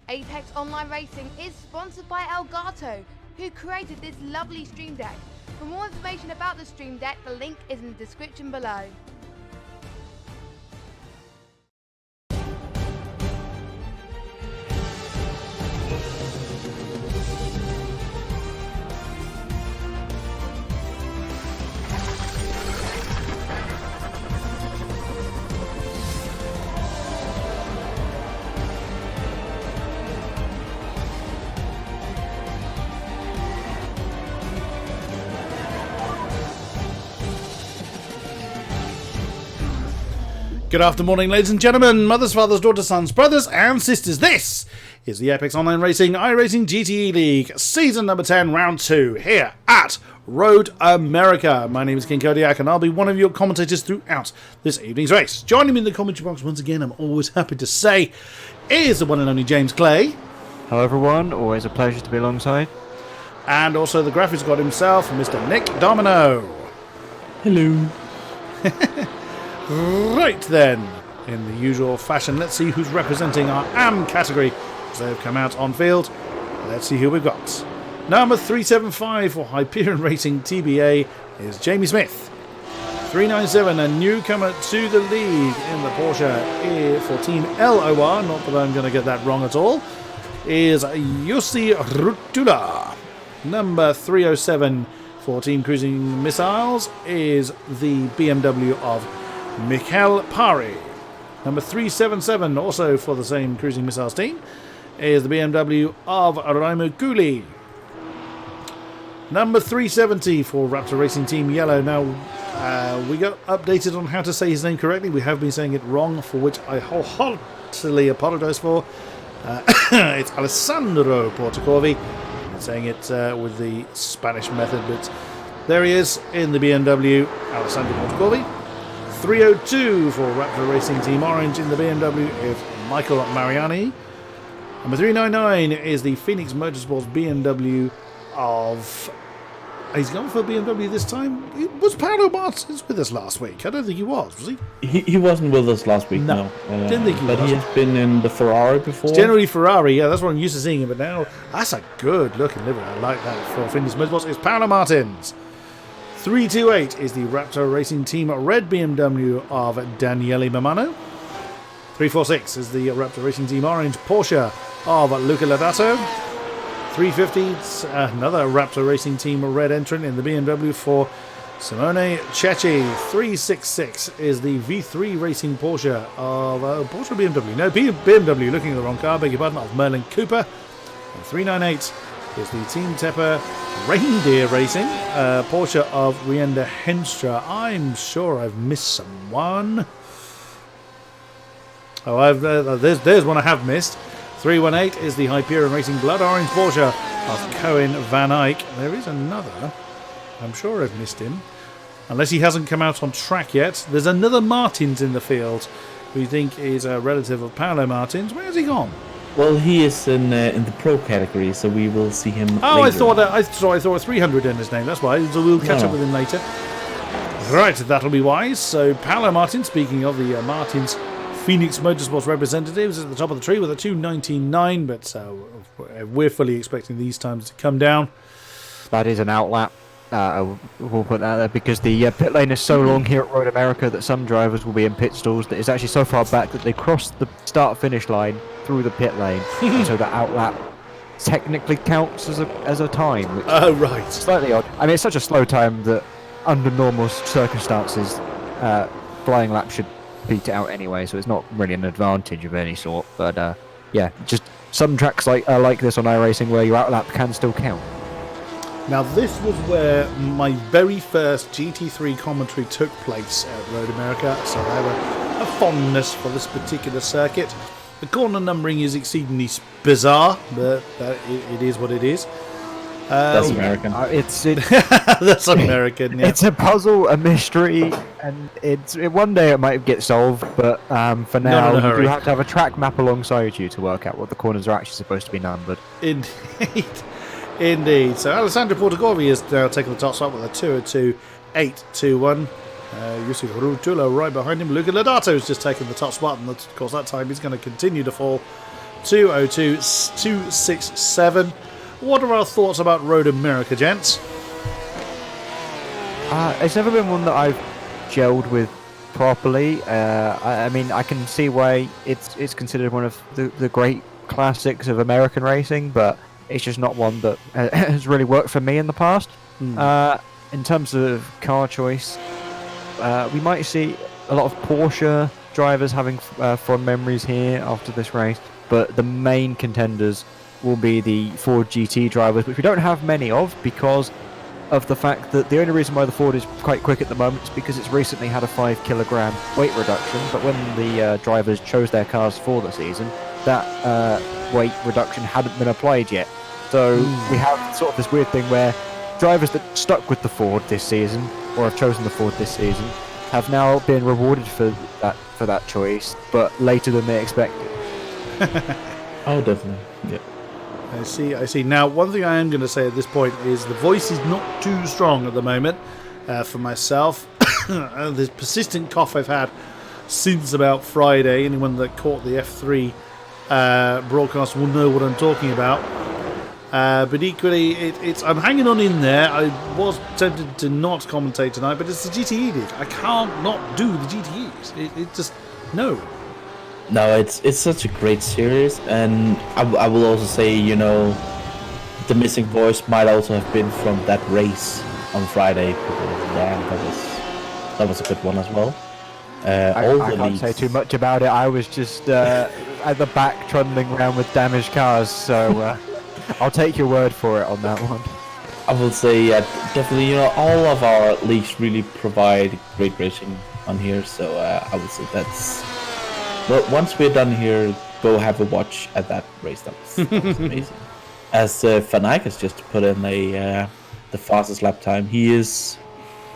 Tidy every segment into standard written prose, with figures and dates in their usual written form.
Apex Online Racing is sponsored by Elgato, who created this lovely stream deck. For more information about the stream deck, the link is in the description below. Good afternoon, ladies and gentlemen, mothers, fathers, daughters, sons, brothers and sisters. This is the Apex Online Racing iRacing GTE League Season number 10, Round 2, here at Road America. My name is King-Kodiak and I'll be one of your commentators throughout this evening's race. Joining me in the commentary box once again, I'm always happy to say, is the one and only James Clay. Hello everyone, always a pleasure to be alongside. And also the graphics god himself, Mr. Nick Domino. Hello. Right then, in the usual fashion, let's see who's representing our AM category as they've come out on field. Let's see who we've got. Number 375 for Hyperion Racing TBA is Jamie Smith. 397, a newcomer to the league in the Porsche for Team LOR, not that I'm going to get that wrong at all, is Jussi Rutula. Number 307 for Team Cruising Missiles is the BMW of Mikhail Pari. Number 377, also for the same Cruising Missiles team, is the BMW of Raimo Guli. Number 370 for Raptor Racing Team Yellow. Now, we got updated on how to say his name correctly. We have been saying it wrong, for which I wholeheartedly apologise for. It's Alessandro Portacorvi. I'm saying it with the Spanish method, but there he is in the BMW, Alessandro Portacorvi. 302 for Raptor Racing Team Orange in the BMW is Michael Mariani. Number 399 is the Phoenix Motorsports BMW of... He's gone for BMW this time. Was Paolo Martins with us last week? I don't think he was he? He wasn't with us last week, no. Didn't think he was. But he has been in the Ferrari before. It's generally Ferrari, yeah, that's what I'm used to seeing him, but now that's a good looking livery. I like that for Phoenix Motorsports. It's Paolo Martins. 328 is the Raptor Racing Team Red BMW of Daniele Mamano. 346 is the Raptor Racing Team Orange Porsche of Luca Lodato. 350 is another Raptor Racing Team Red entrant in the BMW for Simone Cecchi. 366 is the V3 Racing Porsche of Porsche BMW. No, BMW, looking at the wrong car, beg your pardon, of Merlin Cooper. And 398 is the Team Tepper Reindeer Racing, Porsche of Rienda Henstra. I'm sure I've missed someone. Oh, there's one I have missed. 318 is the Hyperion Racing Blood Orange Porsche of Cohen Van Eyck. There is another. I'm sure I've missed him. Unless he hasn't come out on track yet. There's another Martins in the field who you think is a relative of Paolo Martins. Where has he gone? Well, he is in the pro category, so we will see him later. I thought 300 in his name, that's why. So we'll catch up with him later. Right, that'll be wise. So Paolo Martins, speaking of the Martins Phoenix Motorsports representatives, is at the top of the tree with a 299, but we're fully expecting these times to come down. That is an outlap. We'll put that there because the pit lane is so long here at Road America that some drivers will be in pit stalls that is actually so far back that they cross the start-finish line through the pit lane, and so the outlap technically counts as a time. Which oh, right. Is slightly odd. I mean, it's such a slow time that under normal circumstances, flying lap should beat it out anyway, so it's not really an advantage of any sort. But yeah, just some tracks like this on iRacing where your outlap can still count. Now, this was where my very first GT3 commentary took place at Road America, so I have a fondness for this particular circuit. The corner numbering is exceedingly bizarre, but it is what it is. That's American. That's American. Yeah. It's a puzzle, a mystery, and one day it might get solved. But for now, you do have to have a track map alongside you to work out what the corners are actually supposed to be numbered. Indeed. Indeed. So Alessandro Portagovi is now taking the top spot with a 2:02.821. Jussi Rutula right behind him. Luca Lodato has just taken the top spot, and of course that time he's going to continue to fall. 2:02.267. What are our thoughts about Road America, gents? It's never been one that I've gelled with properly. I mean, I can see why it's considered one of the great classics of American racing, but it's just not one that has really worked for me in the past. In terms of car choice, we might see a lot of Porsche drivers having fond memories here after this race, but the main contenders will be the Ford GT drivers, which we don't have many of because of the fact that the only reason why the Ford is quite quick at the moment is because it's recently had a 5 kilogram weight reduction, but when the drivers chose their cars for the season, that weight reduction hadn't been applied yet. So we have sort of this weird thing where drivers that stuck with the Ford this season, or have chosen the Ford this season, have now been rewarded for that choice, but later than they expected. Oh, definitely. Yeah. I see. Now, one thing I am going to say at this point is the voice is not too strong at the moment for myself. This persistent cough I've had since about Friday. Anyone that caught the F3 broadcast will know what I'm talking about. But equally, I'm hanging on in there. I was tempted to not commentate tonight, but it's the GTE gig. I can't not do the GTEs. It just, no. No, it's such a great series, and I will also say, the missing voice might also have been from that race on Friday. Damn, that was a good one as well. I can't say too much about it. I was just at the back trundling around with damaged cars, so I'll take your word for it on that one. I will say, definitely, all of our leagues really provide great racing on here, so I would say that's... Well, once we're done here, go have a watch at that race. That was amazing. As Van Eyck has just put in the fastest lap time, he is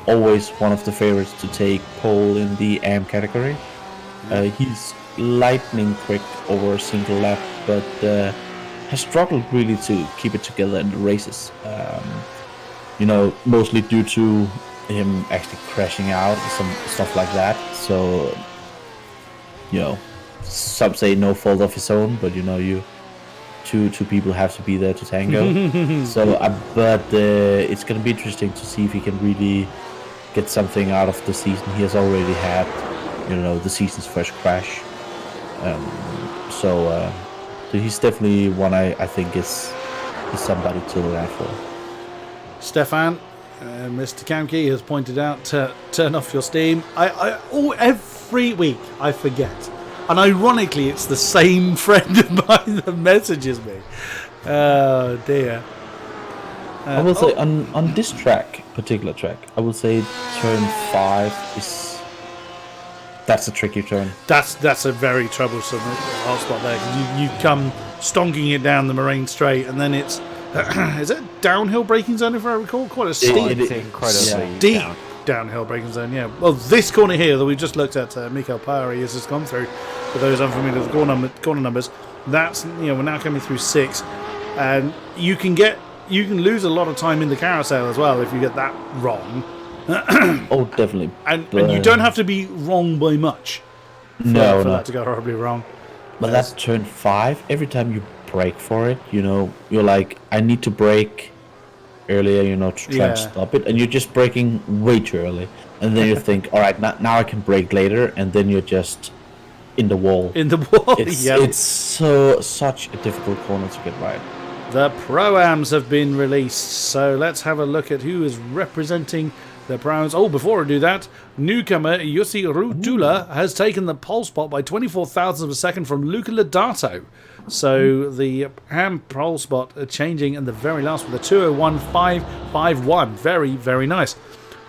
always one of the favorites to take pole in the AM category. He's lightning quick over a single lap, but has struggled really to keep it together in the races. Mostly due to him actually crashing out, some stuff like that. So, some say no fault of his own, but two people have to be there to tango. So, but it's gonna be interesting to see if he can really get something out of the season. He has already had, the season's first crash. So he's definitely one I think is somebody to look out for. Stefan, Mr. Kamke has pointed out to turn off your Steam. Every week I forget. And ironically, it's the same friend of mine that messages me. Oh, dear. I will say, on this particular track, I will say turn 5 is... That's a tricky turn. That's a very troublesome hot spot there. 'Cause you come stonking it down the Moraine Straight, and then it's... is it downhill braking zone, if I recall? Quite a steep... It's incredibly deep downhill braking zone, yeah. Well, this corner here that we just looked at, Mikael Pari has just gone through, for those unfamiliar with corner numbers, that's, we're now coming through 6, and you can lose a lot of time in the carousel as well if you get that wrong. Oh, definitely. And you don't have to be wrong by much for that to go horribly wrong. But that's turn 5. Every time you brake for it, you're like, I need to brake earlier, to try and stop it, and you're just braking way too early, and then you think, all right, now I can brake later, and then you're just in the wall. It's such a difficult corner to get right. The Pro-Ams have been released, so let's have a look at who is representing the Pro-Ams. Oh, before I do that, newcomer Jussi Rutula has taken the pole spot by 24 thousandths of a second from Luca Lodato. So the AM pole spot changing in the very last with a 2:01.551. Very, very nice.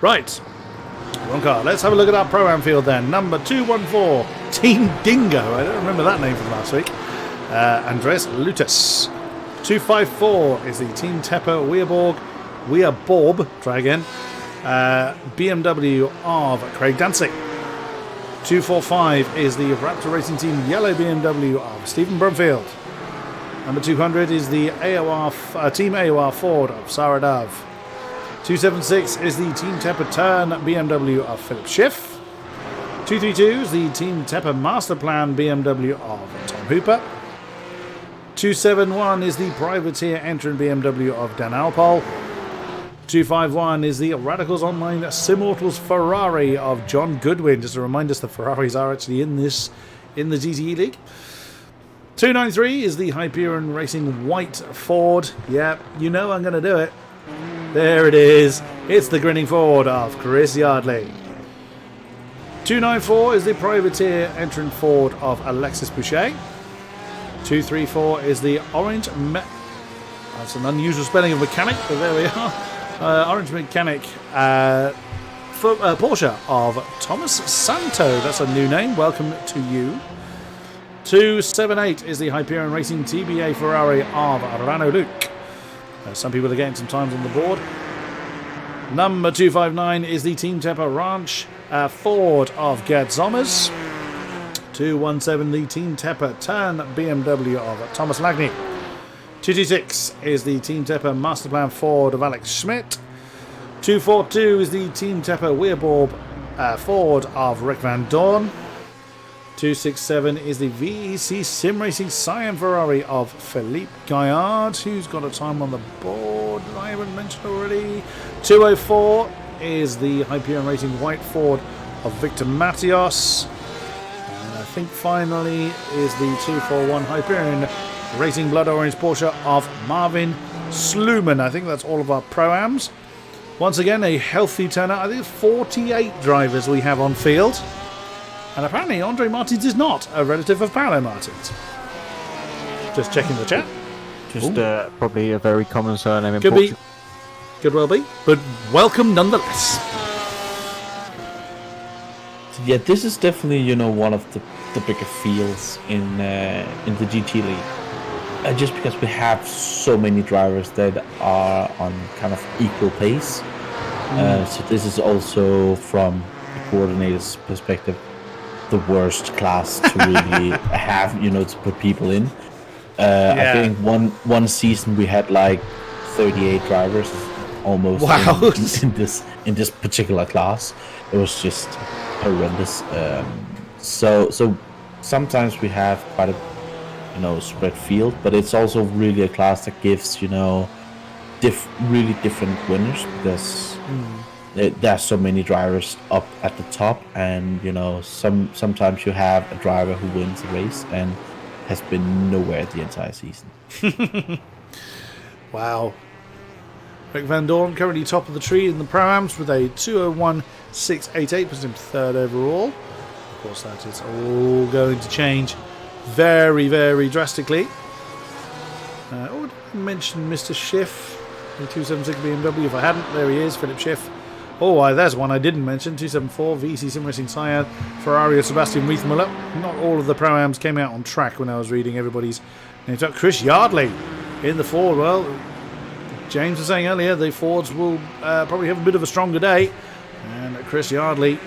Right, wrong car. Let's have a look at our Pro-Am field then. Number 214, Team Dingo. I don't remember that name from last week. Andres Lutus. 254 is the Team Tepper Weerborg, try again, BMW of Craig Danzig. 245 is the Raptor Racing Team Yellow BMW of Stephen Brumfield. Number 200 is the Team AOR Ford of Sarah Dove. 276 is the Team Tepper Turn BMW of Philip Schiff. 232 is the Team Tepper Masterplan BMW of Tom Hooper. 271 is the Privateer Entrant BMW of Dan Alpol. 251 is the Radicals Online Simmortals Ferrari of John Goodwin. Just to remind us, the Ferraris are actually in the GTE League. 293 is the Hyperion Racing White Ford. Yeah, you know I'm going to do it. There it is. It's the Grinning Ford of Chris Yardley. 294 is the Privateer Entrant Ford of Alexis Boucher. 234 is the Orange... That's an unusual spelling of mechanic, but there we are. Orange Mechanic Porsche of Thomas Santo. That's a new name. Welcome to you. 278 is the Hyperion Racing TBA Ferrari of Rano Luke. Some people are getting some times on the board. Number 259 is the Team Tepper Ranch Ford of Gerd Sommers. 217 the Team Tepper Turn BMW of Thomas Lagney. 226 is the Team Tepper Masterplan Ford of Alex Schmidt. 242 is the Team Tepper Weerborg Ford of Rick Van Dorn. 267 is the VEC Sim Racing Cyan Ferrari of Philippe Gaillard, who's got a time on the board that I haven't mentioned already. 204 is the Hyperion Racing White Ford of Victor Matios. And I think finally is the 241 Hyperion Racing Blood Orange Porsche of Marvin Sluman. I think that's all of our Pro-Ams. Once again, a healthy turnout. I think it's 48 drivers we have on field. And apparently Andre Martins is not a relative of Paolo Martins. Just checking the chat. Just probably a very common surname in Could Portugal. be. Could well be. But welcome nonetheless. Yeah, this is definitely, one of the bigger fields in the GT League. Just because we have so many drivers that are on kind of equal pace. So this is also, from the coordinator's perspective, the worst class to really have, to put people in. I think one season we had like 38 drivers almost in this particular class. It was just horrendous. So sometimes we have quite a spread field, but it's also really a class that gives really different winners, because there's so many drivers up at the top, and sometimes you have a driver who wins the race and has been nowhere the entire season. Wow. Rick Van Dorn currently top of the tree in the Pro-Ams with a 201.688, puts him third overall. Of course, that is all going to change very, very drastically. Did I mention Mr. Schiff, the 276 BMW? If I hadn't, there he is, Philip Schiff. Oh, there's one I didn't mention. 274 VC Sim Racing Cyan Ferrari of Sebastian Riethmuller. Not all of the Pro-Ams came out on track when I was reading everybody's names. Chris Yardley in the Ford. Well, James was saying earlier the Fords will probably have a bit of a stronger day. And Chris Yardley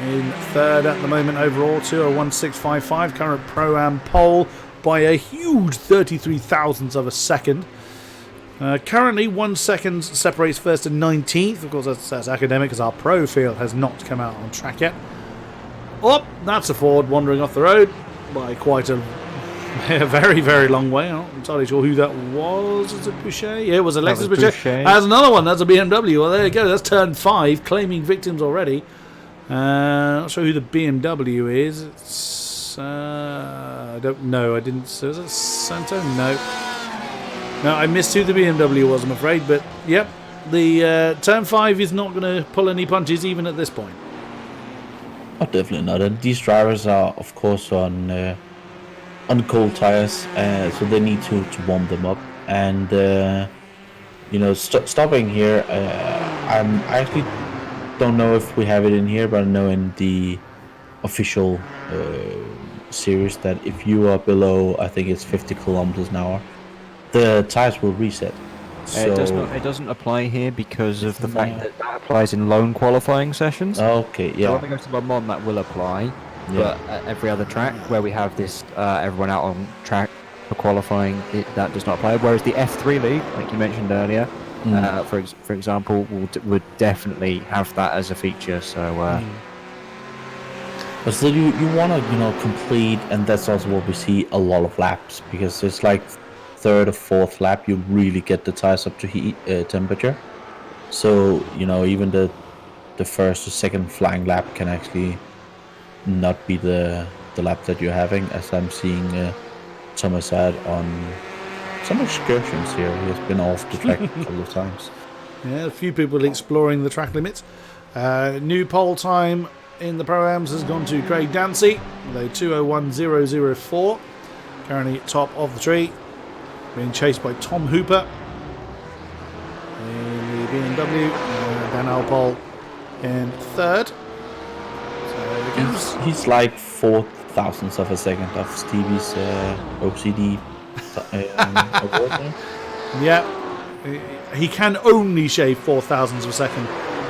in third at the moment overall, 201.655. Current Pro-Am pole by a huge 33 thousandths of a second. Currently 1 second separates first and 19th. Of course, that's academic, as our pro field has not come out on track yet. Oh, that's a Ford wandering off the road by quite a very, very long way. I'm not entirely sure who that was. Is it Boucher? Yeah, it was Alexis Boucher. There's another one. That's a BMW. Well, there you go. That's turn 5, claiming victims already. Not sure who the BMW is. It's I don't know. I didn't. So is it Santo? No, I missed who the BMW was, I'm afraid. But yep, the turn 5 is not going to pull any punches even at this point. Oh, definitely not. And these drivers are, of course, on cold tires, so they need to warm them up. And stopping here, I actually don't know if we have it in here, but I know in the official series that if you are below, I think it's 50 kilometers an hour, the tires will reset. So It doesn't apply here because of the fact that applies in lone qualifying sessions. okay, So yeah, when we go to Le Mans, that will apply. But at every other track where we have this, everyone out on track for qualifying, that does not apply. Whereas the F3 League, like you mentioned earlier, for example, would definitely have that as a feature. So. But still, you want to complete, and that's also what we see a lot of laps, because it's like third or fourth lap you really get the tires up to heat temperature. So even the first or second flying lap can actually not be the lap that you're having, as I'm seeing Thomas had on some excursions here. He has been off the track a couple of times. Yeah, a few people exploring the track limits. New pole time in the Pro-Ams has gone to Craig Dancy, with a 2:01.004, currently top of the tree, being chased by Tom Hooper in the BMW, Dan Alpole in third. So he's like 4,000ths of a second of Stevie's OCD award. Yeah, he can only shave 4,000ths of a second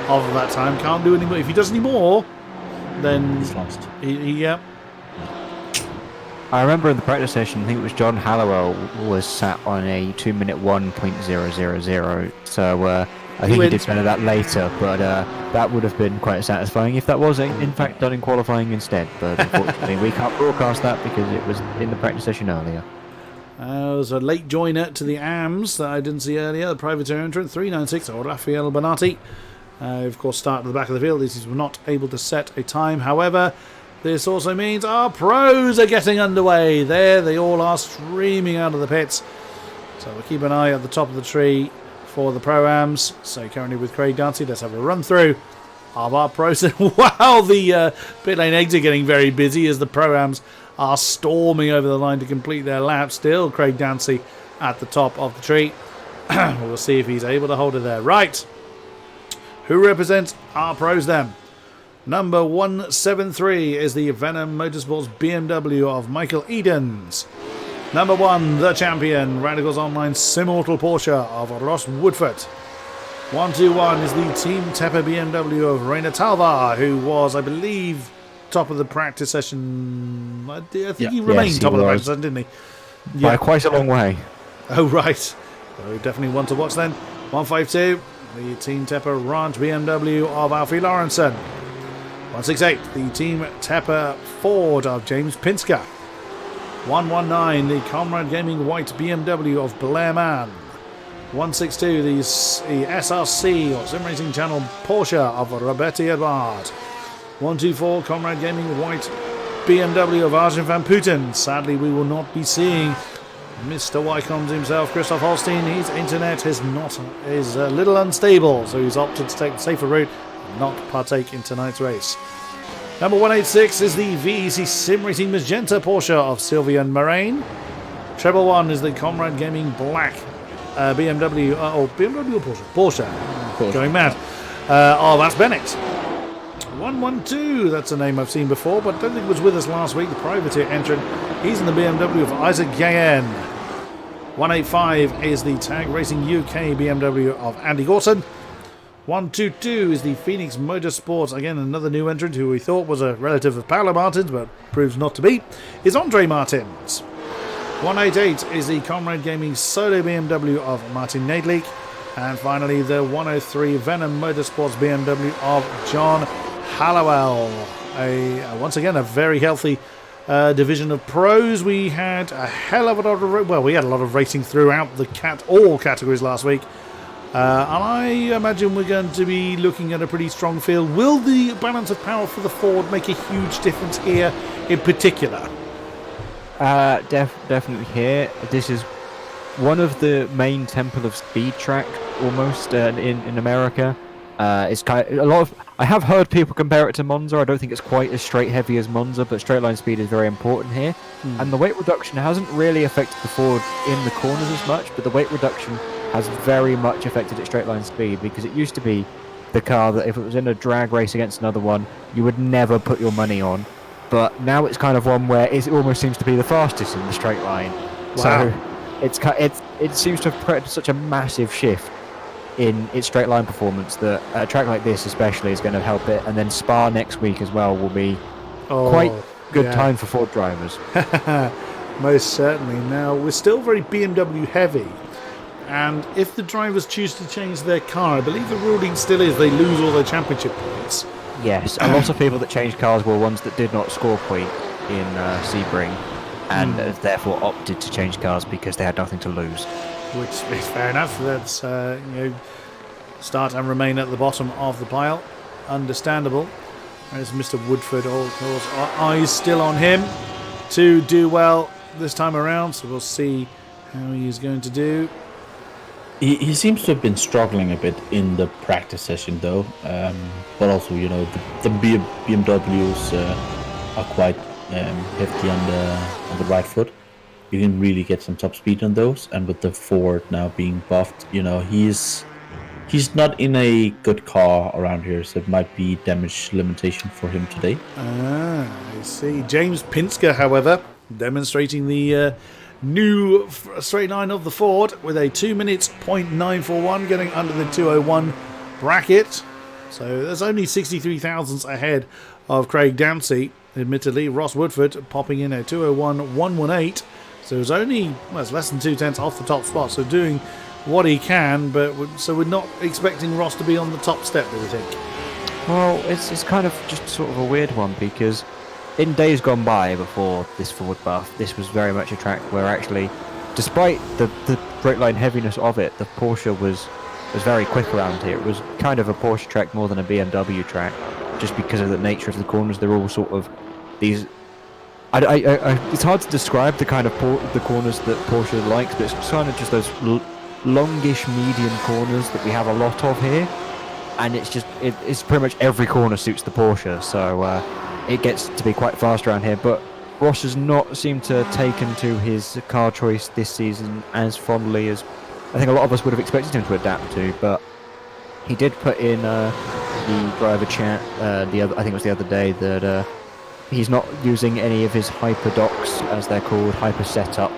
off of that time. Can't do any more. If he does any more, then he's lost. Yeah. I remember in the practice session, I think it was John Hallowell was sat on a 2-minute 1.000. So I think he did better that later, but that would have been quite satisfying if that was in fact done in qualifying instead. But unfortunately, we can't broadcast that because it was in the practice session earlier. There was a late joiner to the AMS that I didn't see earlier. The privateer entrant 396, or Raphael Bonatti. Of course, start at the back of the field. This is not able to set a time. However, this also means our pros are getting underway. There, they all are streaming out of the pits. So we'll keep an eye at the top of the tree for the Pro-Ams. So currently with Craig Dancy, let's have a run through of our pros. Wow, the pit lane eggs are getting very busy as the Pro-Ams are storming over the line to complete their lap. Still, Craig Dancy at the top of the tree. We'll see if he's able to hold it there. Right. Who represents our pros then? Number 173 is the Venom Motorsports BMW of Michael Edens. Number 1, the champion, Radicals Online Simmortal Porsche of Ross Woodford. 121 is the Team Tepper BMW of Rainer Talvar, who was, I believe, top of the practice session. I think he remained top of the practice session, didn't he? By quite a long way. Oh, right. So definitely one to watch then. 152. The Team Tepper Ranch BMW of Alfie Lawrenson. 168, the Team Tepper Ford of James Pinsker. 119, the Comrade Gaming White BMW of Blair Mann. 162, the SRC or Sim Racing Channel Porsche of Roberti Edward. 124, Comrade Gaming White BMW of Arjen van Putten. Sadly, we will not be seeing Mr. Wycombs himself, Christoph Holstein. His internet is a little unstable, so he's opted to take the safer route and not partake in tonight's race. Number 186 is the VEC Sim Racing Magenta Porsche of Sylvian Moraine. Treble 1 is the Comrade Gaming Black BMW, BMW or Porsche. Going mad. That's Bennett. 112, that's a name I've seen before, but I don't think it was with us last week. The privateer entrant, he's in the BMW of Isaac Gayen. 185 is the Tag Racing UK BMW of Andy Gorton. 122 is the Phoenix Motorsports, again another new entrant who we thought was a relative of Paolo Martins, but proves not to be, is Andre Martins. 188 is the Comrade Gaming Solo BMW of Martin Nadleek. And finally the 103 Venom Motorsports BMW of John Hallowell. Once again, a very healthy division of pros. We had a hell of a lot of we had a lot of racing throughout all categories last week, and I imagine we're going to be looking at a pretty strong field. Will the balance of power for the Ford make a huge difference here in particular? Definitely here. This is one of the main Temple of Speed track almost in America. It's kind of, a lot of. I have heard people compare it to Monza. I don't think it's quite as straight heavy as Monza, but straight line speed is very important here. And the weight reduction hasn't really affected the Ford in the corners as much, but the weight reduction has very much affected its straight line speed, because it used to be the car that if it was in a drag race against another one, you would never put your money on. But now it's kind of one where it almost seems to be the fastest in the straight line. Wow. it seems to have created such a massive shift in its straight line performance that a track like this especially is going to help it. And then Spa next week as well will be quite good time for Ford drivers. Most certainly. Now, we're still very BMW heavy, and if the drivers choose to change their car, I believe the ruling still is they lose all their championship points. Yes, a lot of people that changed cars were ones that did not score point in Sebring, and therefore opted to change cars because they had nothing to lose. Which is fair enough. That's start and remain at the bottom of the pile. Understandable. There's Mr. Woodford. All eyes still on him to do well this time around. So we'll see how he is going to do. He seems to have been struggling a bit in the practice session, though. But also, the BMWs are quite hefty on the right foot. You can really get some top speed on those, and with the Ford now being buffed, he's not in a good car around here, so it might be damage limitation for him today. I see. James Pinsker, however, demonstrating the new straight line of the Ford with a 2 minutes .941, getting under the 201 bracket. So there's only 63 thousandths ahead of Craig Downsey. Admittedly, Ross Woodford popping in a 201.118. So it's only it's less than 2/10 off the top spot. So doing what he can, but so we're not expecting Ross to be on the top step, do we think? Well, it's kind of just sort of a weird one, because in days gone by before this Ford buff, this was very much a track where actually, despite the straight line heaviness of it, the Porsche was very quick around here. It was kind of a Porsche track more than a BMW track, just because of the nature of the corners. They're all sort of these. It's hard to describe the kind of the corners that Porsche likes, but it's kind of just those longish median corners that we have a lot of here, and it's pretty much every corner suits the Porsche, so it gets to be quite fast around here. But Ross has not seemed to have taken to his car choice this season as fondly as I think a lot of us would have expected him to adapt to, but he did put in the driver chat I think it was the other day, that he's not using any of his hyper docks, as they're called, hyper setup,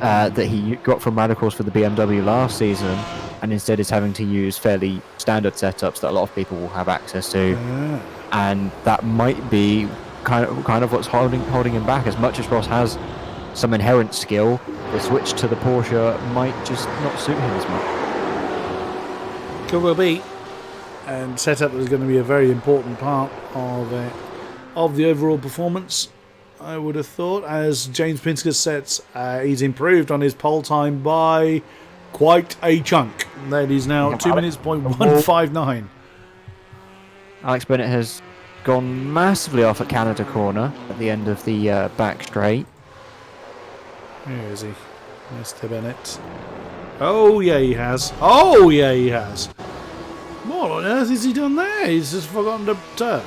that he got from Radicals for the BMW last season, and instead is having to use fairly standard setups that a lot of people will have access to, and that might be kind of what's holding him back. As much as Ross has some inherent skill, the switch to the Porsche might just not suit him as much. Could well be, and setup is going to be a very important part of the overall performance, I would have thought. As James Pinsker says, he's improved on his pole time by quite a chunk. That is now 2 minutes .159. Alex Bennett has gone massively off at Canada corner at the end of the back straight. Where is he? Mr. Bennett. Oh yeah, he has. Oh yeah, he has. What on earth has he done there? He's just forgotten to turn.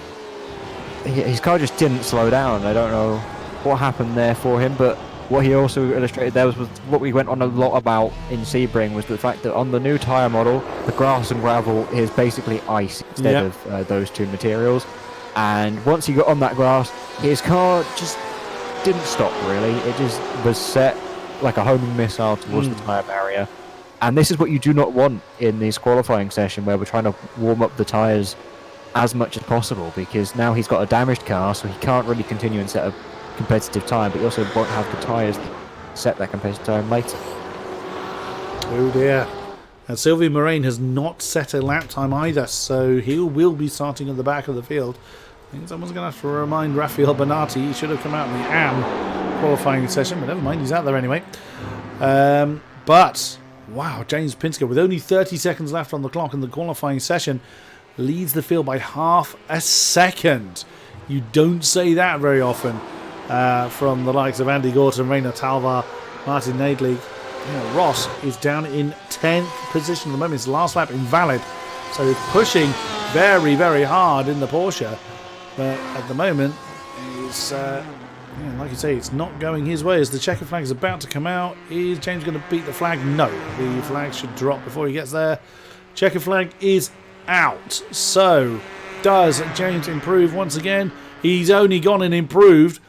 His car just didn't slow down. I don't know what happened there for him, but what he also illustrated there was what we went on a lot about in Sebring, was the fact that on the new tyre model, the grass and gravel is basically ice instead of those two materials. And once he got on that grass, his car just didn't stop, really. It just was set like a homing missile towards the tyre barrier. And this is what you do not want in this qualifying session, where we're trying to warm up the tyres as much as possible, because now he's got a damaged car, so he can't really continue and set a competitive time, but he also won't have the tyres to set that competitive time later. Oh dear. And Sylvie Moraine has not set a lap time either, so he will be starting at the back of the field. I think someone's going to have to remind Raphael Bernati he should have come out in the AM qualifying session, but never mind, he's out there anyway. But wow, James Pinsker, with only 30 seconds left on the clock in the qualifying session, leads the field by half a second. You don't say that very often from the likes of Andy Gorton, Rainer Talvar, Martin Nadelig. Ross is down in 10th position at the moment. His last lap invalid, so he's pushing very, very hard in the Porsche. But at the moment, he's like you say, it's not going his way. As the checker flag is about to come out, is James going to beat the flag? No, the flag should drop before he gets there. Checker flag is out. So does James improve once again? He's only gone and improved.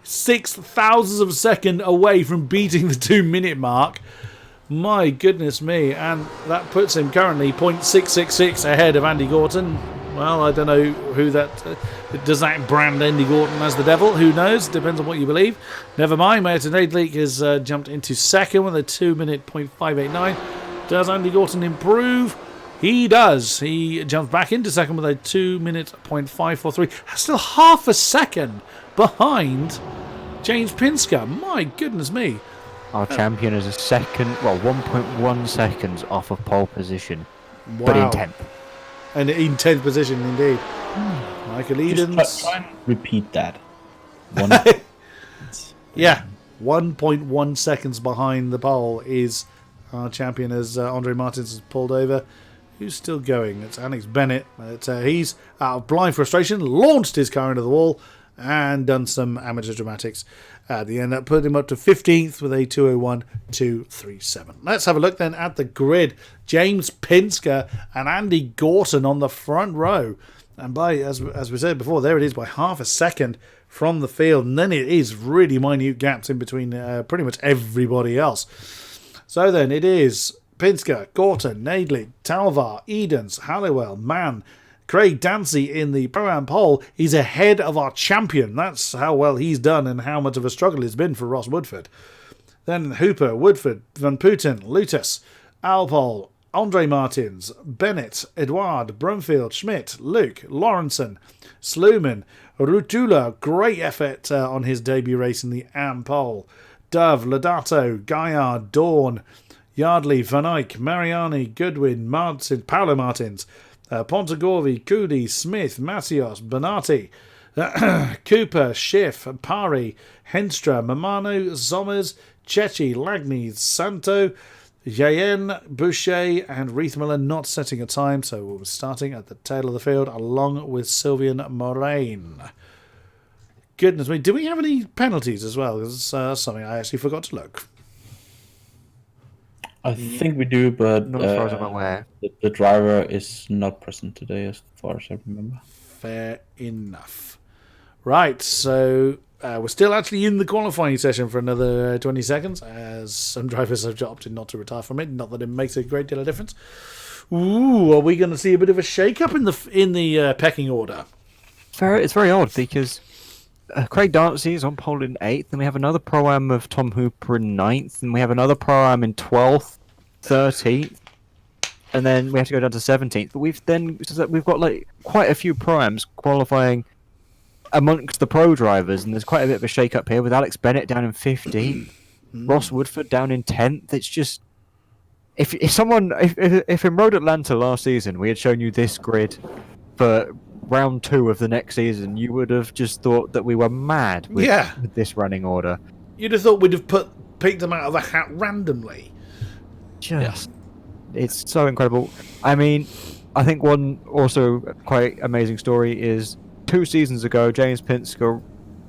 6,000ths of a second away from beating the 2-minute mark. My goodness me. And that puts him currently 0.666 ahead of Andy Gorton. Well, I don't know who that... does that brand Andy Gorton as the devil? Who knows? Depends on what you believe. Never mind. Martin Nadlik has jumped into second with a 2-minute 0.589. Does Andy Gorton improve? He does. He jumps back into second with a 2-minute 0.543. Still half a second behind James Pinsker. My goodness me. Our champion is a second, 1.1 seconds off of pole position. Wow. But in 10th. And in 10th position, indeed. Michael Edens. Just try and repeat that. Yeah. 1.1 seconds behind the pole is our champion as Andre Martins has pulled over. Who's still going? It's Alex Bennett. But, he's out of blind frustration, launched his car into the wall and done some amateur dramatics at the end. That put him up to 15th with a 2:01.237. Let's have a look then at the grid. James Pinsker and Andy Gorton on the front row. And by, as we said before, there it is by half a second from the field. And then it is really minute gaps in between pretty much everybody else. So then it is Pinsker, Gorton, Nadley, Talvar, Edens, Halliwell, Mann, Craig Dancy in the Pro-Am pole. He's ahead of our champion. That's how well he's done and how much of a struggle it's been for Ross Woodford. Then Hooper, Woodford, Van Putten, Lutus, Alpole, Andre Martins, Bennett, Edouard, Brumfield, Schmidt, Luke, Lawrenson, Sluman, Rutula. Great effort on his debut race in the AM pole. Dove, Lodato, Gaillard, Dawn, Yardley, Van Eyck, Mariani, Goodwin, Martin, Paolo Martins, Pontegorvi, Cooley, Smith, Matios, Bonatti, Cooper, Schiff, Pari, Henstra, Mamano, Zommers, Chechi, Lagny, Santo, Jayen, Boucher, and Reithmiller not setting a time, so we'll be starting at the tail of the field along with Sylvian Moraine. Goodness me, do we have any penalties as well? Because that's something I actually forgot to look. I think we do, but Not as far as I'm aware. the driver is not present today, as far as I remember. Fair enough. Right, so we're still actually in the qualifying session for another 20 seconds, as some drivers have opted not to retire from it. Not that it makes a great deal of difference. Ooh, are we going to see a bit of a shake-up in the pecking order? It's very odd because Craig Dancy is on pole in 8th, and we have another Pro-Am of Tom Hooper in 9th, and we have another Pro-Am in 12th, 13th, and then we have to go down to 17th. But we've got like quite a few Pro-Ams qualifying amongst the pro drivers, and there's quite a bit of a shake-up here with Alex Bennett down in 15th, Ross Woodford down in 10th. It's just if in Road Atlanta last season we had shown you this grid for round 2 of the next season, you would have just thought that we were mad with this running order. You'd have thought we'd have picked them out of a hat randomly. It's so incredible. I mean, I think one also quite amazing story is 2 seasons ago, James Pinsker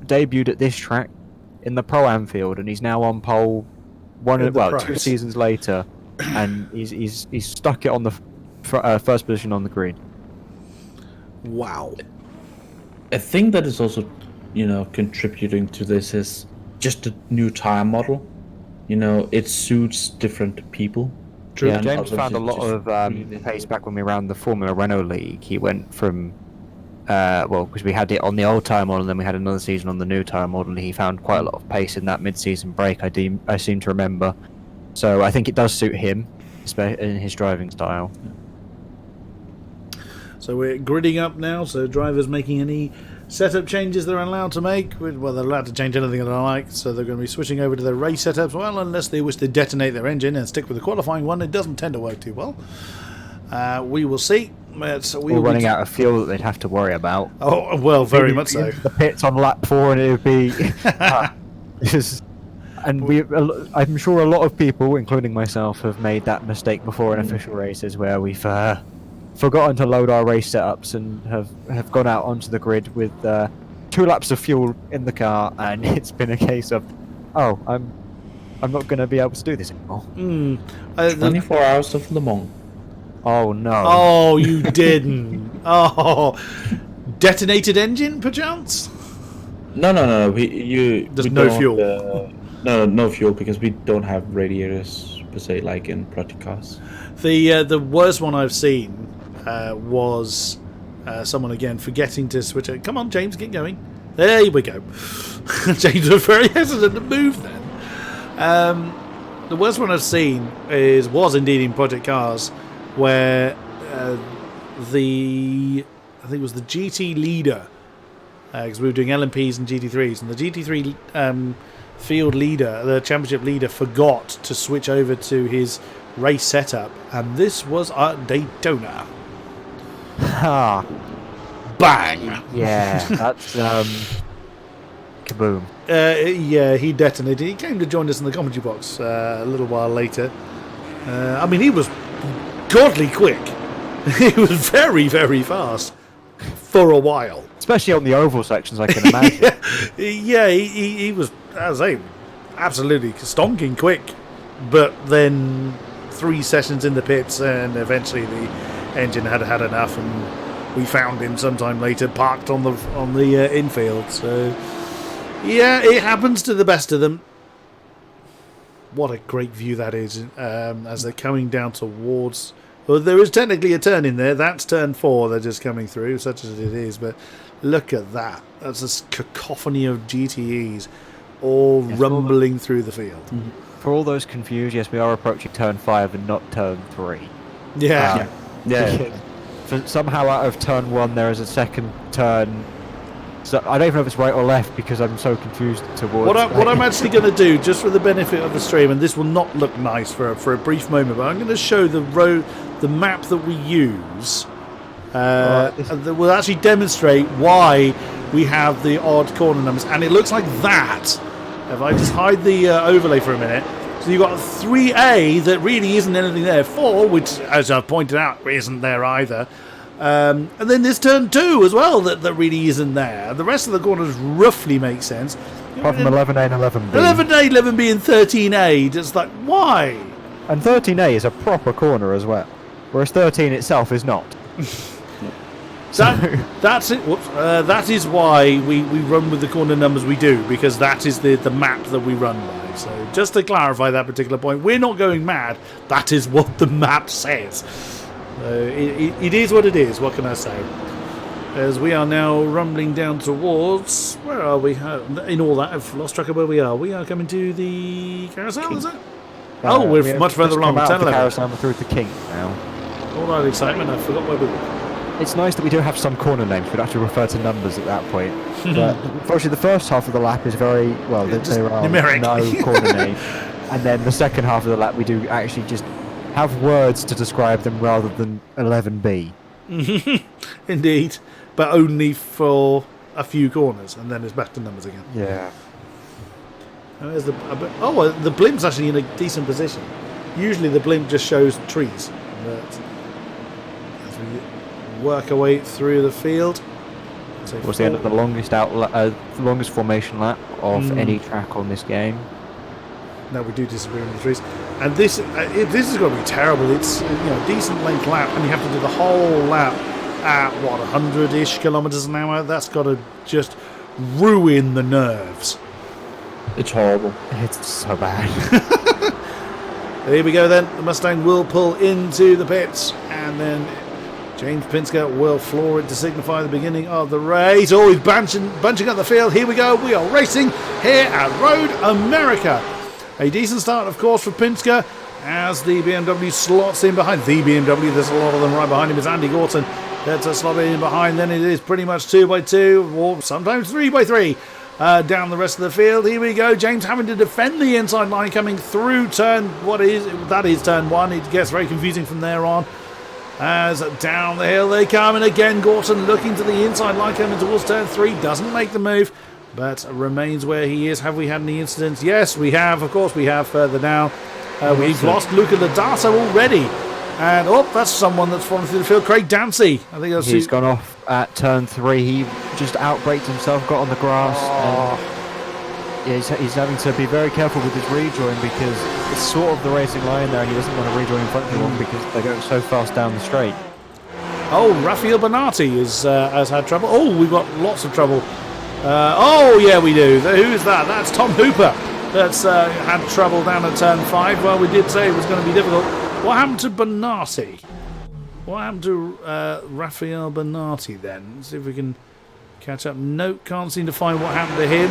debuted at this track in the Pro-Am field, and he's now on pole 2 seasons later, and he's stuck it on the first position on the green. Wow. I think that is also, contributing to this is just a new tire model. It suits different people. True. Yeah, James found a lot of pace back when we ran the Formula Renault League. He went from, because we had it on the old tire model, and then we had another season on the new tire model, and he found quite a lot of pace in that mid-season break, I seem to remember. So I think it does suit him, in his driving style. So we're gridding up now, so drivers making any setup changes they're allowed to make. Well, they're allowed to change anything that I like, so they're going to be switching over to their race setups, well, unless they wish to detonate their engine and stick with the qualifying one. It doesn't tend to work too well. We will see. We're running out of fuel that they'd have to worry about. Oh, well, very much so. The pits on lap 4, and it would be... I'm sure a lot of people, including myself, have made that mistake before in official races where we've forgotten to load our race setups and have gone out onto the grid with 2 laps of fuel in the car, and it's been a case of, I'm not going to be able to do this anymore. 24 hours of Le Mans. Oh no! Oh, you didn't! Oh, detonated engine, perchance? No. There's we no don't, fuel. No fuel because we don't have radiators per se like in project cars. The worst one I've seen was someone again forgetting to switch it. Come on, James, get going. There we go. James was very hesitant to move then. The worst one I've seen was indeed in Project Cars, where I think it was the GT leader, because we were doing LMPs and GT3s, and the GT3 field leader, the championship leader, forgot to switch over to his race setup, and this was at Daytona. Ha! Bang! Yeah, that's kaboom. Yeah, he detonated. He came to join us in the commentary box a little while later. I mean, he was godly quick. He was very, very fast for a while. Especially on the oval sections, I can imagine. Yeah, he was, as I say, absolutely stonking quick. But then 3 sessions in the pits, and eventually the engine had had enough, and we found him sometime later parked on the infield. So yeah, it happens to the best of them. What a great view that is as they're coming down towards. Well, there is technically a turn in there. That's turn 4. They're just coming through, such as it is. But look at that. That's a cacophony of GTEs all rumbling through the field. For all those confused, yes, we are approaching turn 5 and not turn 3. Yeah. Somehow out of turn 1 there is a second turn. So I don't even know if it's right or left because I'm so confused towards. What I'm actually going to do, just for the benefit of the stream, and this will not look nice for a brief moment, but I'm going to show the map that we use. That will actually demonstrate why we have the odd corner numbers, and it looks like that. If I just hide the overlay for a minute. So you've got 3A that really isn't anything there. 4, which, as I've pointed out, isn't there either. And then there's turn 2 as well that really isn't there. The rest of the corners roughly make sense. Apart from 11A and 11B. 11A, 11B and 13A. Just like, why? And 13A is a proper corner as well. Whereas 13 itself is not. That's it. Whoops. That is why we run with the corner numbers we do, because that is the map that we run by. So just to clarify that particular point, we're not going mad. That is what the map says. It is what it is. What can I say? As we are now rumbling down towards, where are we? In all that, I've lost track of where we are. We are coming to the carousel, is it? We're much further along. Out the carousel and through the King now. All that excitement, I forgot where we were. It's nice that we do have some corner names. We'd have to refer to numbers at that point. But unfortunately, the first half of the lap is very well. There are numeric. no corner names, and then the second half of the lap we do actually just have words to describe them rather than 11B. Indeed, but only for a few corners, and then it's back to numbers again. Yeah. The blimp's actually in a decent position. Usually the blimp just shows trees. But as we work our way through the field, was the end of the longest formation lap of any track on this game. No, we do disagree on the trees, and this is going to be terrible. It's a decent length lap, and you have to do the whole lap at 100-ish kilometers an hour. That's got to just ruin the nerves. It's horrible. It's so bad. Here we go then. The Mustang will pull into the pits, and then James Pinsker will floor it to signify the beginning of the race. Oh, he's bunching up the field. Here we go. We are racing here at Road America. A decent start, of course, for Pinsker as the BMW slots in behind. The BMW, there's a lot of them right behind him, is Andy Gorton. That's a slot in behind. Then it is pretty much 2x2, or sometimes 3x3. Down the rest of the field. Here we go. James having to defend the inside line coming through turn. That is turn 1. It gets very confusing from there on. As down the hill they come, and again Gorton looking to the inside line coming towards turn 3. Doesn't make the move, but remains where he is. Have we had any incidents? Yes, we have. Of course we have further down. We've lost Luca Lodato already. And that's someone that's fallen through the field. Craig Dancy. I think he's gone off at turn 3. He just outbraked himself, got on the grass. And he's having to be very careful with his rejoin because it's sort of the racing line there, and he doesn't want to rejoin in front of him because they're going so fast down the straight. Raphael Bonatti has had trouble. We've got lots of trouble Oh, yeah, we do. Who's that? That's Tom Hooper. That's had trouble down at turn 5. Well, we did say it was going to be difficult. What happened to Bernardi? What happened to Raphael Bernardi then? Let's see if we can catch up. Nope, can't seem to find what happened to him.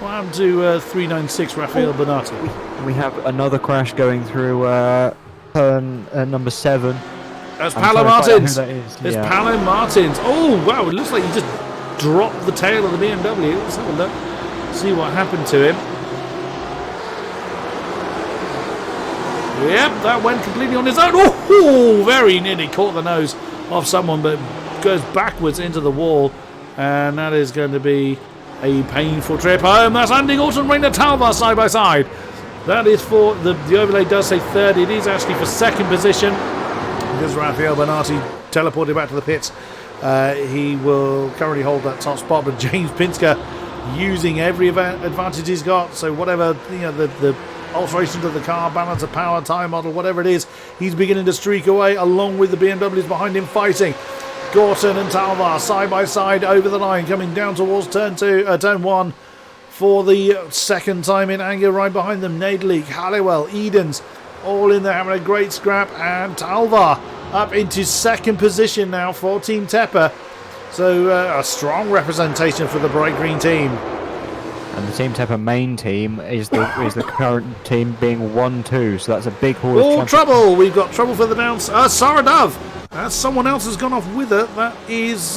What happened to 396 Raphael Bernardi? We have another crash going through turn number 7. That's Paolo Martins. It's Paolo Martins. Oh, wow, it looks like he just dropped the tail of the BMW. Let's have a look. See what happened to him. Yep, that went completely on his own. Oh, very nearly caught the nose of someone, but goes backwards into the wall. And that is going to be a painful trip home. That's Andy Gorton, Rainer Talvar side by side. That is for the overlay does say third. It is actually for second position because Raphael Bernardi teleported back to the pits. He will currently hold that top spot, but James Pinsker using every advantage he's got. So whatever the alterations of the car, balance of power, tyre model, whatever it is, he's beginning to streak away along with the BMWs behind him fighting. Gorton and Talvar side by side over the line, coming down towards turn 1 for the second time in anger. Right behind them, Nadleek, Halliwell, Edens, all in there having a great scrap, and Talvar up into second position now for Team Tepper. So a strong representation for the bright green team. And the Team Tepper main team is the current team being 1-2, so that's a big haul of Oh, trouble! We've got trouble for the downs. Sarah Dove. Someone else has gone off with her. That is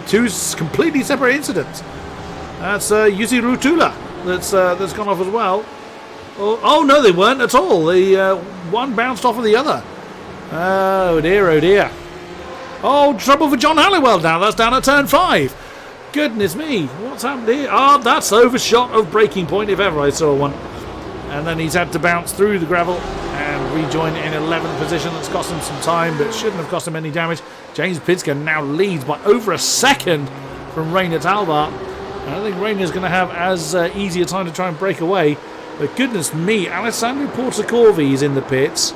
two completely separate incidents. That's Yuzi Rutula that's gone off as well. Oh no, they weren't at all. The one bounced off of the other. Oh dear, oh dear. Oh, trouble for John Halliwell now. That's down at turn 5. Goodness me, what's happened here? That's overshot of breaking point if ever I saw one. And then he's had to bounce through the gravel and rejoin in 11th position. That's cost him some time, but shouldn't have cost him any damage. James Pinsker now leads by over a second from Rainer Talvar. I don't think Rainer's going to have as easy a time to try and break away. But goodness me, Alessandro Portacorvi is in the pits.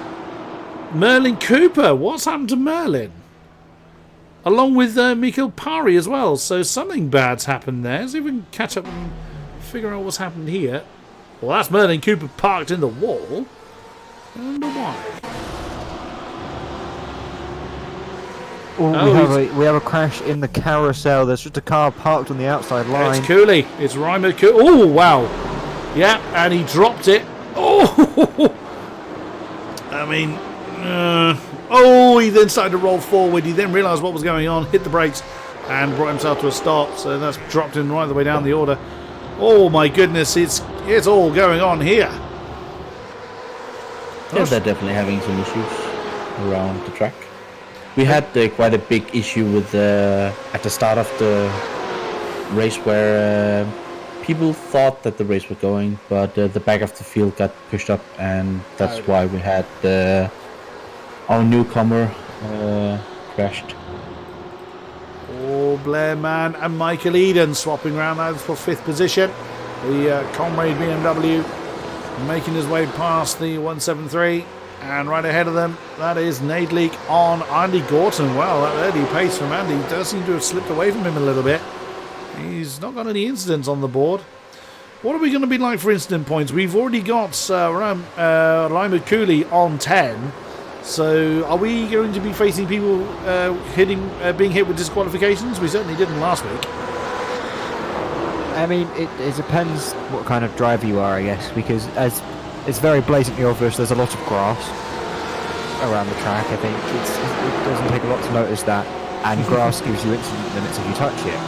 Merlin Cooper, what's happened to Merlin? Along with Mikhail Pari as well. So something bad's happened there. See if we can catch up and figure out what's happened here. Well, that's Merlin Cooper parked in the wall. I wonder why. We have a crash in the carousel. There's just a car parked on the outside line. It's Cooley. It's Reimer Cooley. Oh, wow. Yeah, and he dropped it. Oh! I mean... he then started to roll forward. He then realised what was going on, hit the brakes, and brought himself to a stop. So that's dropped him right the way down the order. Oh my goodness, it's all going on here. Yeah, they're definitely having some issues around the track. We had quite a big issue with at the start of the race where people thought that the race was going, but the back of the field got pushed up, and that's why we had our newcomer crashed. Oh, Blair Mann and Michael Eden swapping around those for 5th position. The Comrade BMW making his way past the 173, and right ahead of them, that is Nadleek on Andy Gorton. Well, that early pace from Andy does seem to have slipped away from him a little bit. He's not got any incidents on the board. What are we going to be like for incident points? We've already got Lima Cooley on 10. So are we going to be facing people being hit with disqualifications? We certainly didn't last week. I mean, it depends what kind of driver you are, I guess, because as it's very blatantly obvious, there's a lot of grass around the track. I think it doesn't take a lot to notice that, and grass gives you incident limits if you touch it.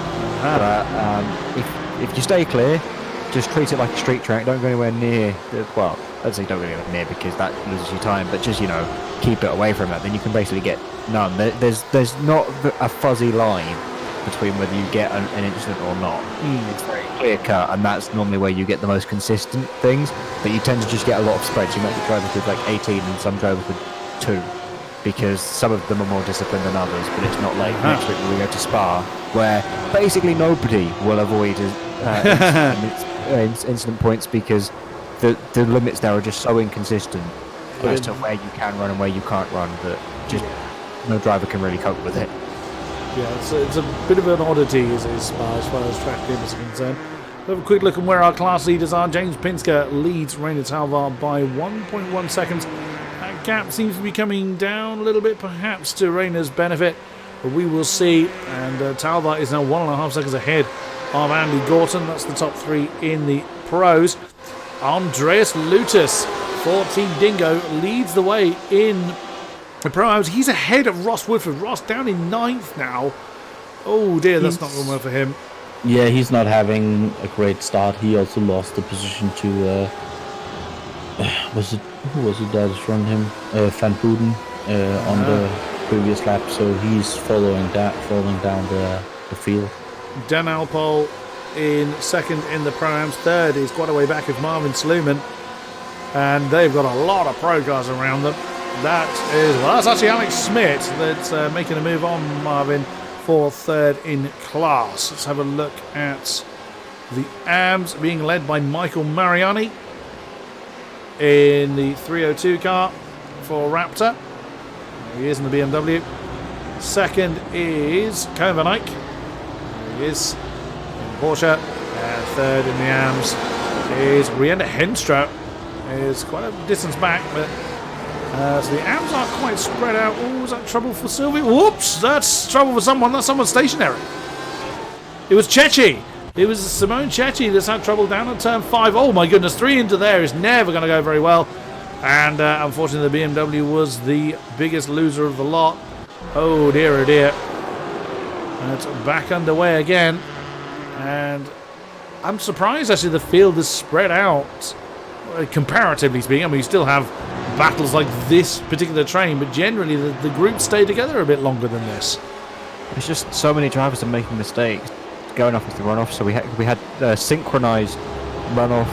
But if you stay clear, just treat it like a street track. Don't go anywhere near. Well, I'd say don't go anywhere near because that loses you time. But just keep it away from it. Then you can basically get none. There's not a fuzzy line between whether you get an incident or not. It's very clear cut, and that's normally where you get the most consistent things. But you tend to just get a lot of spreads. You might get drivers with like 18 and some drivers with 2, because some of them are more disciplined than others. But it's not like next week when we go to Spa, where basically nobody will avoid incident points because the limits there are just so inconsistent as to where you can run and where you can't run that just no driver can really cope with it. Yeah, it's a bit of an oddity as far as track limits are concerned. Have a quick look at where our class leaders are. James Pinsker leads Rainer Talvar by 1.1 seconds. That gap seems to be coming down a little bit, perhaps to Rainer's benefit, but we will see. And Talvar is now 1.5 seconds ahead of Andy Gorton. That's the top three in the pros. Andreas Lutus for Team Dingo leads the way in the pros. He's ahead of Ross Woodford. Ross down in 9th now. Oh dear, that's not going well for him. Yeah, he's not having a great start. He also lost the position to who was it that was running him? Van Buden on the previous lap. So he's falling down the field. Dan Alpol in 2nd in the Pro-Ams. 3rd is quite a way back with Marvin Sluman. And they've got a lot of pro cars around them. That's actually Alex Smith that's making a move on Marvin for 3rd in class. Let's have a look at the AMS being led by Michael Mariani in the 302 car for Raptor. There he is in the BMW. 2nd is Kovanik. There he is in the Porsche. And 3rd in the AMS is Rienda Henstra. Is quite a distance back, but so the AMS are quite spread out. Oh, was that trouble for Sylvie? Whoops, that's trouble for someone. That's someone stationary. It was Chechi. It was Simone Chechi that's had trouble down at turn 5. Oh my goodness, 3 into there is never going to go very well. And unfortunately, the BMW was the biggest loser of the lot. Oh dear, oh dear. And it's back underway again. And I'm surprised actually the field is spread out. Comparatively speaking, I mean, you still have battles like this particular train, but generally the groups stay together a bit longer than this. It's just so many drivers are making mistakes going off into the runoff. So we had synchronized runoff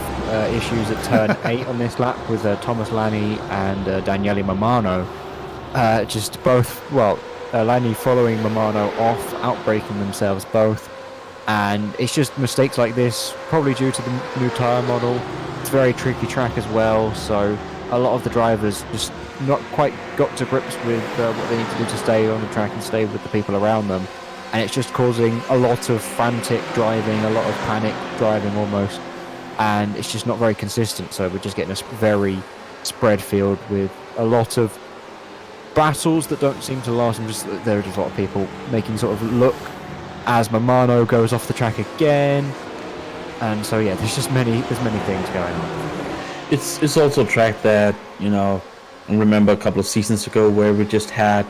issues at turn 8 on this lap with Thomas Lani and Daniele Mamano. Just both, Lani following Mamano off, outbraking themselves both. And it's just mistakes like this, probably due to the new tyre model. It's a very tricky track as well, so a lot of the drivers just not quite got to grips with what they need to do to stay on the track and stay with the people around them. And it's just causing a lot of frantic driving, a lot of panic driving almost. And it's just not very consistent, so we're just getting a very spread field with a lot of battles that don't seem to last. And there are just a lot of people making sort of look as Mamano goes off the track again. And so yeah, there's many things going on. It's also a track that, I remember a couple of seasons ago where we just had,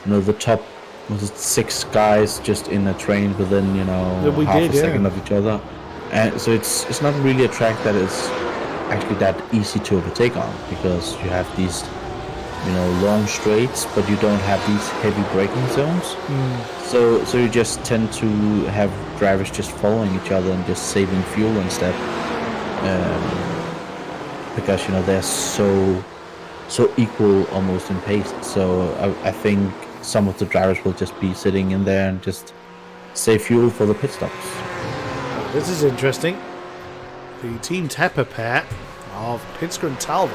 the top 6 guys just in a train within, half a second of each other. And so it's not really a track that is actually that easy to overtake on, because you have these, long straights, but you don't have these heavy braking zones. So you just tend to have drivers just following each other and just saving fuel instead, because they're so equal almost in pace. So I think some of the drivers will just be sitting in there and just save fuel for the pit stops. This is interesting. The Team Tepper pair of Pinsker and Talvar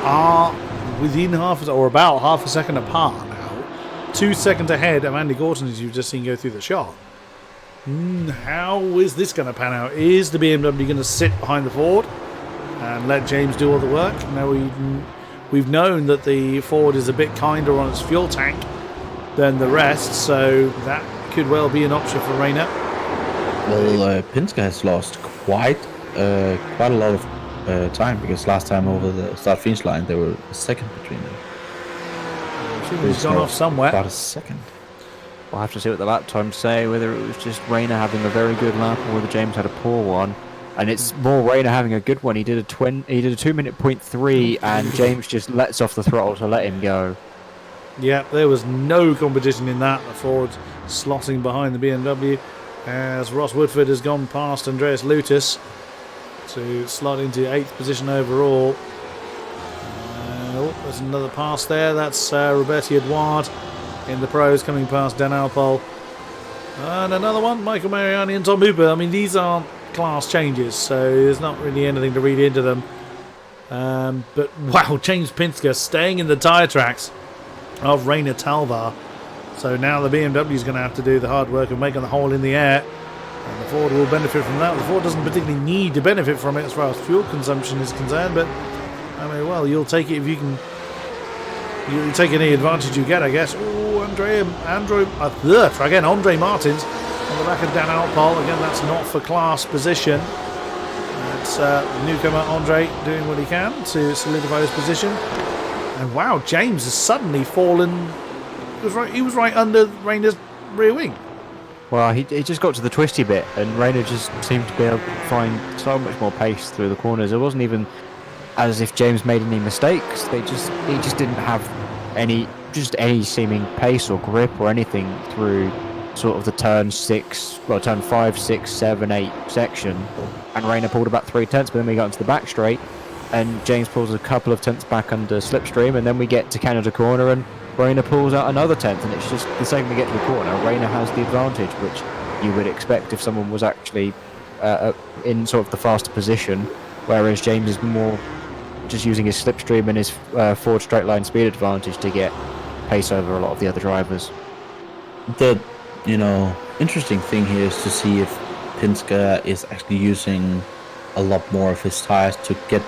are within about half a second apart now. 2 seconds ahead of Andy Gorton, as you've just seen go through the shot. How is this going to pan out? Is the BMW going to sit behind the Ford and let James do all the work? Now we've known that the Ford is a bit kinder on its fuel tank than the rest, so that could well be an option for Rainer. Well, Pinsker has lost quite a lot of time, because last time over the start-finish line there were a second between them. He's gone off somewhere. About a second. We'll have to see what the lap times say, whether it was just Rainer having a very good lap or whether James had a poor one. And it's more Rainer having a good one. He did a 2-minute .3, and James just lets off the throttle to let him go. Yeah, there was no competition in that. The Ford slotting behind the BMW, as Ross Woodford has gone past Andreas Lutus to slot into 8th position overall. There's another pass there. That's Roberti Edouard in the pros coming past Dan Alpol. And another one, Michael Mariani and Tom Hooper. I mean, these aren't class changes, so there's not really anything to read into them. But wow, James Pinsker staying in the tyre tracks of Rainer Talvar So now the BMW is going to have to do the hard work of making the hole in the air. And the Ford will benefit from that. The Ford doesn't particularly need to benefit from it as far as fuel consumption is concerned, but I mean, well, you'll take it if you can. You'll take any advantage you get, I guess. Oh, Andre Martins on the back of Dan Alpol. Again, that's not for class position. It's newcomer Andre doing what he can to solidify his position. And wow, James has suddenly fallen. He was right under Rayner's rear wing. Well, he just got to the twisty bit, and Rayner just seemed to be able to find so much more pace through the corners. It wasn't even as if James made any mistakes. He just didn't have any seeming pace or grip or anything through sort of the turn 5, 6, 7, 8 section. And Rayner pulled about 3 tenths, but then we got into the back straight, and James pulls a couple of tenths back under slipstream, and then we get to Canada corner, and Rayner pulls out another tenth, and it's just the second we get to the corner, Rayner has the advantage, which you would expect if someone was actually in sort of the faster position, whereas James is more just using his slipstream and his forward straight line speed advantage to get pace over a lot of the other drivers. The interesting thing here is to see if Penske is actually using a lot more of his tires to get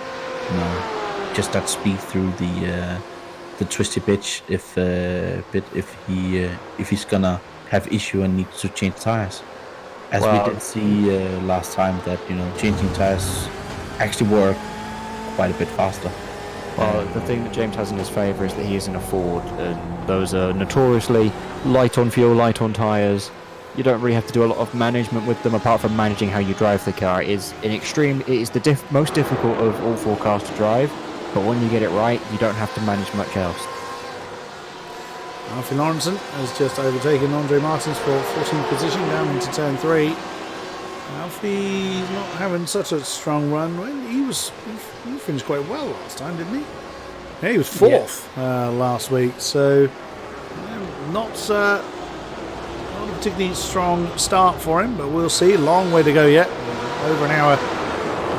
just that speed through the twisty pitch if he's gonna have issue and needs to change tires, as we did see last time that changing tires actually work quite a bit faster. Well, the thing that James has in his favour is that he is in a Ford, and those are notoriously light on fuel, light on tyres. You don't really have to do a lot of management with them apart from managing how you drive the car. It is the most difficult of all 4 cars to drive, but when you get it right, you don't have to manage much else. Alfie Lawrenson has just overtaken Andre Martins for 14th position down into turn 3. Alfie's not having such a strong run. Well, he finished quite well last time, didn't he? Yeah, he was 4th last week, so not a particularly strong start for him, but we'll see. Long way to go yet. Over an hour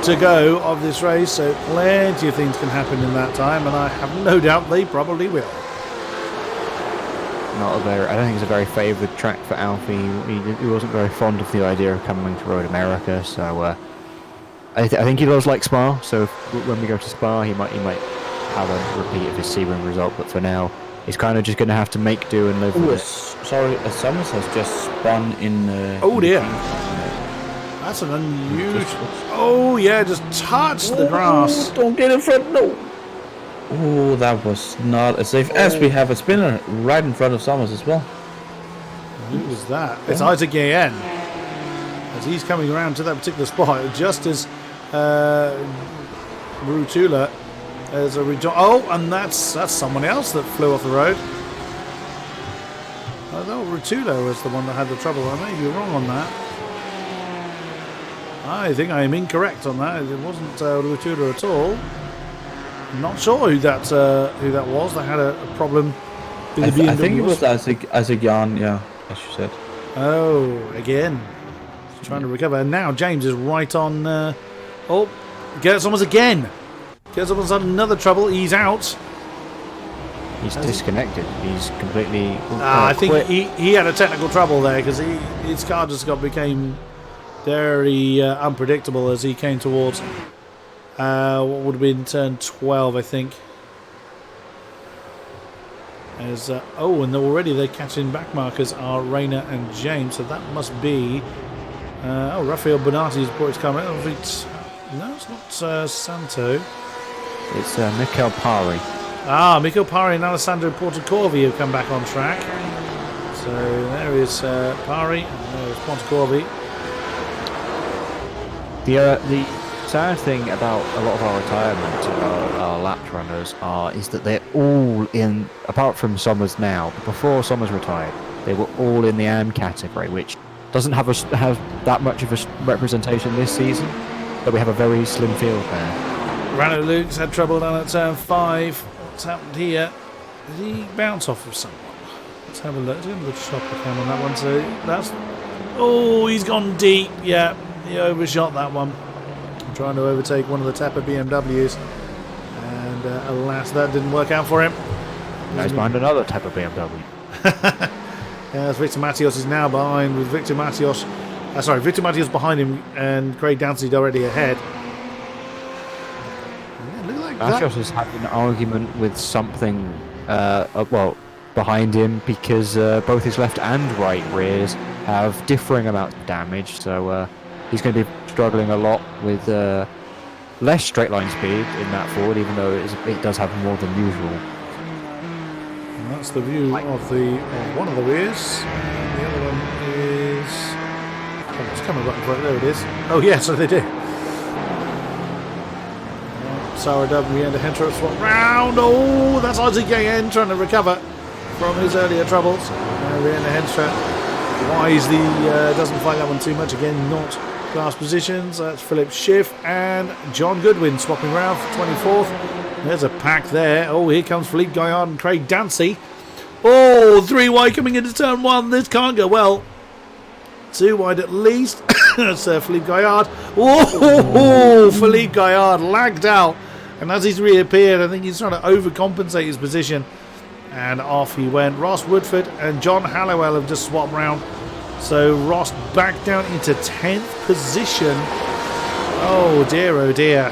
to go of this race, so plenty of things can happen in that time, and I have no doubt they probably will. I don't think it's a very favoured track for Alfie. He wasn't very fond of the idea of coming to Road America, so I think he does like Spa. So when we go to Spa, he might have a repeat of his Sebring result. But for now, he's kind of just going to have to make do and live with it. Sorry, Summers has just spun in. Oh dear, that's an unusual. Oh yeah, just touched the grass. Don't get in front, no. Oh, that was not as safe, as we have a spinner right in front of Summers as well. Who was that? It's Isaac Guillen. As he's coming around to that particular spot, just as Rutula as a rejoin. Oh, and that's someone else that flew off the road. I thought Rutula was the one that had the trouble. I may be wrong on that. I think I am incorrect on that. It wasn't Rutula at all. Not sure who that was. They had a problem with the BMW. I think it was Isaac Jan, yeah, as you said. Oh, again. Trying to recover. And now James is right on... gets almost again. Gets almost on another trouble. He's out. He's disconnected. He's completely... I think he had a technical trouble there because his car just became very unpredictable as he came towards... what would have been turn 12, I think. As and already they're catching back markers are Rayner and James, so that must be Rafael Bonatti's brought his car. No, it's not Santo. It's Mikel Pari. Mikel Pari and Alessandro Portacorvi have come back on track. So there is Pari and there is Portacorvi. The sad thing about a lot of our retirement and our lap runners is that they're all in, apart from Sommers now, but before Sommers retired, they were all in the AM category, which doesn't have that much of a representation this season, but we have a very slim field there. Rano Luke's had trouble down at turn 5. What's happened here? Did he bounce off of someone? Let's have a look. Let's have a look shot the cam on that one. So that's... Oh, he's gone deep. Yeah, he overshot that one. Trying to overtake one of the Tapper BMWs, and alas, that didn't work out for him. Now he's behind another Tapper BMW. As Victor Matios is now behind with Victor Matios behind him and Craig Dancy already ahead. Yeah, look like Matios has had an argument with something, well, behind him because both his left and right rears have differing amounts of damage, so he's going to be struggling a lot with less straight line speed in that Ford, even though it does have more than usual. And that's the view of one of the rears. And the other one is... Oh, it's coming right in front. There it is. Oh yeah, so they do. Sour W and a Henstra swap round. Oh, that's Isaac Gayen trying to recover from his earlier troubles. Rihanna Henstra wisely doesn't fight that one too much. Again, not class positions. That's Philip Schiff and John Goodwin swapping around for 24th. There's a pack there. Oh, here comes Philippe Gaillard and Craig Dancy. Oh, 3 wide coming into turn 1. This can't go well. 2 wide at least. That's Philippe Gaillard. Oh, Philippe Gaillard lagged out. And as he's reappeared, I think he's trying to overcompensate his position. And off he went. Ross Woodford and John Hallowell have just swapped round. So Ross back down into 10th position. Oh dear, oh dear.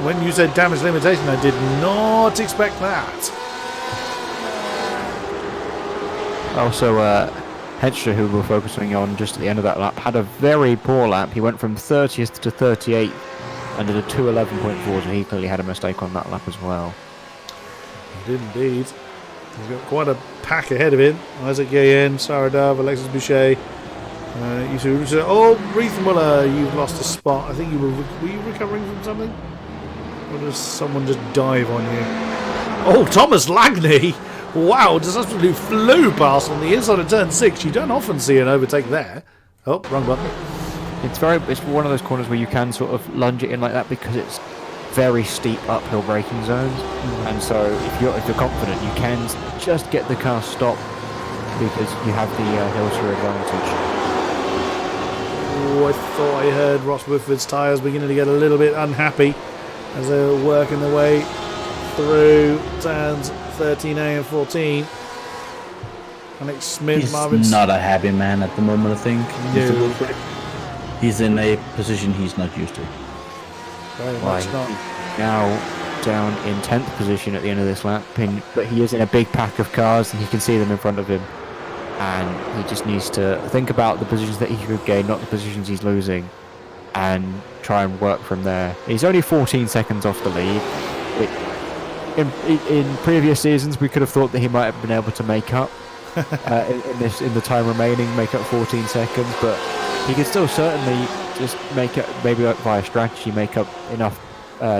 When you said damage limitation, I did not expect that. Also, Henstra, who we're focusing on just at the end of that lap, had a very poor lap. He went from 30th to 38th and did a 2:11.4, so he clearly had a mistake on that lap as well. He did indeed. He's got quite a pack ahead of him. Isaac Gayen, Sarah Dove, Alexis Boucher. Oh, Reith Muller, you've lost a spot. I think were you recovering from something? Or does someone just dive on you? Oh, Thomas Lagney! Wow, just absolutely flew past on the inside of turn 6. You don't often see an overtake there. Oh, wrong button. It's one of those corners where you can sort of lunge it in like that because it's very steep uphill braking zones, and so if you're confident, you can just get the car stopped because you have the hill to advantage. Oh, I thought I heard Ross Woodford's tyres beginning to get a little bit unhappy as they're working their way through turns 13A and 14. Alex Smith, He's Marvin's not a happy man at the moment, I think. No. He's in a position he's not used to. Very much not. Now down in 10th position at the end of this lap, but he is in a big pack of cars and he can see them in front of him, and he just needs to think about the positions that he could gain, not the positions he's losing, and try and work from there. He's only 14 seconds off the lead. In previous seasons we could have thought that he might have been able to make up in the time remaining, make up 14 seconds, but he could still certainly just make it, maybe via strategy, make up enough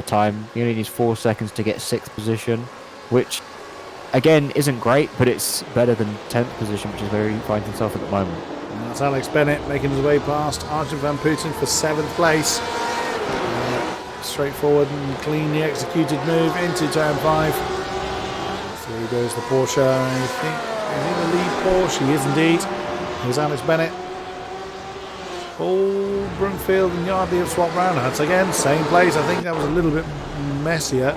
time. He only needs 4 seconds to get 6th position, which again isn't great, but it's better than 10th position, which is where he finds himself at the moment. And that's Alex Bennett making his way past Arjun van Putten for 7th place. Straightforward and cleanly executed move into turn 5. Through goes the Porsche. I think is he the lead Porsche? He is indeed. Here's Alex Bennett. Oh, Broomfield and Yardley have swapped round. That's again, same place. I think that was a little bit messier.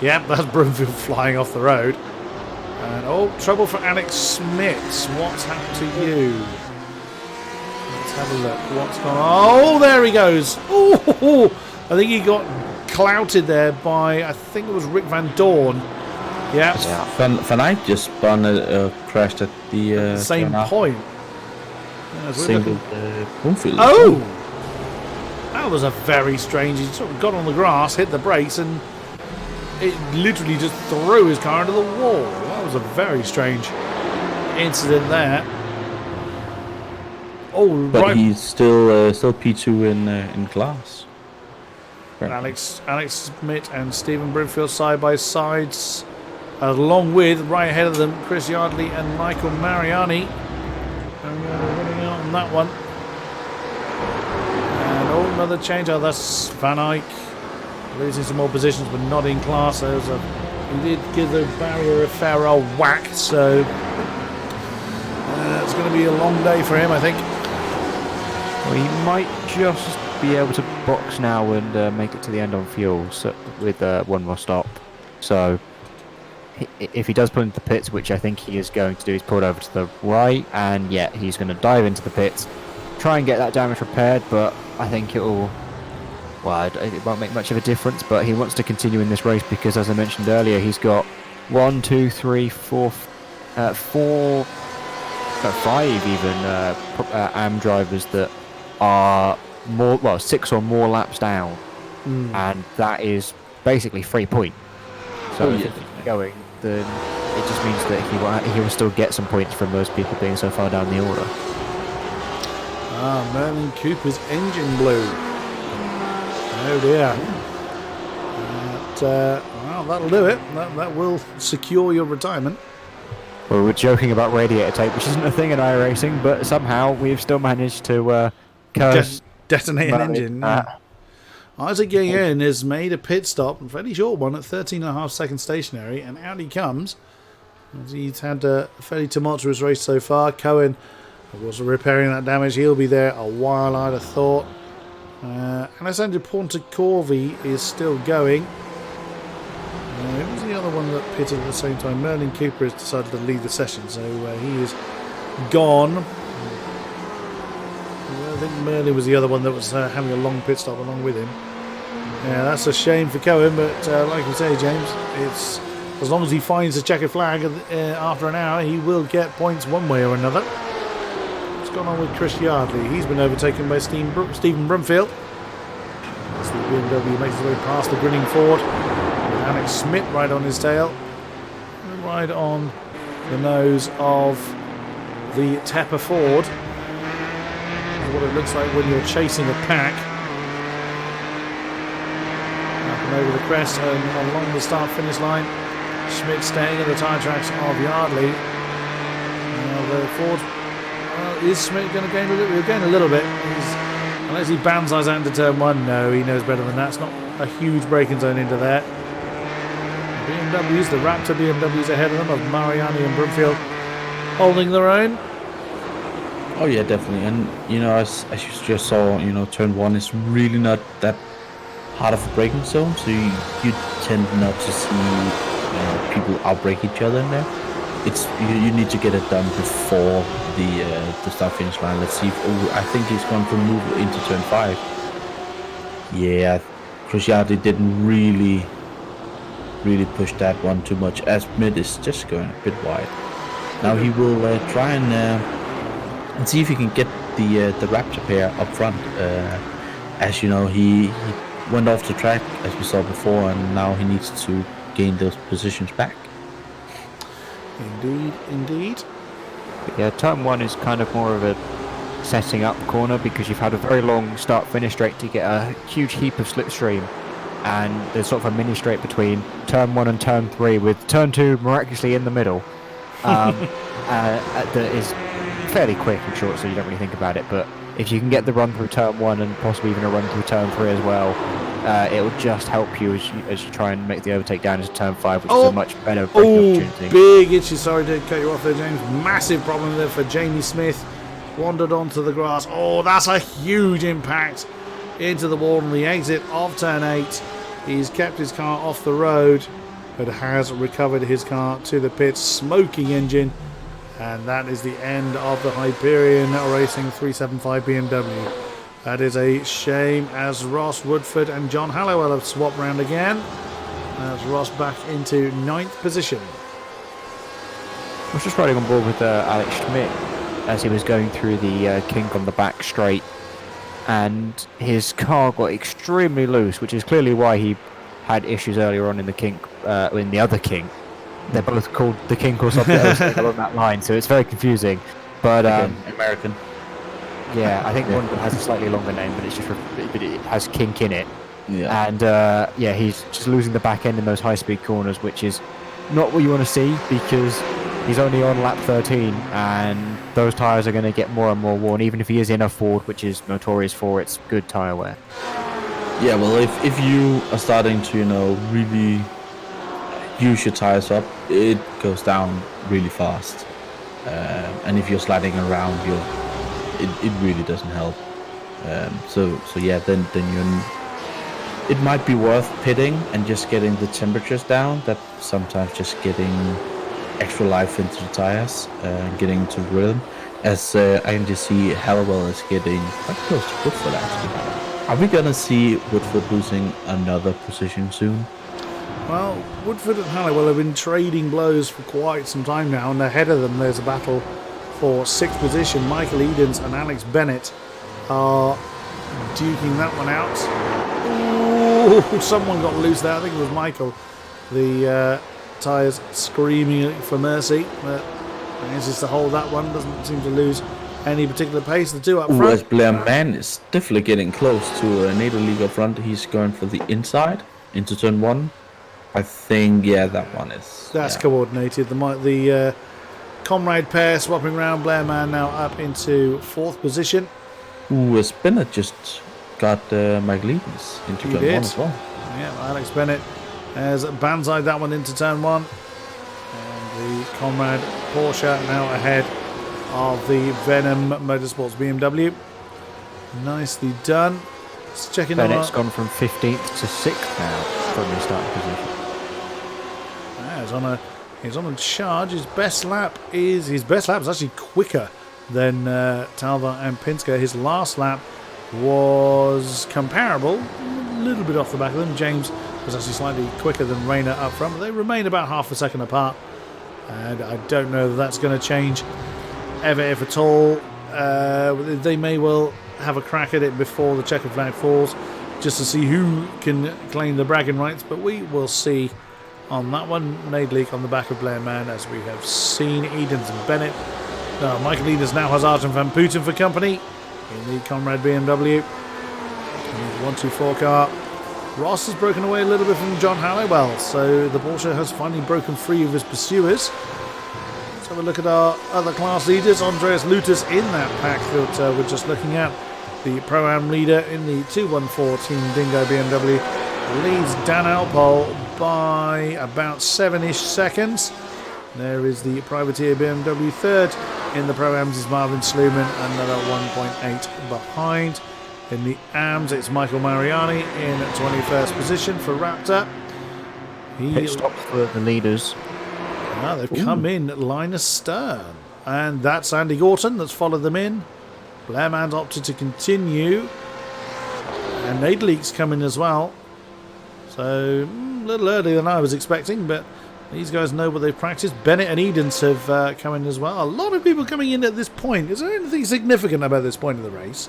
Yep, that's Broomfield flying off the road. And oh, trouble for Alex Smith. What's happened to you? Let's have a look. What's gone on? Oh, there he goes. Oh, I think he got clouted there by, I think it was Rick Van Dorn. Yeah. Van Eyck just crashed at the same point. Single Broomfield. Oh! That was a very strange. He sort of got on the grass, hit the brakes, and it literally just threw his car into the wall. That was a very strange incident there. Oh, but right. he's still P2 in class. Alex Smith and Stephen Broomfield side by sides, along with right ahead of them Chris Yardley and Michael Mariani. And running out on that one. And oh, another change. Oh, that's Van Eyck losing some more positions, but not in class. He did give the barrier a fair old whack, so it's going to be a long day for him, I think. Well, he might just be able to box now and make it to the end on fuel, so with one more stop. So if he does pull into the pits, which I think he is going to do, he's pulled over to the right, and yeah, he's going to dive into the pits, try and get that damage repaired, but I think it won't make much of a difference, but he wants to continue in this race because, as I mentioned earlier, he's got 5 even AM drivers that are 6 or more laps down, and that is basically 3 points. So if he's going, then it just means that he will still get some points from those people being so far down the order. Merlin Cooper's engine blew. Oh dear. Well, that'll do it. That will secure your retirement. Well, we're joking about radiator tape, which isn't a thing in iRacing, but somehow we've still managed to detonate an engine. Isaac Guillen has made a pit stop, a fairly short one, at 13.5 seconds stationary, and out he comes. He's had a fairly tumultuous race so far. Cohen was repairing that damage. He'll be there a while, I'd have thought. Alessandro Pontecorvi is still going. Who was the other one that pitted at the same time? Merlin Cooper has decided to leave the session, so he is gone. I think Merlin was the other one that was having a long pit stop along with him. Yeah, that's a shame for Cohen, but like you say, James, it's as long as he finds the checkered flag after an hour, he will get points one way or another. What's going on with Chris Yardley? He's been overtaken by Stephen Brumfield. As the BMW makes his way past the grinning Ford, with Alex Schmidt right on his tail, right on the nose of the Tepper Ford. What it looks like when you're chasing a pack. Up and over the crest and along the start-finish line. Schmidt staying in the tyre tracks of Yardley. Now the Ford. Is Schmidt going to gain a little bit? He'll gain a little bit. Unless he banzais out into turn 1. No, he knows better than that. It's not a huge braking zone into there. The BMWs, the Raptor BMWs ahead of them, of Mariani and Brumfield, holding their own. Oh yeah, definitely. And as you just saw, turn 1 is really not that hard of a braking zone, so you tend not to see people outbrake each other in there. It's you need to get it done before the start finish line. Let's see. I think he's going to move into turn 5. Yeah, Chris Yardley didn't really push that one too much, as Mid is just going a bit wide. Now he will try and see if he can get the Raptor pair up front. As you know, he went off the track, as we saw before, and now he needs to gain those positions back. Indeed. But yeah, turn 1 is kind of more of a setting up corner because you've had a very long start-finish straight to get a huge heap of slipstream, and there's sort of a mini straight between turn 1 and turn 3, with turn 2 miraculously in the middle. That is fairly quick and short, so you don't really think about it, but if you can get the run through turn 1 and possibly even a run through turn 3 as well, it will just help you as you try and make the overtake down into turn 5, which is a much better braking opportunity. Big issue, sorry to cut you off there, James. Massive problem there for Jamie Smith. Wandered onto the grass. Oh, that's a huge impact into the wall on the exit of turn 8. He's kept his car off the road, but has recovered his car to the pits. Smoking engine. And that is the end of the Hyperion Racing 375 BMW. That is a shame, as Ross Woodford and John Hallowell have swapped round again. As Ross back into 9th position. I was just riding on board with Alex Schmidt as he was going through the kink on the back straight, and his car got extremely loose, which is clearly why he had issues earlier on in the kink, in the other kink. They're both called the kink or something else along that line, so it's very confusing. But American. Yeah, I think one of them has a slightly longer name, but but it has kink in it. Yeah. And he's just losing the back end in those high-speed corners, which is not what you want to see because he's only on lap 13, and those tyres are going to get more and more worn, even if he is in a Ford, which is notorious for its good tyre wear. Yeah, well, if you are starting to really use your tires up, it goes down really fast, and if you're sliding around, it really doesn't help. So yeah, then it might be worth pitting and just getting the temperatures down. That sometimes just getting extra life into the tires and getting into rhythm. As I can just see Hallowell is getting quite close to Woodford actually. Are we gonna see Woodford losing another position soon? Well, Woodford and Hallowell have been trading blows for quite some time now, and ahead of them there's a battle for 6th position. Michael Edens and Alex Bennett are duking that one out. Ooh, someone got loose there. I think it was Michael. The tyres screaming for mercy, but manages to hold that one. Doesn't seem to lose any particular pace. The two up front. As Blair Mann is definitely getting close to a NATO League up front. He's going for the inside into turn 1. I think, yeah, that one is. That's coordinated. The comrade pair swapping around. Blair Mann now up into 4th position. Ooh, as Bennett just got Michael Edens into turn 1 as well. Yeah, Alex Bennett has banzaied that one into turn 1. And the comrade Porsche now ahead of the Venom Motorsports BMW. Nicely done. Let's check in on Bennett's gone from 15th to 6th now from his starting position. He's on a charge. His best lap is actually quicker than Talvar and Pinsker. His last lap was comparable, a little bit off the back of them. James was actually slightly quicker than Rayner up front, but they remain about half a second apart. And I don't know that that's going to change ever, if at all. They may well have a crack at it before the checkered flag falls, just to see who can claim the bragging rights, but we will see on that one. Nadleek on the back of Blair Mann, as we have seen. Edens and Bennett. Michael Edens now has Arjen van Putten for company in the Comrade BMW. 1-2-4 car. Ross has broken away a little bit from John Hallowell, so the Porsche has finally broken free of his pursuers. Let's have a look at our other class leaders. Andreas Lutus in that pack that we're just looking at. The Pro-Am leader in the 214 Team Dingo BMW leads Dan Alpol by about 7-ish seconds. There is the Privateer BMW third. In the Pro-Ams is Marvin Sluman, another 1.8 behind. In the AMs, it's Michael Mariani in 21st position for Raptor. Pit stop for the leaders. Now they've come in Linus Stern. And that's Andy Gorton that's followed them in. Blair Mann's opted to continue. And Nadleek's come in as well. So, a little earlier than I was expecting, but these guys know what they've practiced. Bennett and Edens have come in as well. A lot of people coming in at this point. Is there anything significant about this point of the race?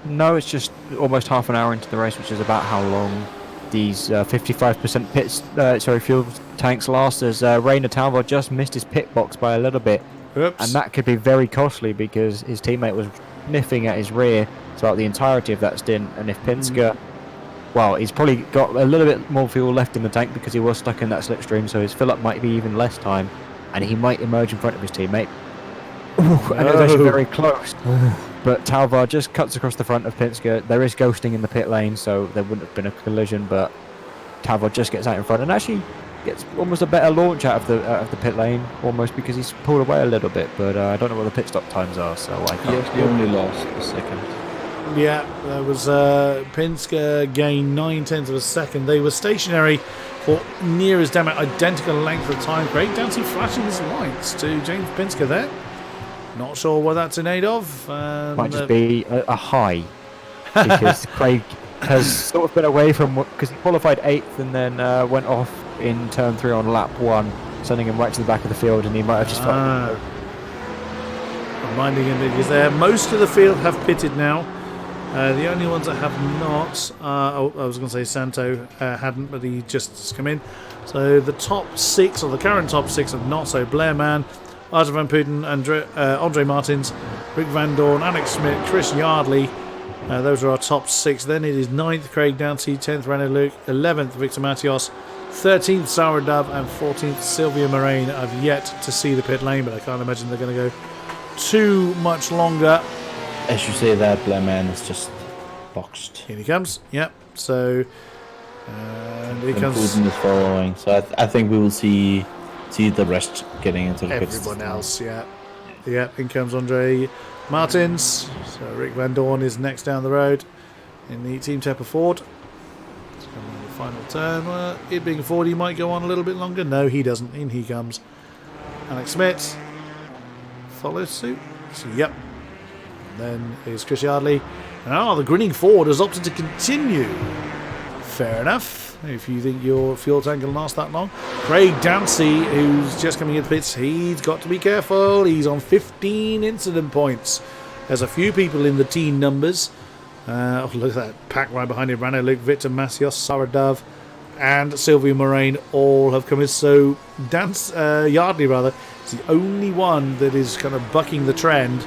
No, it's just almost half an hour into the race, which is about how long these 55% fuel tanks last, as Rayner Talvar just missed his pit box by a little bit. Oops. And that could be very costly because his teammate was sniffing at his rear throughout the entirety of that stint. And if Pinsker, well, he's probably got a little bit more fuel left in the tank because he was stuck in that slipstream, so his fill-up might be even less time, and he might emerge in front of his teammate. And it was actually very close. But Talvar just cuts across the front of Pinsker. There is ghosting in the pit lane, so there wouldn't have been a collision, but Talvar just gets out in front and actually gets almost a better launch out of the pit lane, almost, because he's pulled away a little bit, but I don't know what the pit stop times are, so I can't. Yes, he only lost a second. Yeah, there was Pinsker gained 9/10 of a second. They were stationary for near as damn it identical length of time. Craig Dancy flashing his lights to James Pinsker there. Not sure what that's in aid of. Might just be a high, because Craig has sort of been away from, because he qualified 8th and then went off in turn 3 on lap 1, sending him right to the back of the field, and he might have just reminding him that he's there. Most of the field have pitted now. The only ones that have not, I was going to say Santo hadn't, but he just has come in. So the top 6, or the current top 6, have not. So Blair Mann, Arjen van Putten, Andre Martins, Rick Van Dorn, Alex Smith, Chris Yardley. Those are our top 6. Then it is 9th Craig Dancy, 10th Renaud Luke, 11th Victor Matios, 13th Sarah Dove, and 14th Sylvia Moraine. I've yet to see the pit lane, but I can't imagine they're going to go too much longer. As you say that, Blair Mann is just boxed. Here he comes. Yep. So, and here comes Putin is following. So I think we will see the rest getting into the pits. everyone else. Yeah. Yep. In comes Andre Martins. So Rick Van Dorn is next down the road in the Team Tepper Ford. final turn. It being 40 might go on a little bit longer. No, he doesn't. In he comes. Alex Smith follows suit. So, yep. And then is Chris Yardley. The grinning Ford has opted to continue. Fair enough. If you think your fuel tank will last that long. Craig Dancy, who's just coming into pits, he's got to be careful. He's on 15 incident points. There's a few people in the teen numbers. Look at that pack right behind him. Rano, Luke, Victor, Massios, Sarah Dove, and Sylvia Moraine all have come in. So Yardley is the only one that is kind of bucking the trend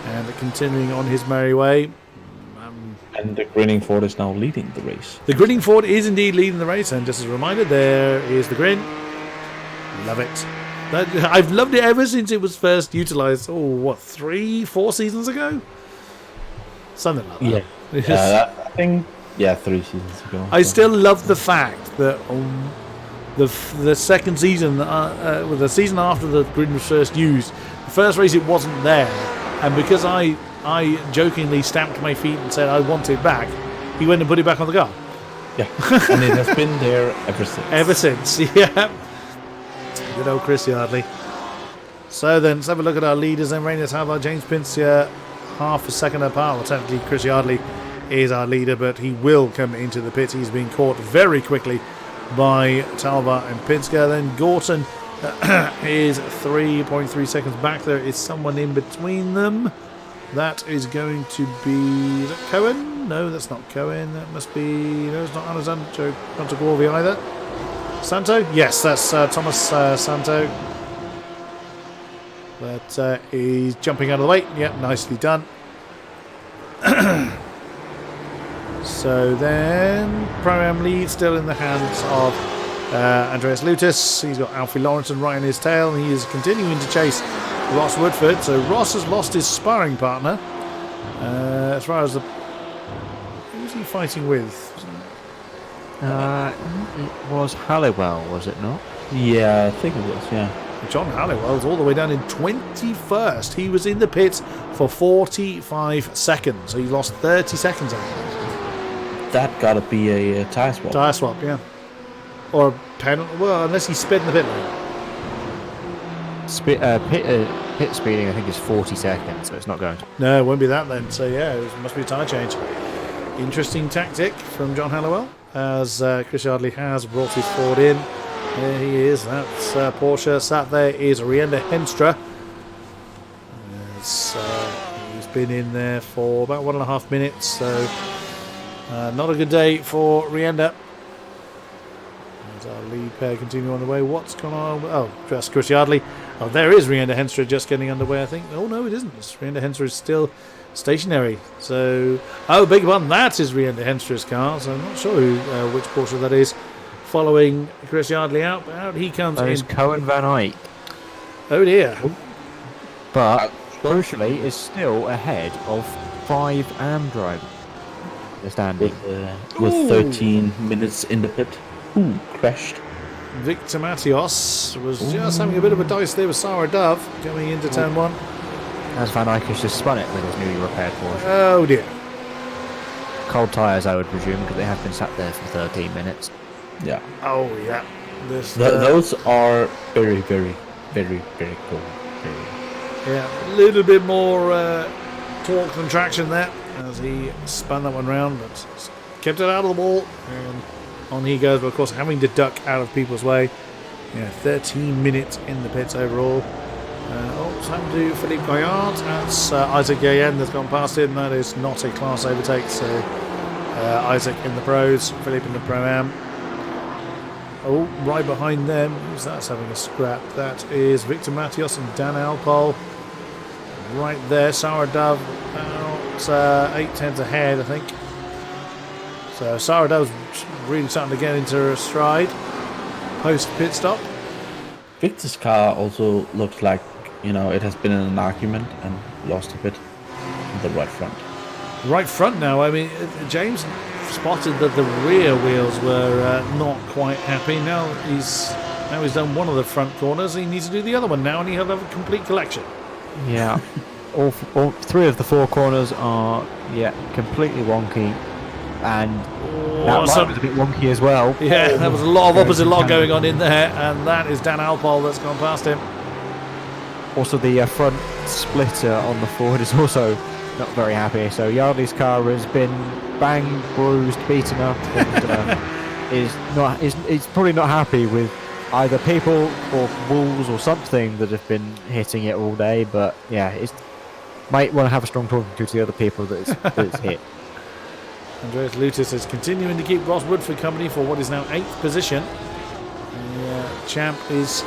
and continuing on his merry way. And the grinning Ford is now leading the race. The grinning Ford is indeed leading the race, and just as a reminder, there is the grin. Love it. I've loved it ever since it was first utilised. 3-4 seasons ago? Something like that. Yeah. I think 3 seasons ago. I still love the fact that on the second season, the season after the grin was first used, the first race it wasn't there, and because I jokingly stamped my feet and said I want it back, he went and put it back on the car. Yeah, and it has been there ever since. Ever since, yeah. Good old Chris Yardley. So then, let's have a look at our leaders then. Rainier Talbot, James Pincia, half a second apart. Well, technically Chris Yardley is our leader, but he will come into the pit. He's been caught very quickly by Talbot and Pinsker. Then Gorton is 3.3 seconds back. There is someone in between them. That is going to be... Is that Cohen? No, that's not Cohen. That must be... No, it's not Alessandro Contagorvi either. Santo? Yes, that's Thomas Santo. But he's jumping out of the way. Yep, nicely done. So then, Pro-Am lead still in the hands of Andreas Lutis. He's got Alfie Lawrenson right in his tail, and he is continuing to chase Ross Woodford. So Ross has lost his sparring partner. As far as the... Who's he fighting with? It was Halliwell, was it not? Yeah, I think it was, yeah. John Halliwell's all the way down in 21st. He was in the pits for 45 seconds. So he lost 30 seconds. That gotta be a tyre swap. Tyre swap, yeah. Or a penalty. Well, unless he sped in the pit lane. Pit speeding, I think, is 40 seconds, so it's not going to. No, it won't be that then. So yeah, it must be a tyre change. Interesting tactic from John Halliwell, as Chris Yardley has brought his Ford in. There he is. That's Porsche. Sat there is Rienda Henstra. He's been in there for about 1.5 minutes, so not a good day for Rienda. As our lead pair continue on the way. What's going on? Oh, just Chris Yardley. Oh, there is Rienda Henstra just getting underway, I think. Oh, no, it isn't. Rienda Henstra is still stationary. So, big one. That is Rienda Henstra's car. So I'm not sure which Porsche that is. Following Chris Yardley out, but out he comes in. It's Cohen Van Eyck. Oh dear. But, crucially, is still ahead of 5 AM drivers. They're standing. With 13 minutes in the pit. Ooh, crashed. Victor Matios was just having a bit of a dice there with Sarah Dove going into turn 1. As Van Eyck has just spun it with his newly repaired Porsche. Oh dear. Cold tyres, I would presume, because they have been sat there for 13 minutes. Yeah. Oh yeah. Those are very, very, very, very cool. Yeah, a little bit more torque than traction there as he spun that one round, but kept it out of the wall, and on he goes. But of course, having to duck out of people's way. Yeah, 13 minutes in the pits overall. It's happened to Philippe Gaillard. That's Isaac Gayen that's gone past him. That is not a class overtake. So Isaac in the pros, Philippe in the pro-am. Oh, right behind them, who's that's having a scrap? That is Victor Matios and Dan Alpol. Right there, Sarah Dove about 8 tenths ahead, I think. So Sarah Dove's really starting to get into her stride post pit stop. Victor's car also looks like, it has been in an argument and lost a bit in the right front. Right front now, I mean, James spotted that the rear wheels were not quite happy. Now he's done one of the front corners. He needs to do the other one now, and he'll have a complete collection. Yeah, all 3 of the 4 corners are completely wonky. and that line so- was a bit wonky as well. Yeah, there was a lot of opposite lot going on in there, and that is Dan Alpol that's gone past him. Also, the front splitter on the Ford is also not very happy. So Yardley's car has been banged, bruised, beaten up, and is probably not happy with either people or walls or something that have been hitting it all day. But yeah, it might want to have a strong talking to the other people that it's hit. Andreas Lutis is continuing to keep Ross Woodford company for what is now 8th position. The champ is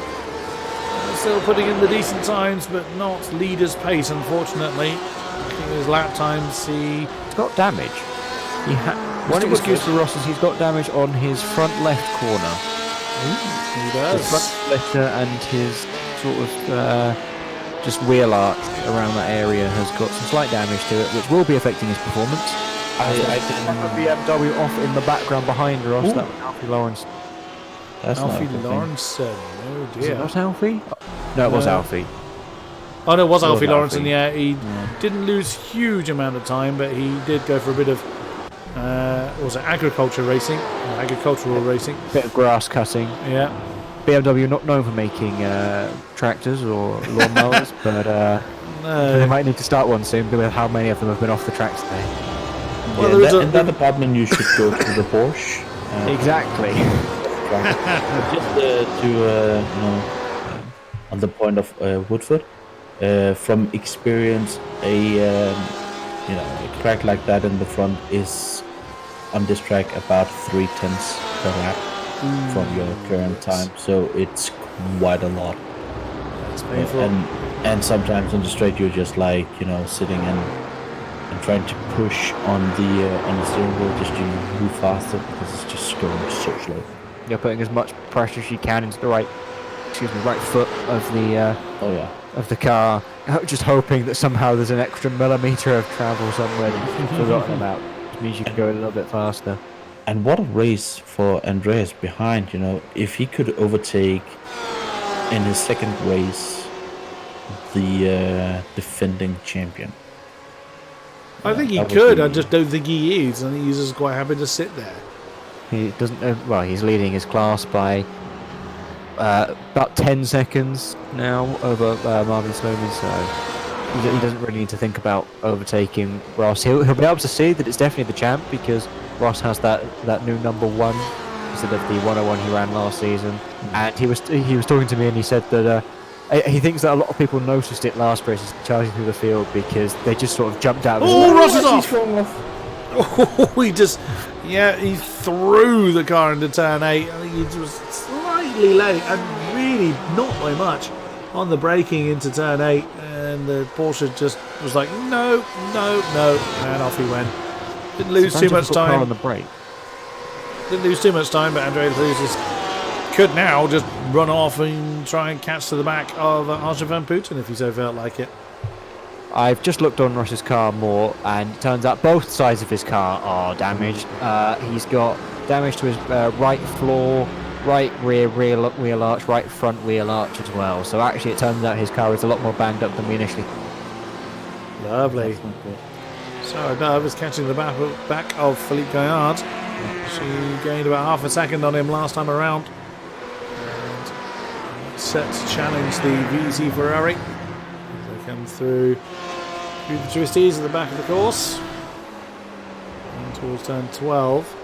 still putting in the decent times, but not leader's pace, unfortunately. Looking at his lap times, he's got damage. One excuse for Ross is he's got damage on his front left corner. He does. His front splitter and his sort of just wheel arch around that area has got some slight damage to it, which will be affecting his performance. I did BMW off in the background behind Ross. Ooh. That was Alfie Lawrence. That's not a Alfie good thing. Lawrence. Oh Was it dear. not Alfie? No, it was No. Alfie. Oh no, it was It was Alfie Lawrence, Alfie. and yeah, he didn't lose huge amount of time, but he did go for a bit of what was it, agricultural racing. Bit of grass cutting. Yeah. BMW not known for making tractors or lawnmowers, but they No. might need to start one soon with how many of them have been off the tracks today. Well, Yeah, there was in that department, you should go to the Porsche. Exactly. Just on the point of Woodford, from experience, a crack like that in the front is on this track about 3/10 per lap from your current time, so it's quite a lot. It's painful. And sometimes on the straight you're just like sitting and trying to push on the steering wheel just to move faster because it's just going so slow. You're putting as much pressure as you can into the right foot of the Oh yeah. of the car, just hoping that somehow there's an extra millimetre of travel somewhere that you've forgotten about, which means you can go a little bit faster. And what a race for Andreas behind, if he could overtake in his second race the defending champion. I think he that was could. I really- just don't think he is. I think he's just quite happy to sit there. He doesn't. Well, he's leading his class by about 10 seconds now over Marvin Snowman, so he doesn't really need to think about overtaking Ross. He'll be able to see that it's definitely the champ because Ross has that new number 1 instead of the 101 he ran last season. And he was talking to me and he said that he thinks that a lot of people noticed it last race as charging through the field because they just sort of jumped out of his Oh, way. Ross is off! Oh, he threw the car into turn 8. I think he was slightly late and really not by much on the braking into turn 8, and the Porsche just was like no, and off he went. Didn't lose too much time. On the brake. Didn't lose too much time, but Andreas Luzis could now just run off and try and catch to the back of Arjen van Putten if he so felt like it. I've just looked on Ross's car more, and it turns out both sides of his car are damaged. He's got damage to his right floor, right rear wheel arch, right front wheel arch as well. So actually it turns out his car is a lot more banged up than we initially thought. Lovely. So Dove is catching the back of Philippe Gaillard. She gained about half a second on him last time around. And set to challenge the VZ Ferrari. As they come through the twisties at the back of the course. And towards turn 12.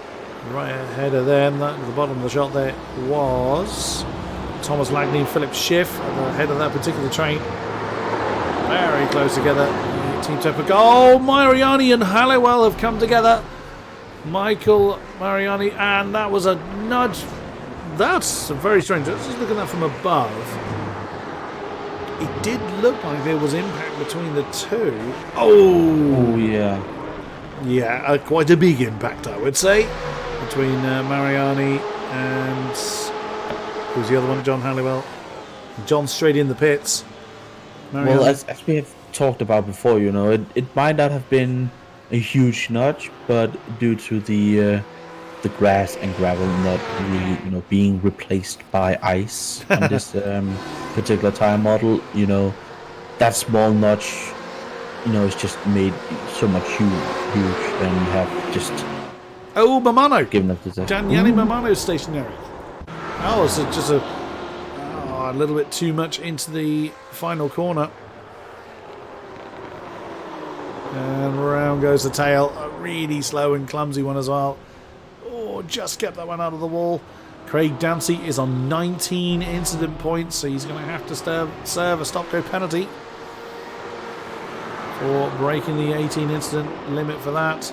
Right ahead of them, that at the bottom of the shot there was Thomas Lagney and Philip Schiff at the head of that particular train. Very close together. Team Tepper. Oh, Mariani and Halliwell have come together. Michael Mariani, and that was a nudge. That's very strange. Let's just look at that from above. It did look like there was impact between the two. Oh yeah. Yeah, quite a big impact, I would say, between Mariani and who's the other one? John Halliwell. John straight in the pits. Mariani. Well, as we have talked about before, it might not have been a huge nudge, but due to the grass and gravel not really, being replaced by ice on this particular tire model, that small nudge, it's just made so much huge, and you have just Oh, Mamano. Giving up the second. Daniele Mamano's stationary. Oh, it's just a little bit too much into the final corner. And round goes the tail. A really slow and clumsy one as well. Oh, just kept that one out of the wall. Craig Dancy is on 19 incident points, so he's going to have to serve a stop-go penalty for breaking the 18 incident limit for that.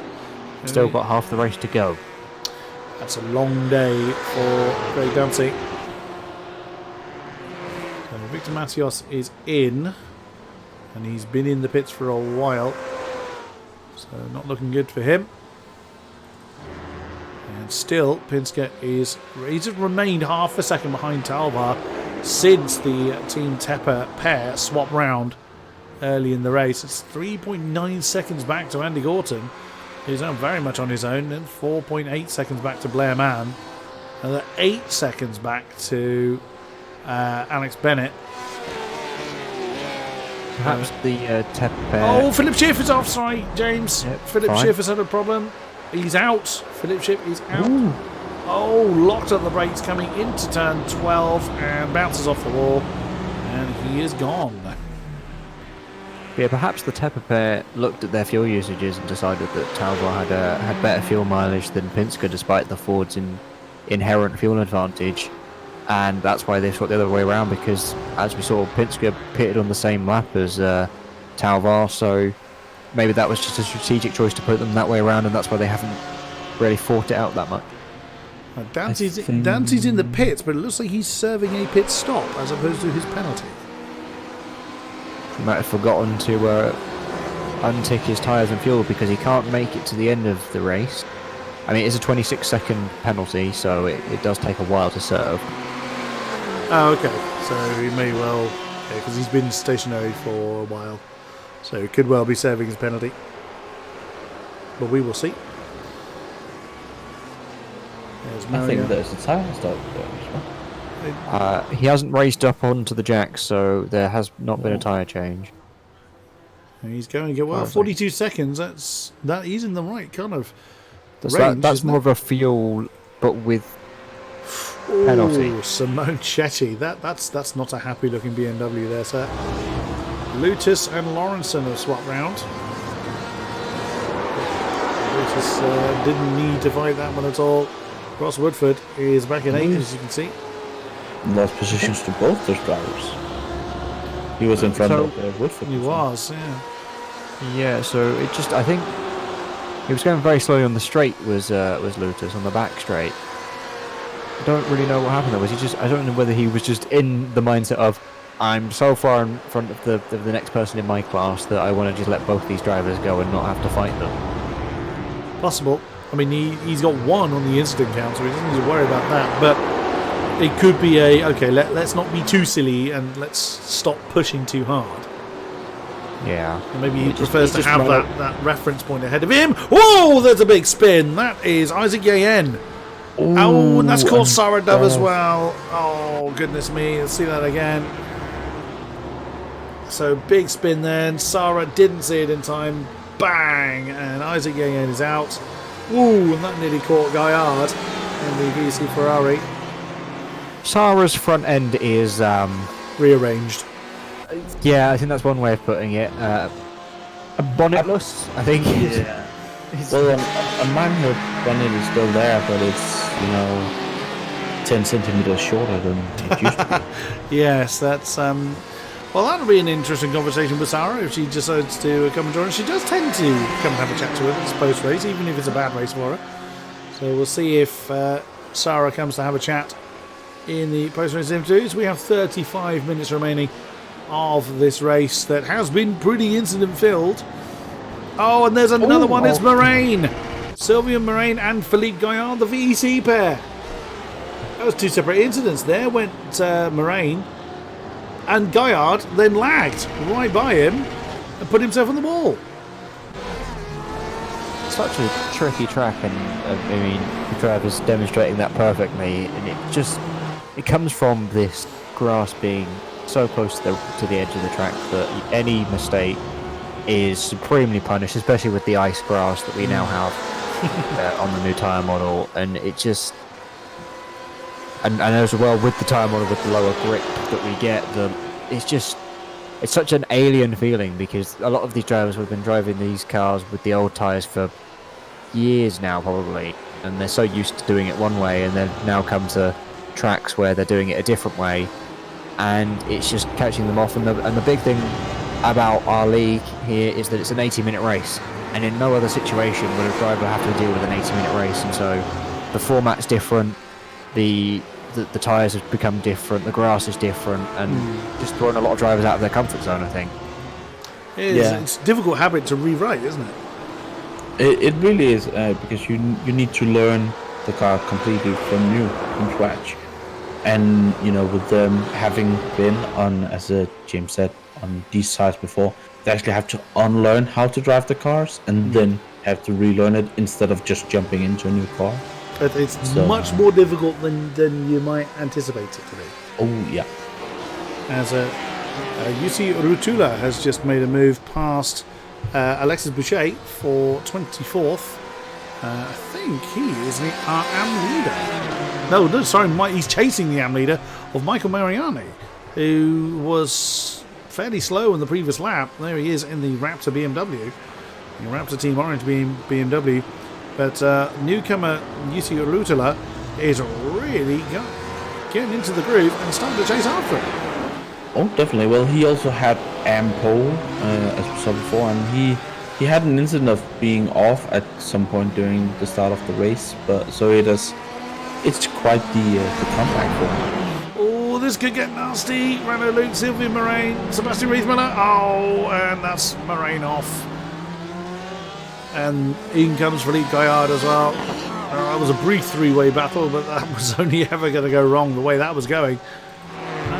Still got half the race to go. That's a long day for Craig Dancy. So Victor Matios is in, and he's been in the pits for a while, so not looking good for him. And still, Pinsker he's just remained half a second behind Talvar since the Team Tepper pair swapped round early in the race. It's 3.9 seconds back to Andy Gorton, who's now very much on his own, and 4.8 seconds back to Blair Mann, another 8 seconds back to Alex Bennett. Perhaps the Tepper pair. Oh, Philip Schiff is off, sorry, James. Yep, Philip fine. Schiff has had a problem. He's out. Philip Schiff is out. Ooh. Oh, locked up the brakes coming into turn 12 and bounces off the wall. And he is gone. Yeah, perhaps the Tepper pair looked at their fuel usages and decided that Talbot had better fuel mileage than Pinsker, despite the Ford's inherent fuel advantage, and that's why they swapped the other way around. Because as we saw, Pinsker pitted on the same lap as Talvar, so maybe that was just a strategic choice to put them that way around, and that's why they haven't really fought it out that much. Dancy's in the pits, but it looks like he's serving a pit stop as opposed to his penalty. He might have forgotten to untick his tyres and fuel because he can't make it to the end of the race. I mean, it's a 26-second penalty, so it does take a while to serve. Oh, okay. So he may well, because he's been stationary for a while, so he could well be serving his penalty. But we will see. There's I Mario. think there's a tyre stop there as well. He hasn't raised up onto the jacks, so there has not been a tyre change. He's going to get, well, 42 seconds. He's in the right kind of range. That's more of a fuel, but with penalty. Ooh, Simone Chetty. That's not a happy looking BMW there, sir. Lutus and Lawrenson have swapped round. Lutus didn't need to fight that one at all. Ross Woodford is back in 8th, as you can see. Lost positions to both those drivers. He was in front of Woodford. He was, yeah. Yeah, so it just, I think he was going very slowly on the straight, was Lutus, on the back straight. I don't really know what happened there. I don't know whether he was just in the mindset of, I'm so far in front of the next person in my class that I want to just let both these drivers go and not have to fight them. Possible. I mean, he's got 1 on the incident count, so he doesn't need to worry about that. But it could be okay, let's not be too silly and let's stop pushing too hard. Yeah. And maybe he prefers to have that reference point ahead of him. Whoa, there's a big spin. That is Isaac Yayen. Oh, and that's called Sarah Dove as well. Oh, goodness me. Let's see that again. So, big spin then. Sarah didn't see it in time. Bang! And Isaac Yayen is out. Ooh, and that nearly caught Gaillard in the VC Ferrari. Sarah's front end is Rearranged. yeah, I think that's one way of putting it. Bonnetless, I think. Yeah. Well, a manual bonnet is still there, but it's 10 centimeters shorter than it used to be. Yes, that's well, that'll be an interesting conversation with Sarah if she decides to come and join us. She does tend to come and have a chat to her this post-race, even if it's a bad race for her. So we'll see if Sarah comes to have a chat in the post-race interviews. We have 35 minutes remaining of this race that has been pretty incident-filled. Oh, and there's another one. It's Moraine. Sylvian Moraine and Philippe Gaillard, the VEC pair. That was 2 separate incidents. There went Moraine, and Gaillard then lagged right by him and put himself on the wall. Such a tricky track, and I mean, the driver's demonstrating that perfectly. And it comes from this grass being so close to the edge of the track that any mistake is supremely punished, especially with the ice grass that we now have. on the new tyre model, and it just and as well with the tyre model with the lower grip that we get, it's such an alien feeling because a lot of these drivers have been driving these cars with the old tyres for years now probably, and they're so used to doing it one way, and then now come to tracks where they're doing it a different way, and it's just catching them off. And the big thing about our league here is that it's an 80-minute race, and in no other situation would a driver have to deal with an 80-minute race. And so the format's different, the tyres have become different, the grass is different, and just throwing a lot of drivers out of their comfort zone, I think. It's a difficult habit to rewrite, isn't it? It really is, because you need to learn the car completely from scratch. And, you know, with them having been on, as James said, on these sites before, they actually have to unlearn how to drive the cars and then have to relearn it instead of just jumping into a new car. It's much more difficult than you might anticipate it to be. Oh, yeah. As UC Rutula has just made a move past Alexis Boucher for 24th. I think he is the AM leader. No, sorry, he's chasing the AM leader of Michael Mariani, who was fairly slow in the previous lap. There he is in the Raptor BMW, the Raptor Team Orange BMW. But newcomer UC Rutula is really getting into the groove and starting to chase after him. Oh, definitely. Well, he also had pole, as we saw before, and he had an incident of being off at some point during the start of the race, but so it's quite the comeback for him. Oh, this could get nasty. Renault Luke, Sylvia Moraine, Sebastian Riethmiller. Oh, and that's Moraine off. And in comes Philippe Gaillard as well. That was a brief three-way battle, but that was only ever going to go wrong the way that was going.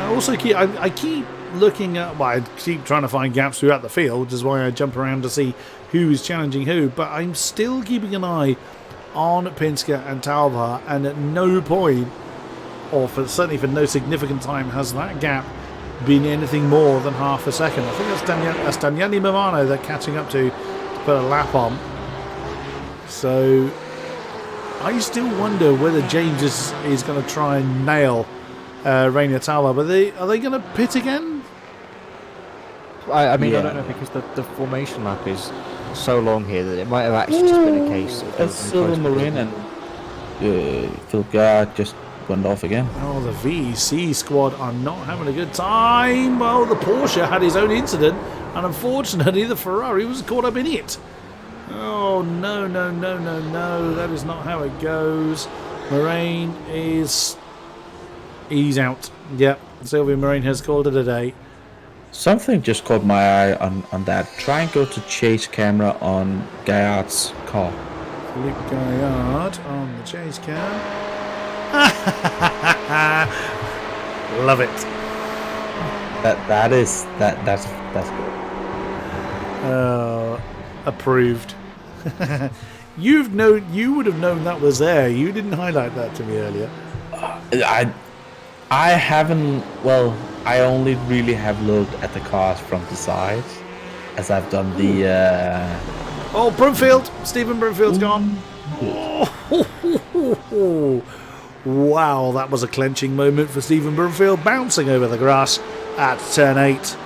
Also, I keep looking at, well, I keep trying to find gaps throughout the field, which is why I jump around to see who is challenging who, but I'm still keeping an eye on Pinsker and Talvar, and at no point, or certainly for no significant time, has that gap been anything more than half a second. I think that's Daniele Milano they're catching up to put a lap on. So I still wonder whether James is going to try and nail Rainier Talvar, but are they going to pit again? I mean, I don't know, because the formation lap is so long here that it might have actually just been a case of Silver Marine and Phil Gard just went off again. Oh, the VEC squad are not having a good time. Well, the Porsche had his own incident, and unfortunately the Ferrari was caught up in it. Oh, no, that is not how it goes. Moraine he's out. Yep, Sylvia Moraine has called it a day. Something just caught my eye on that. Try and go to chase camera on Gaillard's car. Philippe Gaillard on the chase cam. Love it. That's good. Approved. You would have known that was there. You didn't highlight that to me earlier. I haven't. Well, I only really have looked at the cars from the side, as I've done the. Oh, Broomfield! Stephen Broomfield's gone. Wow, that was a clenching moment for Stephen Broomfield, bouncing over the grass at turn 8.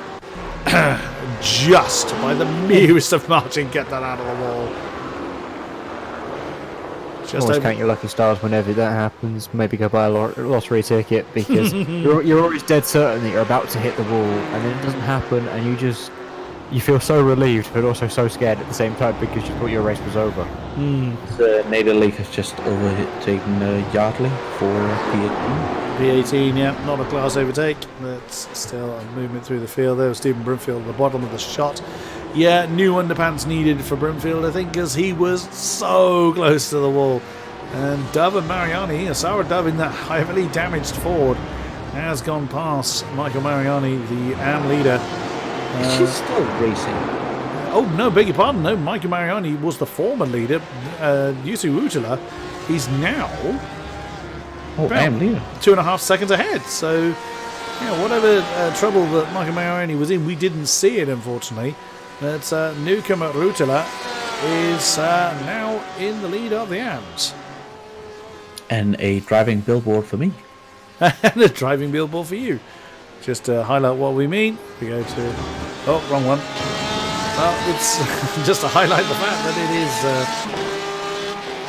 Just by the merest of margin, get that out of the wall. Just always count your lucky stars whenever that happens. Maybe go buy a lottery ticket, because you're always dead certain that you're about to hit the wall, and then it doesn't happen, and you feel so relieved, but also so scared at the same time because you thought your race was over. The Nader League has just overtaken Yardley for P18. P18, yeah, not a class overtake, but still a movement through the field there with Stephen Broomfield at the bottom of the shot. Yeah, new underpants needed for Broomfield, I think, because he was so close to the wall. And Dove and Mariani, a sour Dove in that heavily damaged Ford, has gone past Michael Mariani, the AM leader. She's still racing. Oh, no, beg your pardon. No, Michael Mariani was the former leader. Yusu Utala is now AM leader. 2.5 seconds ahead. So, yeah, whatever trouble that Michael Mariani was in, we didn't see it, unfortunately. But newcomer Rutala is now in the lead of the AMs. And a driving billboard for me. And a driving billboard for you. Just to highlight what we mean, we go to... Oh, wrong one. Well, it's just to highlight the fact that it is...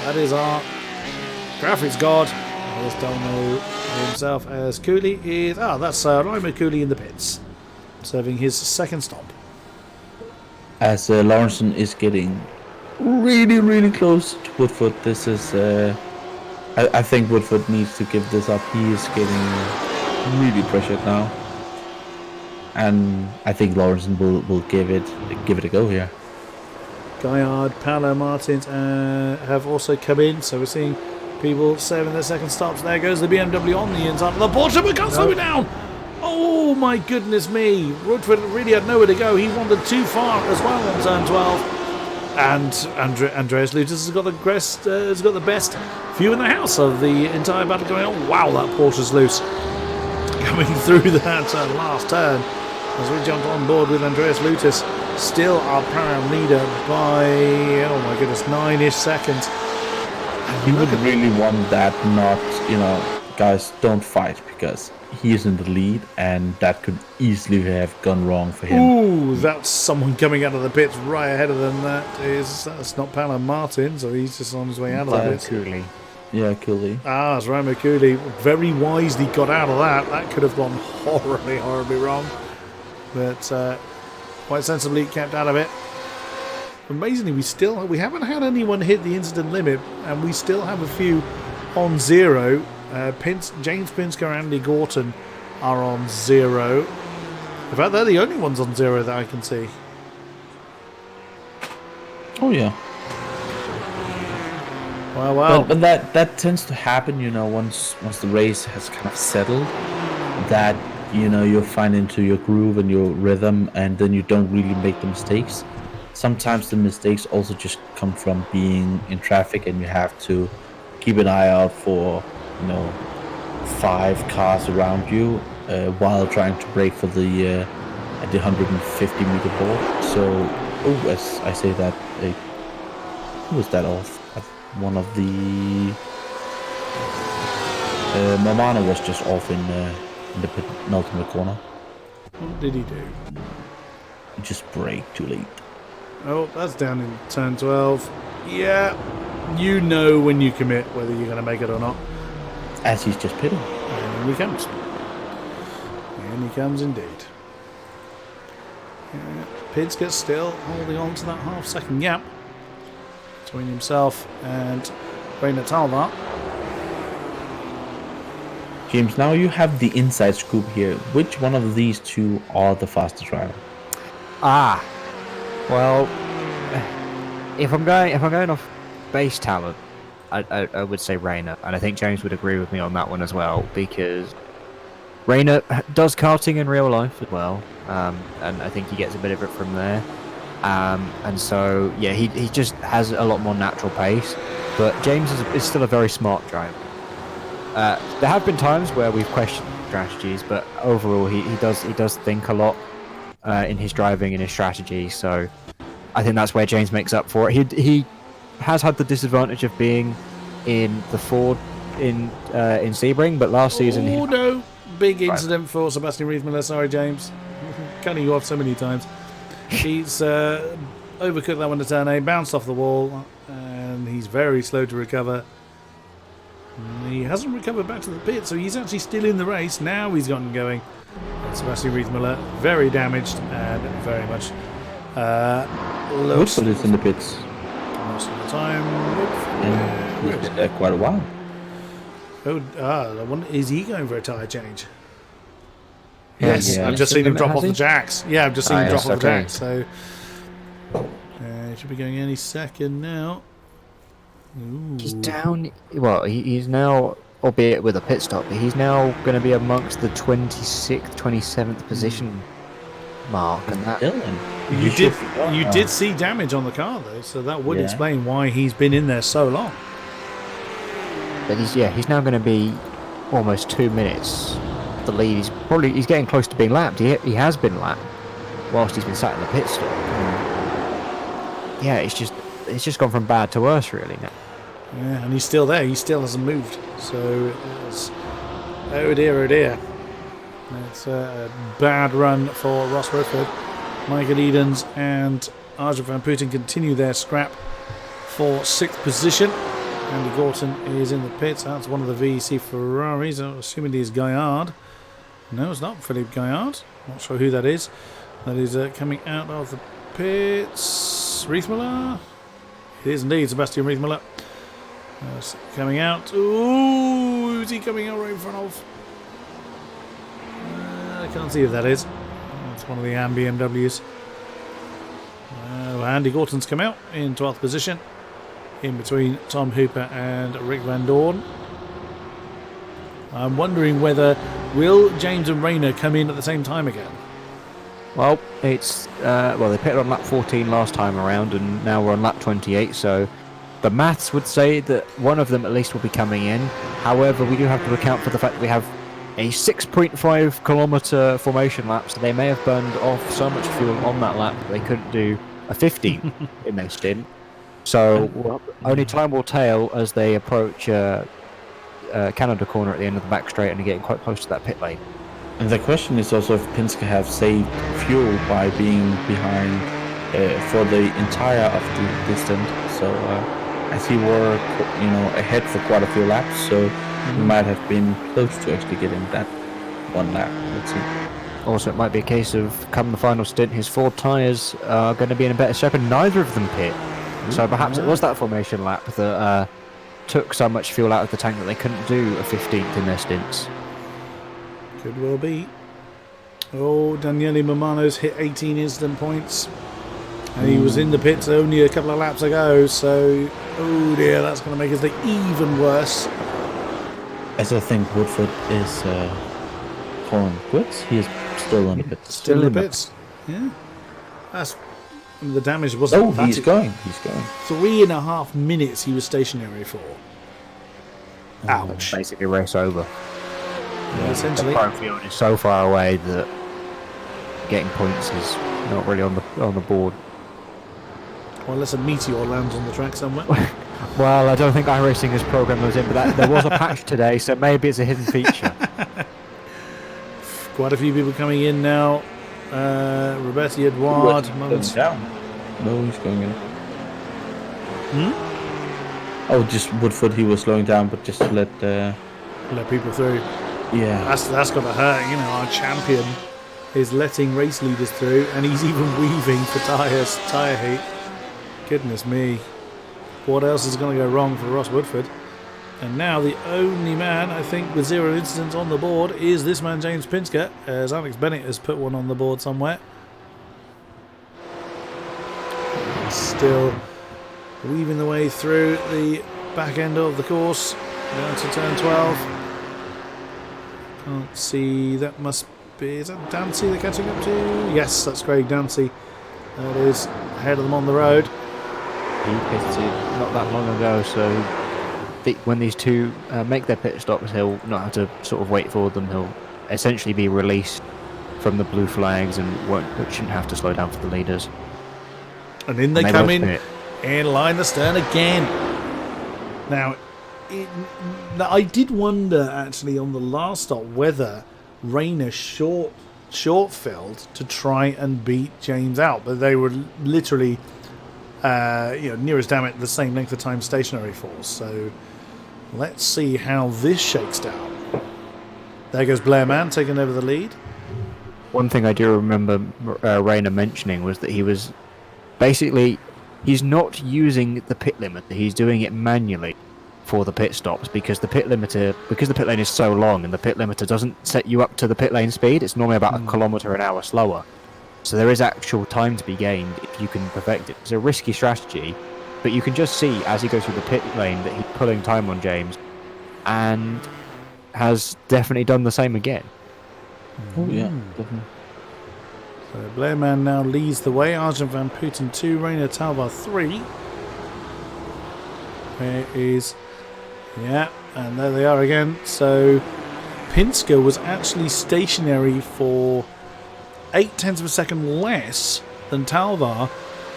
that is our graphics god. As Domino himself as Cooley is... Ah, that's Ryan Cooley in the pits. Serving his second stop. As Lawrenson is getting really, really close to Woodford. This is... I think Woodford needs to give this up. He is getting really pressured now. And I think Lawrenson will give it a go here. Gaillard, Paolo Martins have also come in, so we're seeing people serving their second stops. There goes the BMW on the inside of the Porsche, but can't slow it down. Oh my goodness me! Woodford really had nowhere to go. He wandered too far as well on turn 12. And Andreas Lutis has got the best view in the house of the entire battle going on. Wow, that Porsche's loose. Coming through that last turn as we jump on board with Andreas Lutis. Still our apparent leader by, oh my goodness, 9-ish seconds. He would really want that, not, guys, don't fight, because he is in the lead and that could easily have gone wrong for him. Ooh, that's someone coming out of the pits right ahead of them. That's not Paolo Martin, so he's just on his way out of the pits. Cooley. Yeah, Cooley. Ah, it's Ramo Cooley. Very wisely got out of that. That could have gone horribly, horribly wrong. But quite sensibly kept out of it. Amazingly, we haven't had anyone hit the incident limit, and we still have a few on zero. James Pinsker and Andy Gorton are on zero. In fact, they're the only ones on zero that I can see. Oh yeah. Well. But that tends to happen, once the race has kind of settled. That you'll find into your groove and your rhythm, and then you don't really make the mistakes. Sometimes the mistakes also just come from being in traffic, and you have to keep an eye out for 5 cars around you while trying to brake for the 150-meter board. So, as I say that, who was that off? One of the Momano was just off in the penultimate corner. What did he do? He just braked too late. Oh, that's down in turn 12. Yeah, you know when you commit whether you're going to make it or not. As he's just pitting. And he comes. And he comes indeed. Pinsker still holding on to that half-second gap between himself and Rainer Talvar. James, now you have the inside scoop here. Which one of these two are the fastest driver? Well, if I'm going off base talent, I would say Rainer, and I think James would agree with me on that one as well, because Rainer does karting in real life as well, and I think he gets a bit of it from there. And so, yeah, he just has a lot more natural pace, but James is still a very smart driver. There have been times where we've questioned strategies, but overall he does think a lot in his driving and his strategy. So I think that's where James makes up for it. He has had the disadvantage of being in the Ford in Sebring, but last season... Oh no! Big incident for Sebastian Riedmüller. Sorry, James. Cutting you off so many times. He's overcooked that one to turn A, bounced off the wall, and he's very slow to recover. He hasn't recovered back to the pit, so he's actually still in the race. Now he's gotten going. Sebastian Riedmüller, very damaged and very much Woodford is in the pits. Most of the time. And he's been there quite a while. I wonder, is he going for a tyre change? Yes, I've just seen him drop off the jacks. Yeah, I've just seen him drop off the jacks. So he should be going any second now. Ooh. He's down. Well, he's now, albeit with a pit stop, but he's now going to be amongst the 26th, 27th position mark. And that You did see damage on the car though, so that would explain why he's been in there so long. But he's now going to be almost 2 minutes. The lead he's getting close to being lapped. He has been lapped whilst he's been sat in the pit stop. Yeah, it's just it's just gone from bad to worse, really. Now. Yeah, and he's still there. He still hasn't moved. So it's oh dear, oh dear. It's a bad run for Ross Woodford. Michael Edens and Arjen van Putten continue their scrap for 6th position. Andy Gorton is in the pits. That's one of the VEC Ferraris. I'm assuming it is Gaillard. No, it's not Philippe Gaillard. Not sure who that is. That is coming out of the pits. Riethmüller? It is indeed Sebastian Riethmüller. Coming out. Ooh, who's he coming out right in front of? I can't see if that is. It's one of the AM BMWs. Andy Gorton's come out in 12th position. In between Tom Hooper and Rick Van Dorn. I'm wondering whether will James and Rayner come in at the same time again? Well, it's they pitted on lap 14 last time around, and now we're on lap 28. So the maths would say that one of them at least will be coming in. However, we do have to account for the fact that we have a 6.5 kilometer formation lap, so they may have burned off so much fuel on that lap that they couldn't do a 15 in their stint. So only time will tell as they approach Canada corner at the end of the back straight and are getting quite close to that pit lane. And the question is also if Penske have saved fuel by being behind for the entire of the distance. So as he were, ahead for quite a few laps, so he might have been close to actually getting that one lap. Let's see. Also, it might be a case of come the final stint, his Ford tyres are going to be in a better shape, and neither of them pit. So perhaps it was that formation lap that took so much fuel out of the tank that they couldn't do a 15th in their stints. Could well be. Oh, Daniele Mamano's hit 18 instant points. And he was in the pits only a couple of laps ago, so oh dear, that's going to make his day even worse. As I think Woodford is calling quits, he is still in the pits. Still in the pits. Yeah. The damage wasn't. Oh, he's going. He's going. 3.5 minutes he was stationary for. Ouch. Basically, race over. Yeah, essentially. The front field is so far away that getting points is not really on the board. Well, unless a meteor lands on the track somewhere. Well, I don't think iRacing has programmed those in, but there was a patch today, so maybe it's a hidden feature. Quite a few people coming in now. Roberti Edouard. Down. No, he's going in. Oh, just Woodford, he was slowing down, but just to let people through. Yeah. That's got to hurt. Our champion is letting race leaders through, and he's even weaving for tyre heat. Goodness me. What else is going to go wrong for Ross Woodford? And now the only man, I think, with 0 incidents on the board is this man, James Penske, as Alex Bennett has put one on the board somewhere. Still weaving the way through the back end of the course, down to turn 12. Can't see, that must be, is that Dancy they're catching up to? Yes, that's Craig Dancy. That is ahead of them on the road. He pitted not that long ago, so when these two make their pit stops, he'll not have to sort of wait for them. He'll essentially be released from the blue flags and shouldn't have to slow down for the leaders. And in they come in line the stern again. Now, I did wonder actually on the last stop whether Rayner short-filled to try and beat James out, but they were literally near as damn it the same length of time stationary for. So let's see how this shakes down. There goes Blair Mann taking over the lead. One thing I do remember Rayner mentioning was that he was basically, he's not using the pit limiter, he's doing it manually for the pit stops because the pit lane is so long and the pit limiter doesn't set you up to the pit lane speed. It's normally about a kilometre an hour slower. So there is actual time to be gained if you can perfect it. It's a risky strategy, but you can just see as he goes through the pit lane that he's pulling time on James and has definitely done the same again. Oh yeah, definitely. So Blair Mann now leads the way. Arjen van Putten 2, Rayner Talvar 3. There is, and there they are again. So Penske was actually stationary for 0.8 of a second less than Talvar,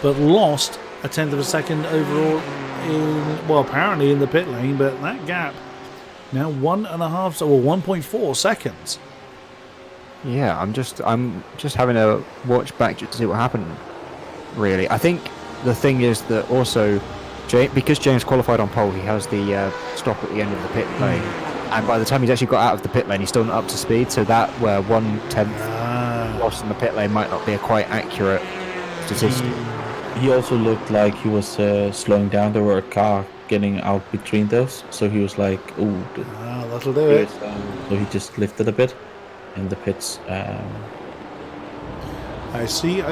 but lost a tenth of a second overall apparently in the pit lane, but that gap now 1.4 seconds. Yeah, I'm just having a watch back just to see what happened. Really, I think the thing is that also, because James qualified on pole, he has the stop at the end of the pit lane, and by the time he's actually got out of the pit lane, he's still not up to speed. So that 1/10 loss in the pit lane might not be a quite accurate statistic. He also looked like he was slowing down. There were a car getting out between those, so he was like, "Ooh, that'll do it." So he just lifted a bit in the pits. I see.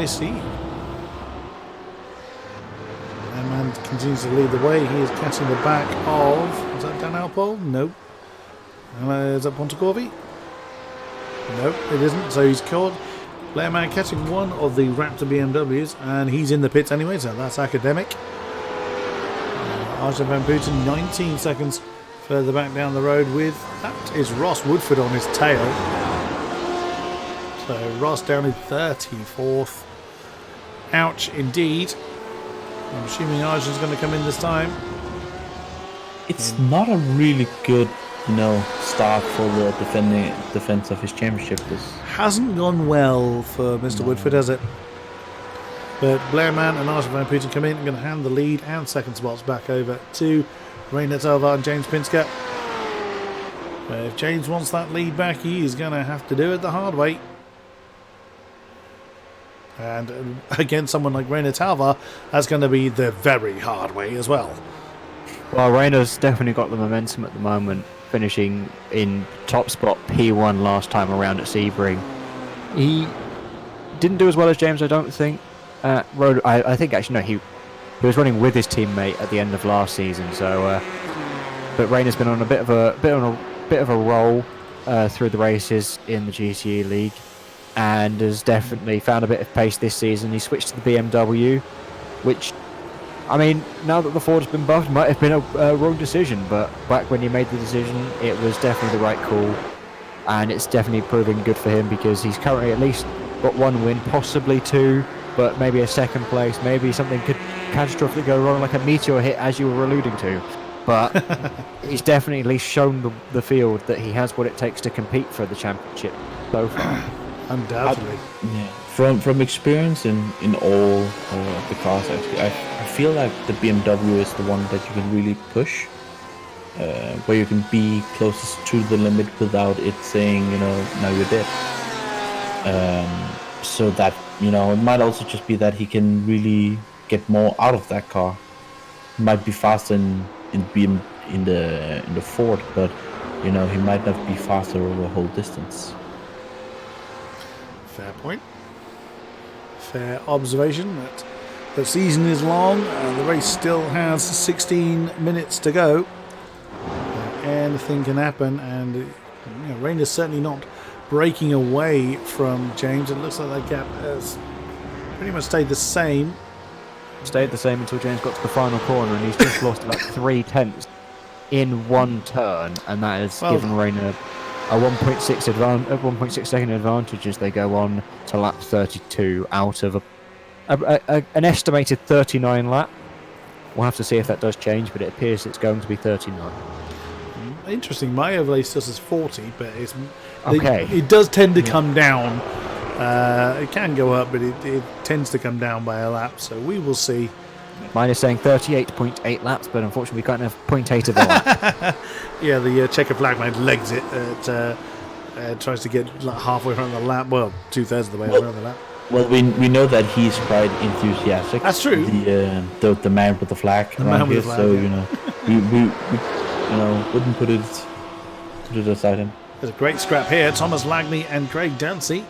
Man continues to lead the way. He is catching the back of... Is that Dan Alpole? Nope. Is that Pontecorvi? Nope, it isn't. So he's caught. Blairman catching one of the Raptor BMWs, and he's in the pits anyway, so that's academic. Arjen van Putten 19 seconds further back down the road with... That is Ross Woodford on his tail. So Ross down in 34th. Ouch, indeed. I'm assuming Arjun's going to come in this time. It's not a really good, start for the defense of his championship. Hasn't gone well for Mr. Woodford, has it? But Blairman and Arjen van Putten come in and going to hand the lead and second spots back over to Reiner Telvar and James Pinsker. But if James wants that lead back, he is going to have to do it the hard way. And against someone like Reiner Telvar, that's going to be the very hard way as well. Well, Reiner's definitely got the momentum at the moment, finishing in top spot P1 last time around at Sebring. He didn't do as well as James, I don't think. I think actually no, he was running with his teammate at the end of last season. So, but Reiner's been on a bit of a roll through the races in the GTE league, and has definitely found a bit of pace this season. He switched to the BMW, which, I mean, now that the Ford has been buffed, might have been a wrong decision, but back when he made the decision, it was definitely the right call, and it's definitely proving good for him because he's currently at least got one win, possibly two, but maybe a second place, maybe something could catastrophically go wrong, like a meteor hit, as you were alluding to. But he's definitely at least shown the field that he has what it takes to compete for the championship so far. Undoubtedly. From experience in all the cars, actually, I feel like the BMW is the one that you can really push, where you can be closest to the limit without it saying, now you're dead. So that, it might also just be that he can really get more out of that car. Might be faster in the Ford, but he might not be faster over a whole distance. Fair point. Fair observation. That the season is long and the race still has 16 minutes to go. Anything can happen, and Rain is certainly not breaking away from James. It looks like that gap has pretty much stayed the same. Stayed the same until James got to the final corner, and he's just lost about 3/10 in one turn, and that has given Rainer a 1.6 second advantage as they go on to lap 32 out of an estimated 39 lap. We'll have to see if that does change, but it appears it's going to be 39. Interesting. My overlay still says 40, but it does tend to come down. It can go up, but it tends to come down by a lap, so we will see. Mine is saying 38.8 laps, but unfortunately we can't have 0.8 of a lap. Yeah, the checker flag man legs it. Tries to get like halfway around the lap. Well, 2/3 of the way around the lap. Well, we know that he's quite enthusiastic. That's true. The man with the flag around here, so we wouldn't put it aside him. There's a great scrap here. Thomas Lagney and Craig Dancy.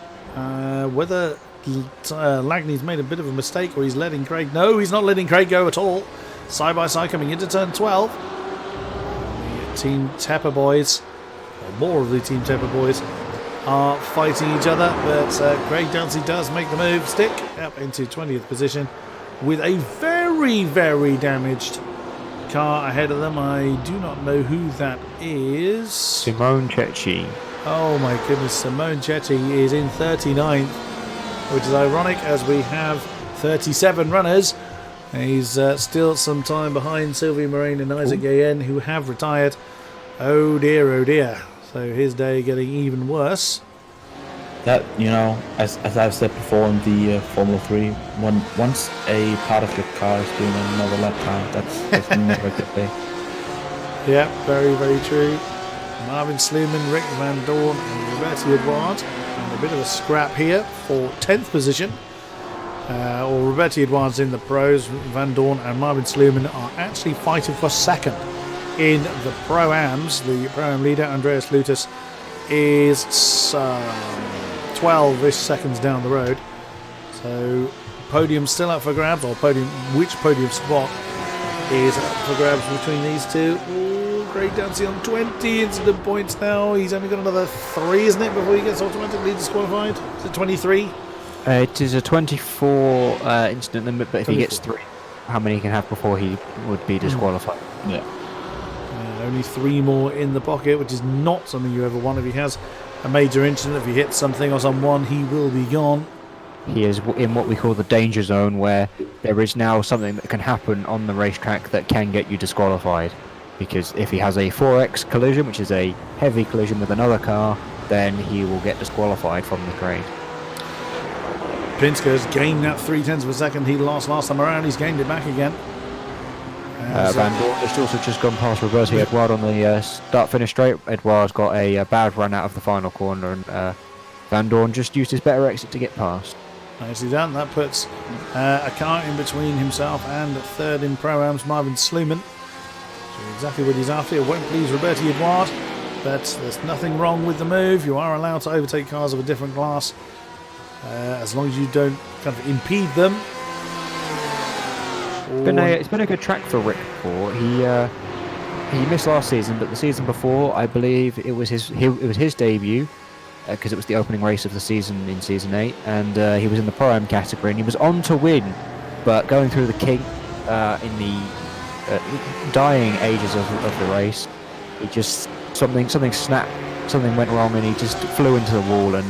Whether Lagney's made a bit of a mistake or he's letting Craig... No, he's not letting Craig go at all. Side by side coming into turn 12. The Team Tepper boys, or more of the Team Tepper boys, are fighting each other, but Craig Dancy does make the move, stick up into 20th position with a very, very damaged car ahead of them. I do not know who that is. Simone Cecchi. Oh my goodness, Simone Cecchi is in 39th, which is ironic as we have 37 runners He's still some time behind Sylvie Moraine and Isaac Gayen, who have retired. Oh dear, oh dear. So his day getting even worse. That, you know, as I've said before in the Formula 3, once a part of your car is doing another lap time, that's never a good day. Yeah, very, very true. Marvin Sluman, Rick Van Dorn and Roberto Edouard. And a bit of a scrap here for 10th position. Or Roberto Edouard's in the pros. Van Dorn and Marvin Sluman are actually fighting for second in the Pro-Ams. The Pro-Am leader, Andreas Lutus, is 12-ish seconds down the road. So podium still up for grabs, or which podium spot is up for grabs between these two. Ooh, Craig Dempsey on 20 incident points now. He's only got another 3, isn't it, before he gets automatically disqualified? Is it 23? It is a 24 incident limit, but if 24. he gets 3, how many he can have before he would be disqualified? Yeah. Only 3 more in the pocket, which is not something you ever want. If he has a major incident, if he hits something or someone, he will be gone. He is in what we call the danger zone, where there is now something that can happen on the racetrack that can get you disqualified. Because if he has a 4X collision, which is a heavy collision with another car, then he will get disqualified from the grade. Pinska's gained that 0.3 of a second he lost last time around. He's gained it back again. Van Dorn has also just gone past Roberto Edouard on the start-finish straight. Edouard's got a bad run out of the final corner, and Van Dorn just used his better exit to get past. Nicely done. That puts a car in between himself and third in Pro-Am's Marvin Sluman. So exactly what he's after. It won't please Roberto Edouard, but there's nothing wrong with the move. You are allowed to overtake cars of a different class, as long as you don't kind of impede them. It's been a good track for Rick before. He missed last season, but the season before, I believe it was his debut, because it was the opening race of the season in season 8, and he was in the Pro-Am category, and he was on to win, but going through the kink in the dying ages of the race, he just something snapped, something went wrong, and he just flew into the wall, and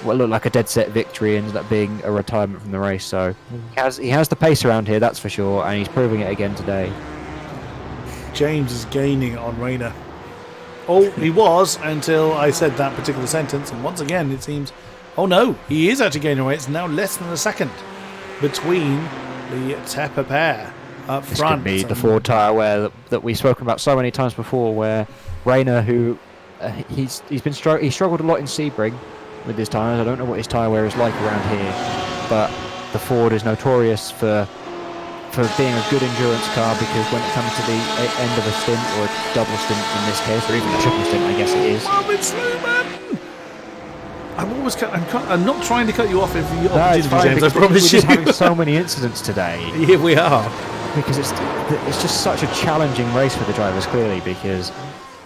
what looked like a dead set victory ended up being a retirement from the race. So he has the pace around here, that's for sure, and he's proving it again today. James is gaining on Rayner. Oh, he was until I said that particular sentence, and once again it seems, oh no, he is actually gaining away. It's now less than a second between the Tepper pair up This front. could be the Ford tyre wear that we've spoken about so many times before, where Rayner, who he struggled a lot in Sebring with his tyres. I don't know what his tyre wear is like around here, but the Ford is notorious for being a good endurance car, because when it comes to the end of a stint, or a double stint in this case, or even a triple stint, I guess it is. Marvin Sluman! I'm not trying to cut you off every No, it's opportunity, fine, James, I because we're promise you. just having so many incidents today, Here we are. because it's just such a challenging race for the drivers, clearly, because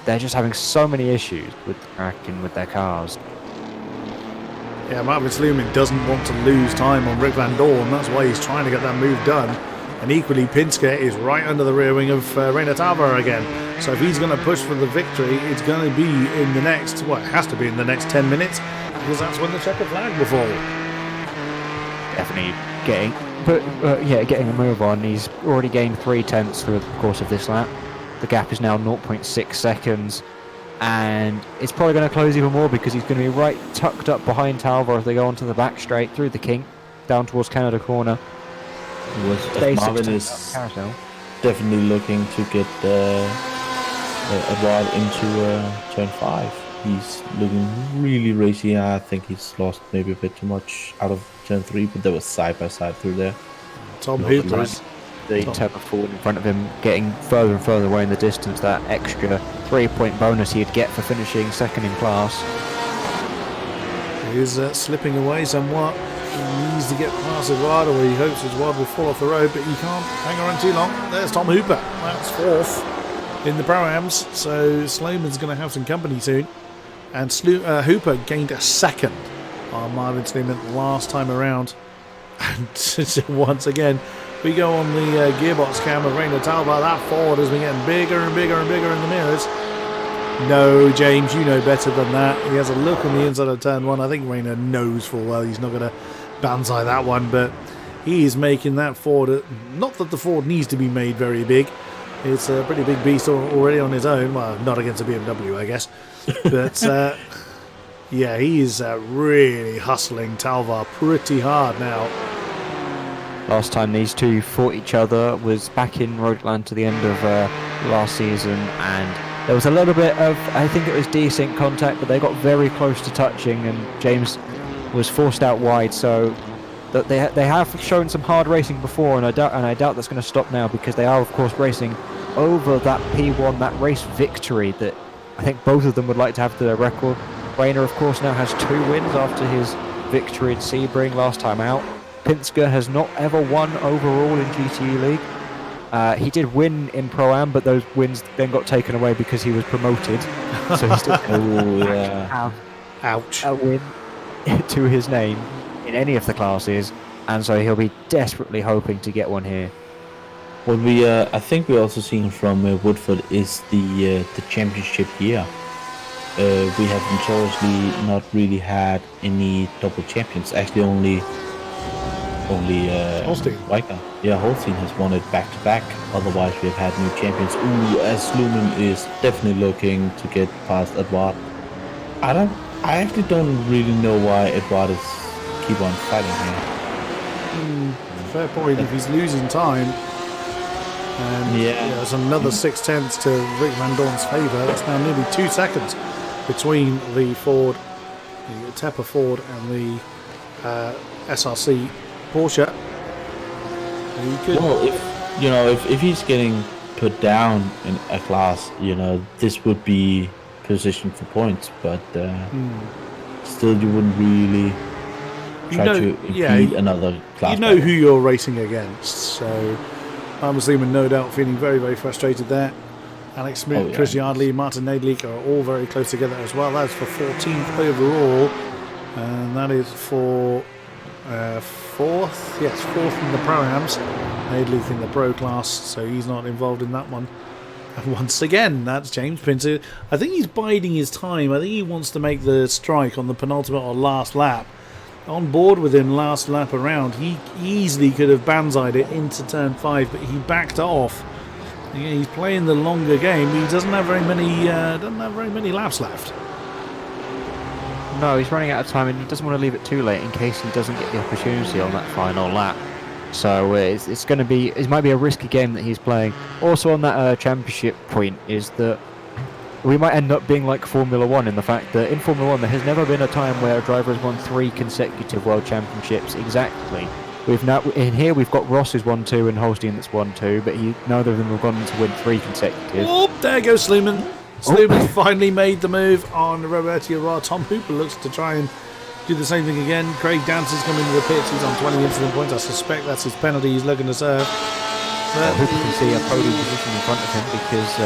they're just having so many issues with the track and with their cars. Yeah, Marvin Sluman doesn't want to lose time on Rick Van Dorn. That's why he's trying to get that move done. And equally, Pinsker is right under the rear wing of Reina Tava again. So if he's going to push for the victory, it's going to be in the next, well, it has to be in the next 10 minutes, because that's when the checkered flag will fall. Definitely getting a move on. He's already gained 0.3 through the course of this lap. The gap is now 0.6 seconds, and it's probably going to close even more, because he's going to be right tucked up behind Talbot as they go onto the back straight through the kink down towards Canada corner. Marvin is definitely looking to get Edouard into turn 5. He's looking really racy. I think he's lost maybe a bit too much out of turn 3, but there was side by side through there. Tom Hooper is the Tepper Ford in front of him, getting further and further away in the distance. That extra 3-point bonus he'd get for finishing second in class. He is slipping away somewhat. He needs to get past Eduardo, or he hopes Eduardo will fall off the road, but he can't hang around too long. There's Tom Hooper. That's 4th in the Pro-Ams, so Sloman's going to have some company soon. And Hooper gained a second on Marvin Sluman last time around. And once again, we go on the gearbox cam of Reina Talbot. That Ford has been getting bigger and bigger and bigger in the mirrors. No, James, you know better than that. He has a look on the inside of turn 1. I think Reina knows full well he's not going to banzai that one, but he is making that Ford, not that the Ford needs to be made very big. It's a pretty big beast already on his own. Well, not against a BMW, I guess. But, yeah, he is really hustling Talvar pretty hard now. Last time these two fought each other was back in Road Atlanta, the end of last season, and there was a little bit of, I think it was desync contact, but they got very close to touching, and James was forced out wide. So that they have shown some hard racing before, and I doubt that's going to stop now, because they are of course racing over that P1, that race victory that I think both of them would like to have to their record. Rayner of course now has 2 wins after his victory at Sebring last time out. Pinsker has not ever won overall in GTE League. He did win in Pro-Am, but those wins then got taken away because he was promoted. So he still have Ouch. a win to his name in any of the classes, and so he'll be desperately hoping to get one here. What we, I think we're also seeing from Woodford is the championship year. We have notoriously not really had any double champions. Actually, only Holstein. Riker. Yeah, Holstein has won it back to back. Otherwise, we have had new champions. Ooh, as Lumen is definitely looking to get past Edward. I actually don't really know why Edward is keep on fighting here. Fair point. If he's losing time, and Yeah. it's another 6/10 to Rick Van Dorn's favour. It's now nearly 2 seconds between the Ford, the Tepper Ford, and the SRC Porsche. He could, Well, if he's getting put down in a class, this would be position for points, but still you wouldn't really try to impede another class. you know who you're racing against, so I'm assuming no doubt feeling very, very frustrated there. Alex Smith, Chris Yardley, Martin Nadlik are all very close together as well. That's for 14th overall, and that is for fourth. Yes, fourth in the Pro-Ams. Nadlik in the Pro class, so he's not involved in that one. And once again, that's James Pinter. I think he's biding his time. I think he wants to make the strike on the penultimate or last lap. On board with him last lap around, he easily could have banzaied it into turn 5, but he backed off. He's playing the longer game. He doesn't have very many laps left. No, he's running out of time, and he doesn't want to leave it too late in case he doesn't get the opportunity on that final lap. So it's going to be, it might be a risky game that he's playing. Also on that championship point is that we might end up being like Formula 1 in the fact that in Formula 1 there has never been a time where a driver has won 3 consecutive World Championships exactly. We've got Ross who's won 2 and Holstein that's won 2, but neither of them have gone on to win 3 consecutive. Oh, there goes Sluman. Sluman's finally made the move on Roberto Ra. Tom Hooper looks to try and do the same thing again. Craig Dance's come into the pits. He's on 20 incident points. I suspect that's his penalty he's looking to serve. Hooper can see a podium position in front of him because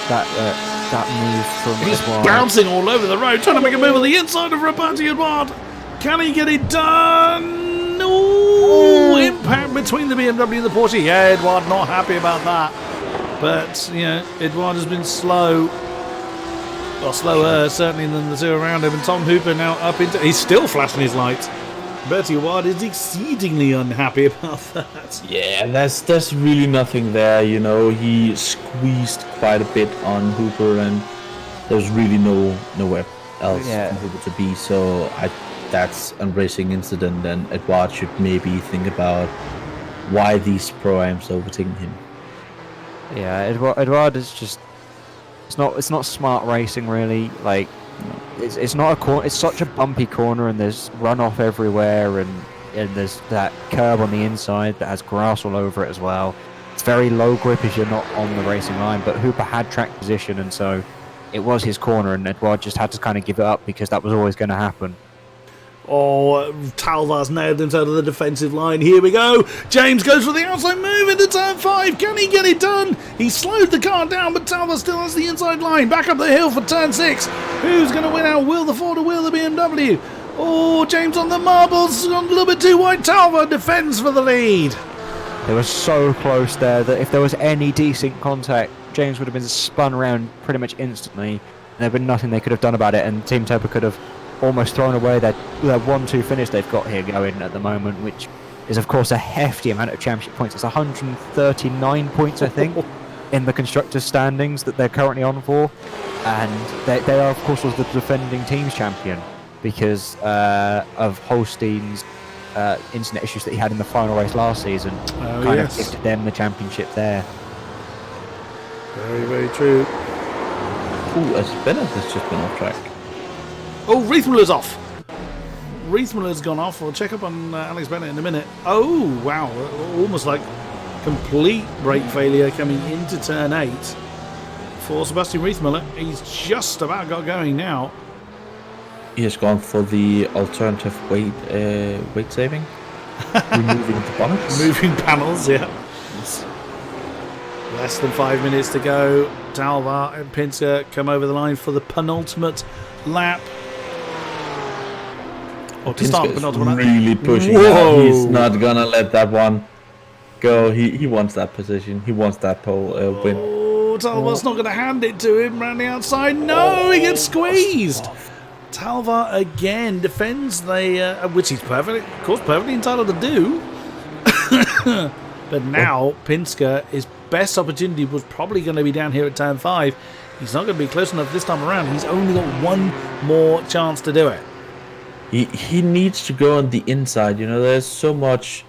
that move from He's Edouard. bouncing all over the road, trying to make a move on the inside of Roberto Edouard. Can he get it done? Ooh, impact between the BMW and the Porsche. Yeah, Edouard not happy about that. But, Edouard has been slow. Or slower, certainly, than the two around him. And Tom Hooper now up into... He's still flashing his lights. Roberto Edouard is exceedingly unhappy about that. Yeah, there's really nothing there, He squeezed quite a bit on Hooper, and there's really nowhere else for Hooper to be. So that's a racing incident, and Edouard should maybe think about why these Pro-Ams are overtaking him. Yeah, Edouard is just... It's not smart racing really. Like, it's not a corner. It's such a bumpy corner, and there's runoff everywhere, and there's that curb on the inside that has grass all over it as well. It's very low grip if you're not on the racing line. But Hooper had track position, and so it was his corner, and Edouard just had to kind of give it up because that was always going to happen. Oh, Talvar's nailed him out of the defensive line. Here we go. James goes for the outside move into turn 5. Can he get it done? He slowed the car down, but Talvar still has the inside line. Back up the hill for turn 6. Who's going to win out? Will the Ford or will the BMW? Oh, James on the marbles. Gone a little bit too wide. Talvar defends for the lead. They were so close there that if there was any decent contact, James would have been spun around pretty much instantly. And there'd been nothing they could have done about it, and Team Tepper could have almost thrown away that 1-2 finish they've got here going at the moment, which is of course a hefty amount of championship points. It's 139 points, I think, in the constructors' standings that they're currently on for, and they are of course was the defending teams champion because of Holstein's internet issues that he had in the final race last season. Kind of gifted them the championship there. Very, very true. Ooh, as Bennett has just been off track. Oh, Riethmuller's off. Riethmuller's gone off. We'll check up on Alex Bennett in a minute. Oh, wow. Almost like complete brake failure coming into turn 8 for Sebastian Riethmuller. He's just about got going now. He has gone for the alternative weight saving. Removing the bonnets. Moving panels, yeah. Less than 5 minutes to go. Talvar and Pinsker come over the line for the penultimate lap. Or to start the penultimate lap. Really pushing that. He's not gonna let that one go. He wants that position. He wants that pole win. Oh, Talvar's not going to hand it to him around the outside. No, he gets squeezed. Talvar again defends the, which he's perfectly entitled to do. But now Pinsker, his best opportunity was probably going to be down here at turn 5. He's not going to be close enough this time around. He's only got one more chance to do it. He needs to go on the inside. You know, there's so much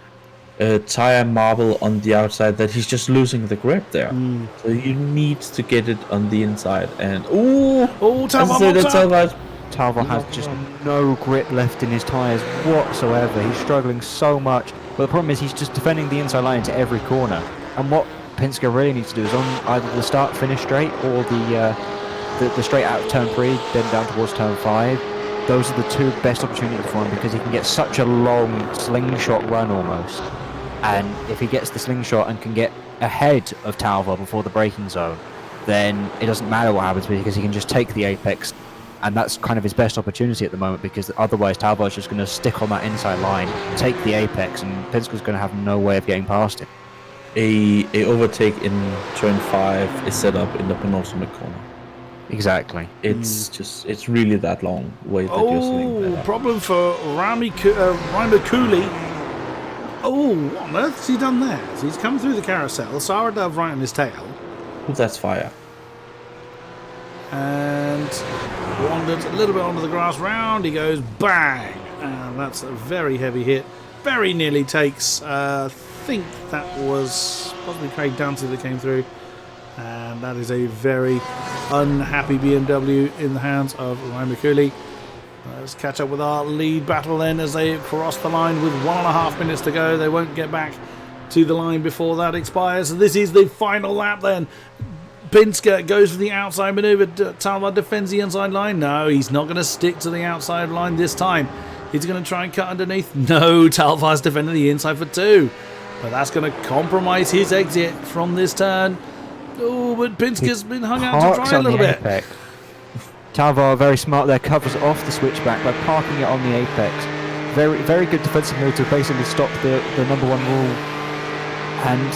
tire marble on the outside that he's just losing the grip there. So he needs to get it on the inside. And Talvar has just no grip left in his tyres whatsoever. He's struggling so much. But the problem is he's just defending the inside line to every corner. And what Pinsker really needs to do is on either the start-finish straight or the straight out of turn 3, then down towards turn 5. Those are the two best opportunities for him because he can get such a long slingshot run almost. And if he gets the slingshot and can get ahead of Talvar before the braking zone, then it doesn't matter what happens because he can just take the apex. And that's kind of his best opportunity at the moment because otherwise Talvar's just going to stick on that inside line, take the apex, and Pinsker's going to have no way of getting past him. A overtake in turn 5 is set up in the penultimate corner. Exactly. It's really that long way that you're sitting there. Problem for Rami Cooley. Oh, what on earth has he done there? So he's come through the carousel, Saradov right on his tail. Oh, that's fire. And wandered a little bit onto the grass, round he goes, bang! And that's a very heavy hit. Very nearly takes, I think that was possibly Craig Dancy that came through. And that is a very unhappy BMW in the hands of Ryan McCooley. Let's catch up with our lead battle then as they cross the line with 1.5 minutes to go. They won't get back to the line before that expires. So this is the final lap then. Pinsker goes for the outside manoeuvre. Talvar defends the inside line. No, he's not going to stick to the outside line this time. He's going to try and cut underneath. No, Talvar's defending the inside for 2. But that's going to compromise his exit from this turn. Oh, but Pinsker's been hung out to dry a little bit. Talvar, very smart there, covers off the switchback by parking it on the apex. Very, very good defensive move to basically stop the number 1 rule. And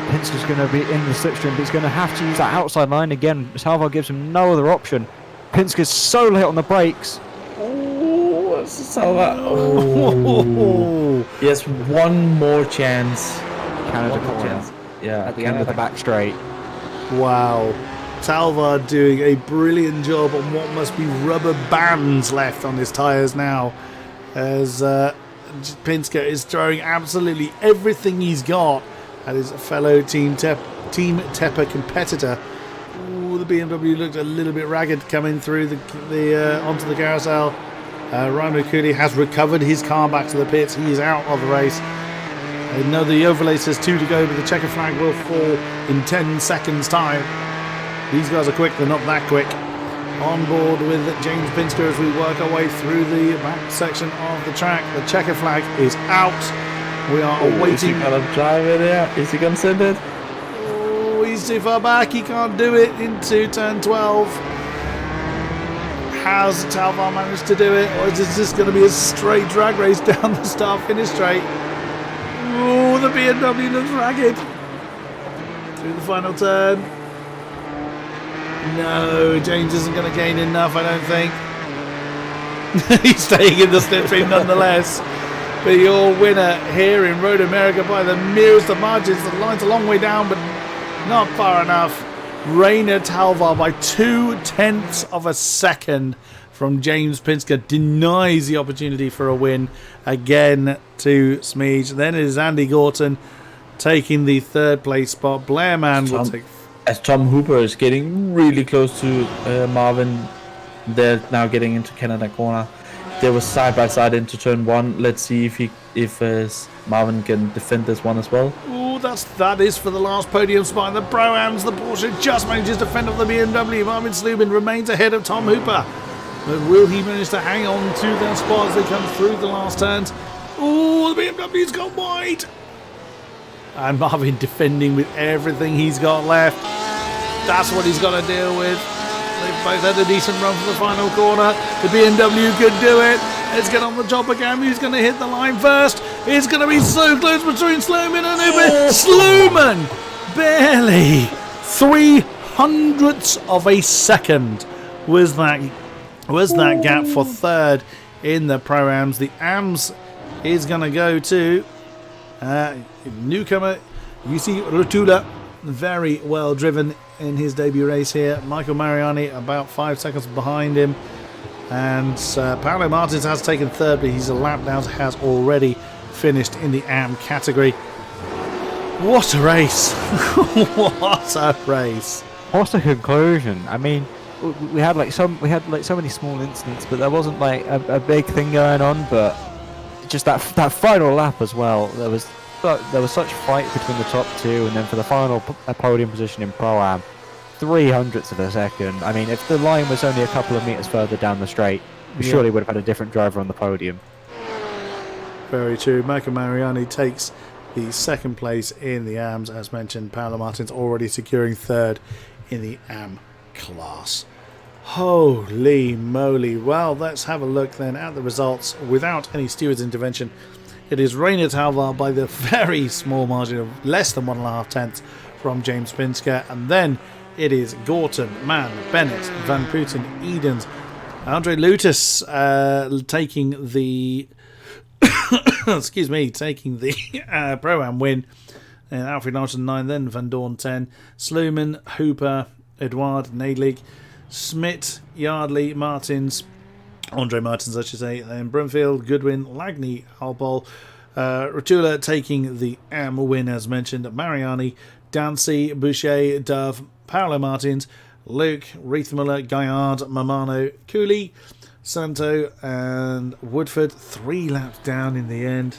Pinsker's going to be in the slipstream, but he's going to have to use that outside line again. Talvar gives him no other option. Pinsker's so late on the brakes. Oh, Talvar. Oh. He has one more chance. Canada corner. Yeah, at the end of the back straight. Wow. Talvar doing a brilliant job on what must be rubber bands left on his tyres now, as Pinsker is throwing absolutely everything he's got at his fellow Team Tepper competitor. Ooh, the BMW looked a little bit ragged coming through the onto the carousel. Ryan McCooley has recovered his car back to the pits. He is out of the race. I know the overlay says 2 to go, but the checker flag will fall in 10 seconds time. These guys are quick, they're not that quick. On board with James Pinsker as we work our way through the back section of the track. The checker flag is out. We are awaiting. Is he going to drive it there? Is he going to send it? Oh, he's too far back. He can't do it into turn 12. Has Talvar managed to do it? Or is this just going to be a straight drag race down the start-finish straight? Oh, the BMW looks ragged. Through the final turn. No, James isn't going to gain enough, I don't think. He's staying in the slipstream nonetheless. But your winner here in Road America by the merest of margins. The line's a long way down, but not far enough. Rainer Talvar by 0.2 of a second from James Pinsker denies the opportunity for a win again to Smeege. Then it is Andy Gorton taking the third place spot. Blair Mann will take... As Tom Hooper is getting really close to Marvin, they're now getting into Canada corner. They were side by side into turn one. Let's see if Marvin can defend this one as well. Ooh, that is for the last podium spot in the Pro-Ams. The Porsche just manages to fend off the BMW. Marvin Slubin remains ahead of Tom Hooper. But will he manage to hang on to that spot as they come through the last turns? Ooh, the BMW's gone wide. And Marvin defending with everything he's got left. That's what he's got to deal with. They've both had a decent run for the final corner. The BMW could do it. Let's get on the job again. Who's going to hit the line first? It's going to be so close between Sloman and Uber. Sloman! Barely 0.03 of a second was that gap for third in the Pro-Ams. The AMS is going to go to newcomer UC Rotula. Very well driven in his debut race here. Michael Mariani about 5 seconds behind him. And Paolo Martins has taken third, but he's a lap down, has already finished in the AM category. What a race! What a race! What's the conclusion? I mean, we had so many small incidents, but there wasn't like a big thing going on. But just that final lap as well, there was such fight between the top two, and then for the final podium position in Pro-Am, 0.03 of a second. I mean, if the line was only a couple of meters further down the straight, we surely would have had a different driver on the podium. Very true. Michael Mariani takes the second place in the AMs, as mentioned. Paolo Martins already securing third in the AM class. Holy moly. Well, let's have a look then at the results without any steward's intervention. It is Rainer Talvar by the very small margin of less than 1.5 tenths from James Pinsker, and then it is Gorton, Mann, Bennett, Van Putten, Edens, Andre Lutus taking the taking the Pro-Am win, and Alfred Norton 9, then Van Dorn 10, Sluman, Hooper, Edouard, Nadlig, Smit, Yardley, Martins, Andre Martins, I should say, then Brumfield, Goodwin, Lagney, Halbol, Rotula taking the AM win, as mentioned, Mariani, Dancy, Boucher, Dove, Paolo Martins, Luke, Reithmuller, Gaillard, Mamano, Cooley, Santo, and Woodford, 3 laps down in the end.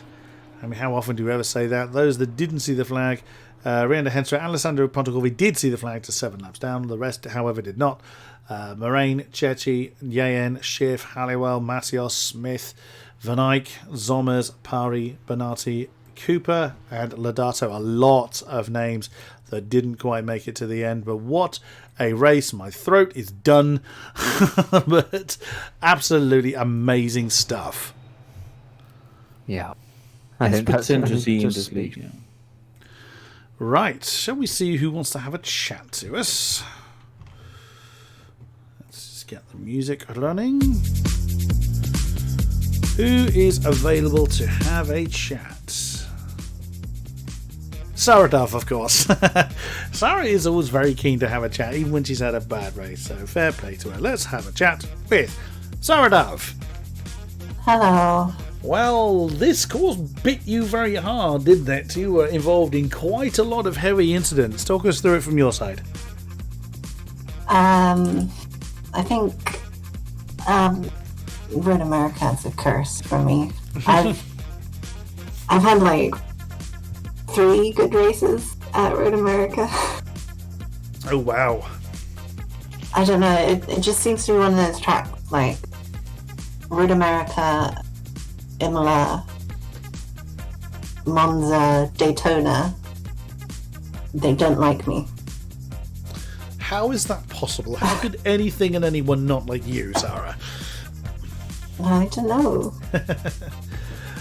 I mean, how often do we ever say that? Those that didn't see the flag, Rianda Henstra, Alessandro Pontecorvi did see the flag to 7 laps down. The rest, however, did not. Moraine, Chechi, Yayen, Schiff, Halliwell, Matios, Smith, Van Eyck, Zommers, Pari, Benati, Cooper, and Lodato. A lot of names that didn't quite make it to the end, but what a race. My throat is done. But absolutely amazing stuff. Yeah. I think that's interesting in this league. Yeah. Right, shall we see who wants to have a chat to us? Let's just get the music running. Who is available to have a chat? Sarah Duff, of course. Sarah is always very keen to have a chat, even when she's had a bad race, so fair play to her. Let's have a chat with Sarah Duff. Hello. Well, this course bit you very hard, didn't it? You were involved in quite a lot of heavy incidents. Talk us through it from your side. I think Road America is a curse for me. I've had like 3 good races at Road America. Oh wow. I don't know, it just seems to be one of those tracks like Road America, Imola, Monza, Daytona. They don't like me. How is that possible? How could anything and anyone not like you, Sarah? I don't know.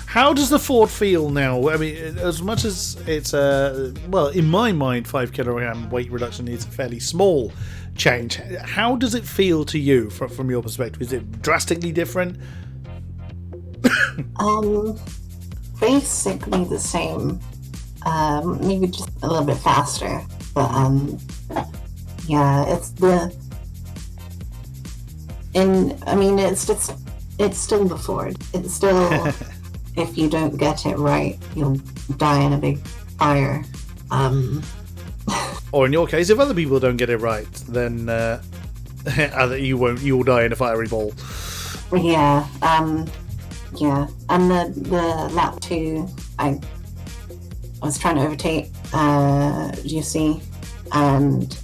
How does the Ford feel now? I mean, as much as it's well, in my mind, 5 kilogram weight reduction is a fairly small change. How does it feel to you from your perspective? Is it drastically different? basically the same. Maybe just a little bit faster. But yeah, it's still the Ford. It's still, if you don't get it right, you'll die in a big fire. Or in your case, if other people don't get it right, then you'll die in a fiery ball. Yeah, yeah. And the lap 2, I was trying to overtake GC and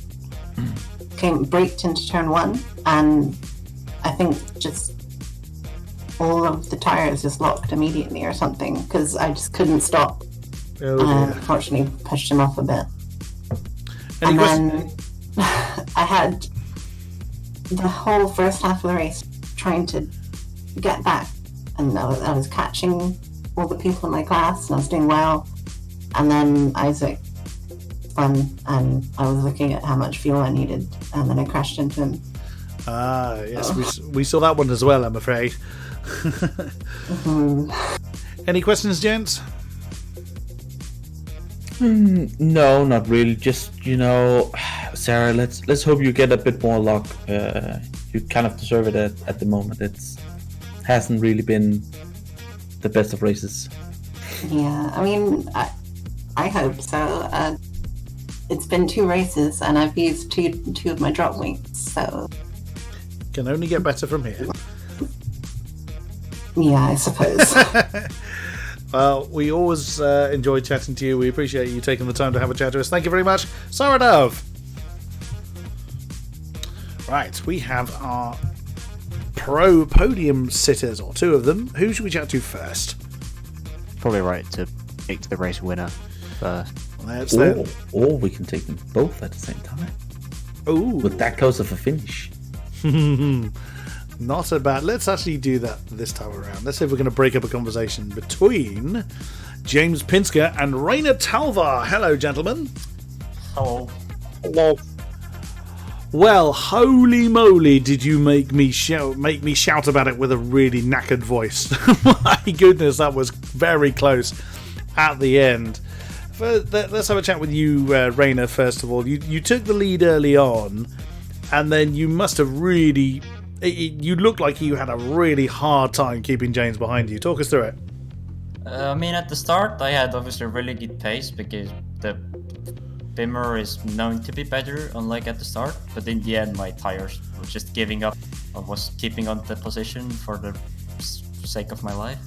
braked into turn 1, and I think just all of the tires just locked immediately or something, because I just couldn't stop. Oh, dear. Unfortunately, pushed him off a bit. Any Then I had the whole first half of the race trying to get back, and I was catching all the people in my class, and I was doing well. And then Isaac spun, and I was looking at how much fuel I needed, and then I crashed into him. Ah, yes, we saw that one as well, I'm afraid. Any questions, gents? No, not really. Just, Sarah, let's hope you get a bit more luck. You kind of deserve it at the moment. It's hasn't really been the best of races. Yeah, I mean, I hope so. It's been 2 races, and I've used two of my drop weights, so Can only get better from here. yeah, I suppose. Well, we always enjoy chatting to you. We appreciate you taking the time to have a chat to us. Thank you very much, Sarah Dove. Right, we have our pro podium sitters, or 2 of them. Who should we chat to first? Probably right to pick the race winner first. Or we can take them both at the same time. Ooh. With that close of a finish. Not so bad. Let's actually do that this time around. Let's see if we're going to break up a conversation between James Pinsker and Rainer Talvar. Hello, gentlemen. Hello. Hello. Well, holy moly, did you make me shout about it with a really knackered voice. My goodness, that was very close at the end. Let's have a chat with you, Rainer, first of all. You took the lead early on, and then you must have really... You looked like you had a really hard time keeping James behind you. Talk us through it. I mean, at the start, I had obviously a really good pace because the Bimmer is known to be better, unlike at the start. But in the end, my tires were just giving up. I was keeping on the position for the sake of my life.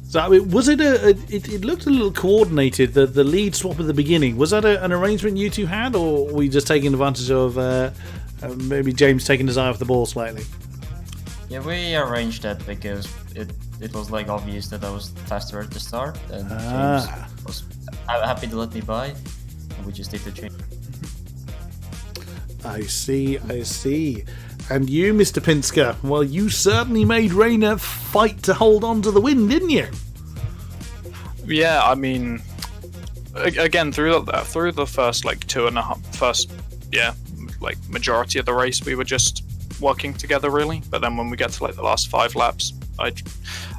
So, I mean, was it it looked a little coordinated, the lead swap at the beginning. Was that an arrangement you 2 had, or were you just taking advantage of maybe James taking his eye off the ball slightly? Yeah, we arranged that because it was like obvious that I was faster at the start, and James was happy to let me by, and we just did the change. I see. And you, Mr. Pinsker, well, you certainly made Rainer fight to hold on to the win, didn't you? Yeah, I mean, again, through the first majority of the race, we were just working together really. But then when we get to the last 5 laps, I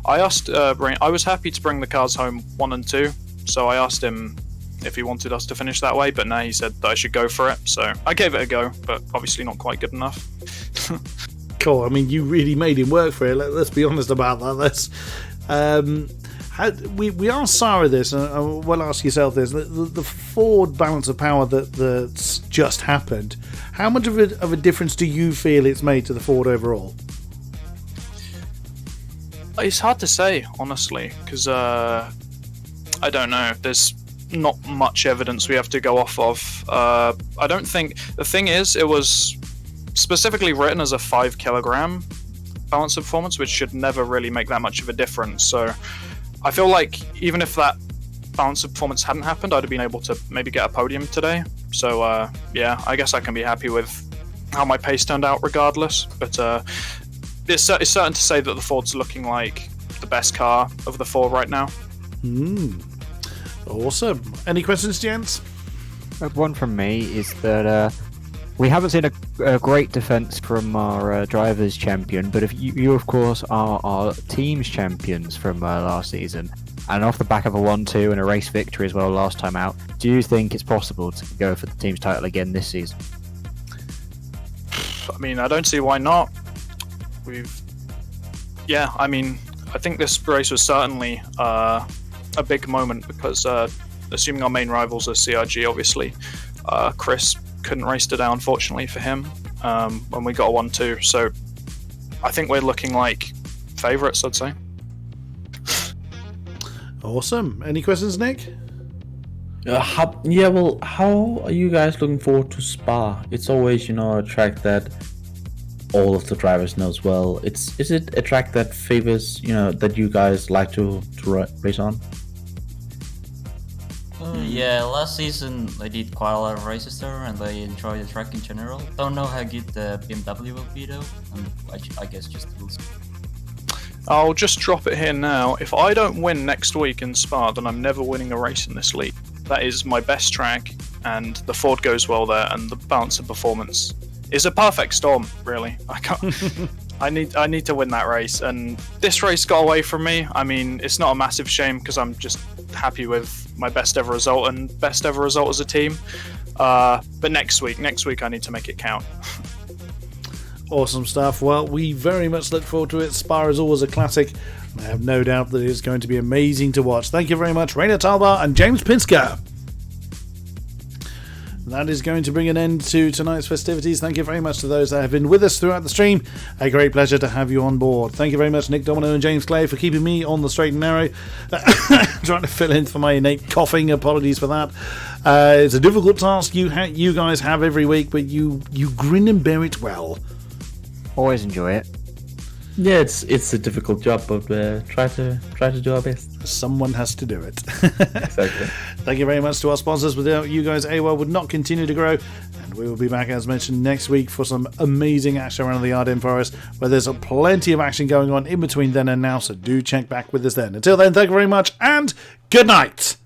asked Rainer, I was happy to bring the cars home 1 and 2, so I asked him if he wanted us to finish that way, but now he said that I should go for it, so I gave it a go, but obviously not quite good enough. Cool. I mean, you really made him work for it. Let's be honest about that. We asked Sarah this, and we'll ask yourself this: the Ford balance of power that's just happened. How much of a difference do you feel it's made to the Ford overall? It's hard to say, honestly, because I don't know. There's not much evidence we have to go off of. I don't think the thing is, it was specifically written as a 5 kilogram balance of performance, which should never really make that much of a difference. So I feel like even if that balance of performance hadn't happened, I'd have been able to maybe get a podium today. So yeah, I guess I can be happy with how my pace turned out regardless. But it's certain to say that the Ford's looking like the best car of the 4 right now. Awesome. Any questions, gents? One from me is that We haven't seen a great defence from our drivers' champion, but if you of course, are our team's champions from last season, and off the back of a 1-2 and a race victory as well last time out, do you think it's possible to go for the team's title again this season? I mean, I don't see why not. I mean, I think this race was certainly a big moment because, assuming our main rivals are CRG, obviously, Chris couldn't race today, unfortunately for him, when we got a 1-2. So I think we're looking like favourites, I'd say. Awesome. Any questions, Nick? How are you guys looking forward to Spa? It's always, a track that all of the drivers knows well. Is it a track that favors, that you guys like to race on? Yeah, last season I did quite a lot of races there, and I enjoy the track in general. Don't know how good the BMW will be though, and I guess just the rules. I'll just drop it here now. If I don't win next week in Spa, then I'm never winning a race in this league. That is my best track, and the Ford goes well there, and the balance of performance is a perfect storm, really. I can't. I need to win that race, and this race got away from me. I mean, it's not a massive shame because I'm just happy with my best ever result and best ever result as a team. But next week I need to make it count. Awesome stuff. Well, we very much look forward to it. Spa is always a classic. I have no doubt that it is going to be amazing to watch. Thank you very much, Rainer Talbar and James Pinsker. That is going to bring an end to tonight's festivities. Thank you very much to those that have been with us throughout the stream. A great pleasure to have you on board. Thank you very much, Nick, Domino and James Clay, for keeping me on the straight and narrow. Trying to fill in for my innate coughing. Apologies for that. It's a difficult task you guys have every week, but you grin and bear it well. Always enjoy it. Yeah, it's a difficult job, but try to do our best. Someone has to do it. Exactly. Thank you very much to our sponsors. Without you guys, AOR would not continue to grow. And we will be back, as mentioned, next week for some amazing action around the Ardennes Forest, where there's plenty of action going on in between then and now. So do check back with us then. Until then, thank you very much, and good night.